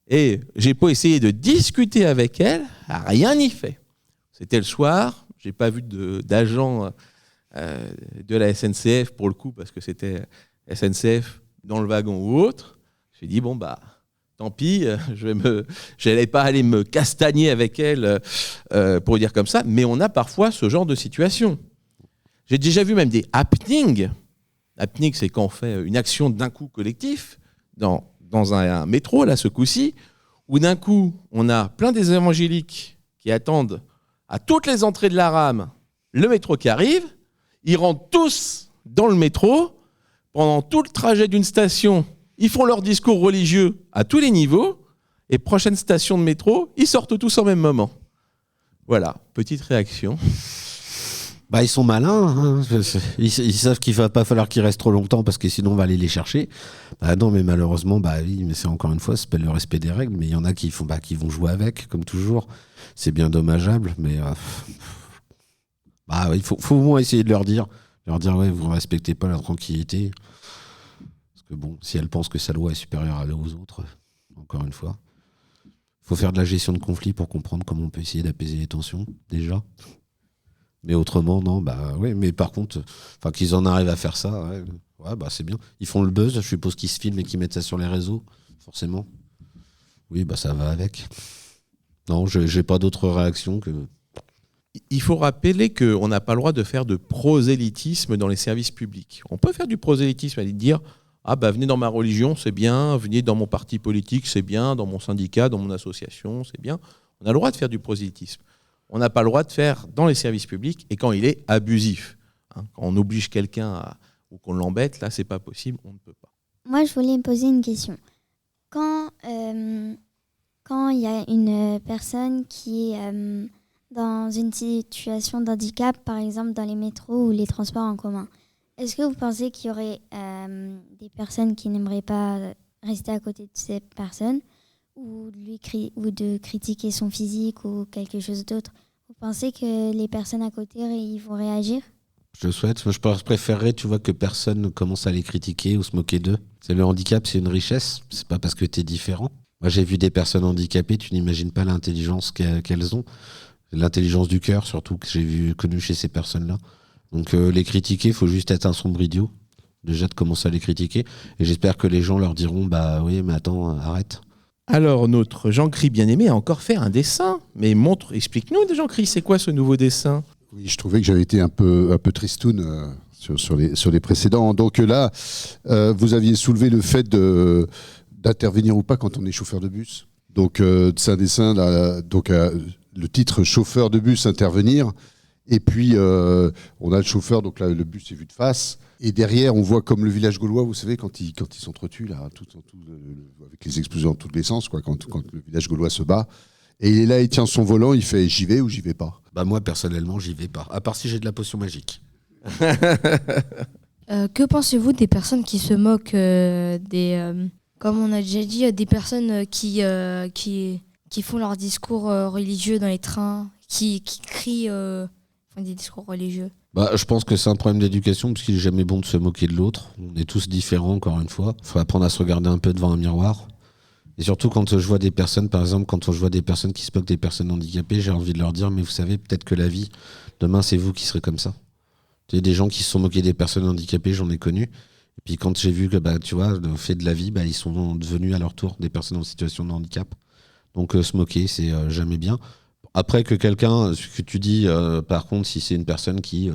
Et j'ai pas essayé de discuter avec elle, rien n'y fait. C'était le soir, j'ai pas vu d'agent de la SNCF pour le coup, parce que c'était SNCF dans le wagon ou autre. J'ai dit, bon, bah, tant pis, je n'allais pas aller me castagner avec elle pour dire comme ça, mais on a parfois ce genre de situation. J'ai déjà vu même des happenings. Happening, c'est quand on fait une action d'un coup collectif, dans un métro, là, ce coup-ci, où d'un coup, on a plein des évangéliques qui attendent à toutes les entrées de la rame le métro qui arrive. Ils rentrent tous dans le métro. Pendant tout le trajet d'une station, ils font leur discours religieux à tous les niveaux. Et prochaine station de métro, ils sortent tous au même moment. Voilà, petite réaction. Bah, ils sont malins, hein. Ils savent qu'il ne va pas falloir qu'ils restent trop longtemps parce que sinon on va aller les chercher. Bah non, mais malheureusement, bah oui, mais c'est encore une fois, ça s'appelle le respect des règles, mais il y en a qui vont jouer avec, comme toujours. C'est bien dommageable, mais il faut au moins essayer de leur dire ouais, vous ne respectez pas la tranquillité. Parce que bon, si elles pensent que sa loi est supérieure aux autres, encore une fois, il faut faire de la gestion de conflit pour comprendre comment on peut essayer d'apaiser les tensions, déjà. Mais autrement, non, bah oui, mais par contre, qu'ils en arrivent à faire ça, ouais, bah c'est bien. Ils font le buzz, je suppose qu'ils se filment et qu'ils mettent ça sur les réseaux, forcément. Oui, bah ça va avec. Non, j'ai pas d'autre réaction que... Il faut rappeler qu'on n'a pas le droit de faire de prosélytisme dans les services publics. On peut faire du prosélytisme, aller dire « Ah bah venez dans ma religion, c'est bien, venez dans mon parti politique, c'est bien, dans mon syndicat, dans mon association, c'est bien ». On a le droit de faire du prosélytisme. On n'a pas le droit de faire dans les services publics et quand il est abusif. Quand on oblige quelqu'un ou qu'on l'embête, là, c'est pas possible, on ne peut pas. Moi, je voulais me poser une question. Quand il y a une personne qui est dans une situation de handicap, par exemple dans les métros ou les transports en commun, est-ce que vous pensez qu'il y aurait des personnes qui n'aimeraient pas rester à côté de cette personne ou de critiquer son physique ou quelque chose d'autre? Vous pensez que les personnes à côté ils vont réagir? Je le souhaite. Moi, je préférerais, tu vois, que personne ne commence à les critiquer ou se moquer d'eux. Le handicap, c'est une richesse. C'est pas parce que tu es différent. Moi, j'ai vu des personnes handicapées, tu n'imagines pas l'intelligence qu'elles ont. L'intelligence du cœur, surtout, que j'ai connu chez ces personnes-là. Donc, les critiquer, il faut juste être un sombre idiot. Déjà, de commencer à les critiquer. Et j'espère que les gens leur diront, bah oui, mais attends, arrête. Alors, notre Jean-Cri bien-aimé a encore fait un dessin. Mais explique-nous, Jean-Cri, c'est quoi ce nouveau dessin? Oui, je trouvais que j'avais été un peu tristoun sur les précédents. Donc là, vous aviez soulevé le fait d'intervenir ou pas quand on est chauffeur de bus. Donc, c'est un dessin, là, donc, le titre « Chauffeur de bus intervenir ». Et puis, on a le chauffeur, donc là, le bus est vu de face. Et derrière, on voit comme le village gaulois, vous savez, quand ils s'entretuent, là, avec les explosions dans tous les sens, quoi, quand le village gaulois se bat. Et il est là, il tient son volant, il fait « j'y vais ou j'y vais pas ». Bah moi, personnellement, j'y vais pas. À part si j'ai de la potion magique. Que pensez-vous des personnes qui se moquent comme on a déjà dit, des personnes qui font leur discours religieux dans les trains, qui crient des discours religieux? Bah, je pense que c'est un problème d'éducation parce qu'il n'est jamais bon de se moquer de l'autre. On est tous différents, encore une fois. Il faut apprendre à se regarder un peu devant un miroir. Et surtout quand je vois des personnes, par exemple, quand je vois des personnes qui se moquent des personnes handicapées, j'ai envie de leur dire, mais vous savez, peut-être que la vie, demain, c'est vous qui serez comme ça. Il y a des gens qui se sont moqués des personnes handicapées, j'en ai connu. Et puis quand j'ai vu que, tu vois, le fait de la vie, ils sont devenus à leur tour des personnes en situation de handicap. Donc se moquer, c'est jamais bien. Après que quelqu'un, ce que tu dis, par contre, si c'est une personne qui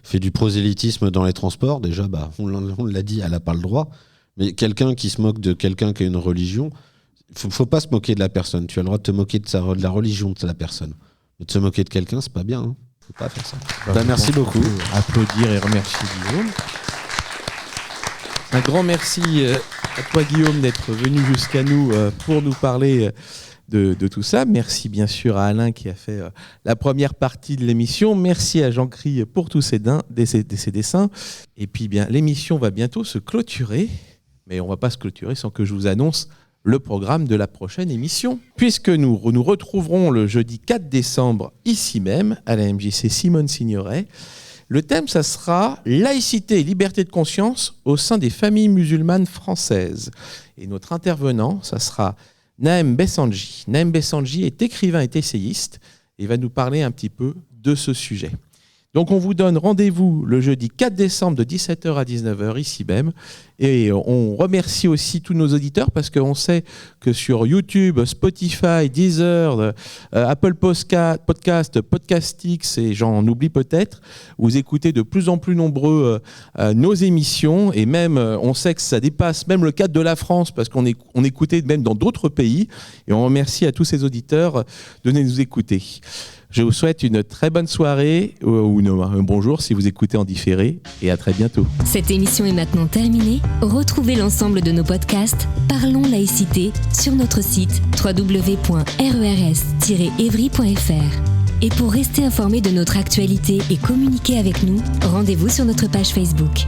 fait du prosélytisme dans les transports, déjà, on l'a dit, elle n'a pas le droit. Mais quelqu'un qui se moque de quelqu'un qui a une religion, faut pas se moquer de la personne. Tu as le droit de te moquer de la religion de la personne. Mais de se moquer de quelqu'un, c'est pas bien. Hein. Faut pas faire ça. Merci beaucoup. Applaudir et remercier Guillaume. Un grand merci à toi Guillaume d'être venu jusqu'à nous pour nous parler de tout ça. Merci bien sûr à Alain qui a fait la première partie de l'émission. Merci à Jean-Cry pour tous ses dessins. Et puis bien, l'émission va bientôt se clôturer, mais on ne va pas se clôturer sans que je vous annonce le programme de la prochaine émission. Puisque nous retrouverons le jeudi 4 décembre ici même à la MJC Simone Signoret. Le thème, ça sera laïcité et liberté de conscience au sein des familles musulmanes françaises. Et notre intervenant, ça sera Nahem Bessanji. Nahem Bessanji est écrivain et essayiste et va nous parler un petit peu de ce sujet. Donc on vous donne rendez-vous le jeudi 4 décembre de 17h à 19h ici même. Et on remercie aussi tous nos auditeurs parce qu'on sait que sur YouTube, Spotify, Deezer, Apple Podcast, Podcastix et j'en oublie peut-être, vous écoutez de plus en plus nombreux nos émissions et même on sait que ça dépasse même le cadre de la France parce qu'on écoutait même dans d'autres pays et on remercie à tous ces auditeurs de nous écouter. Je vous souhaite une très bonne soirée ou un bonjour si vous écoutez en différé et à très bientôt. Cette émission est maintenant terminée. Retrouvez l'ensemble de nos podcasts Parlons laïcité sur notre site www.rers-evry.fr. Et pour rester informé de notre actualité et communiquer avec nous, rendez-vous sur notre page Facebook.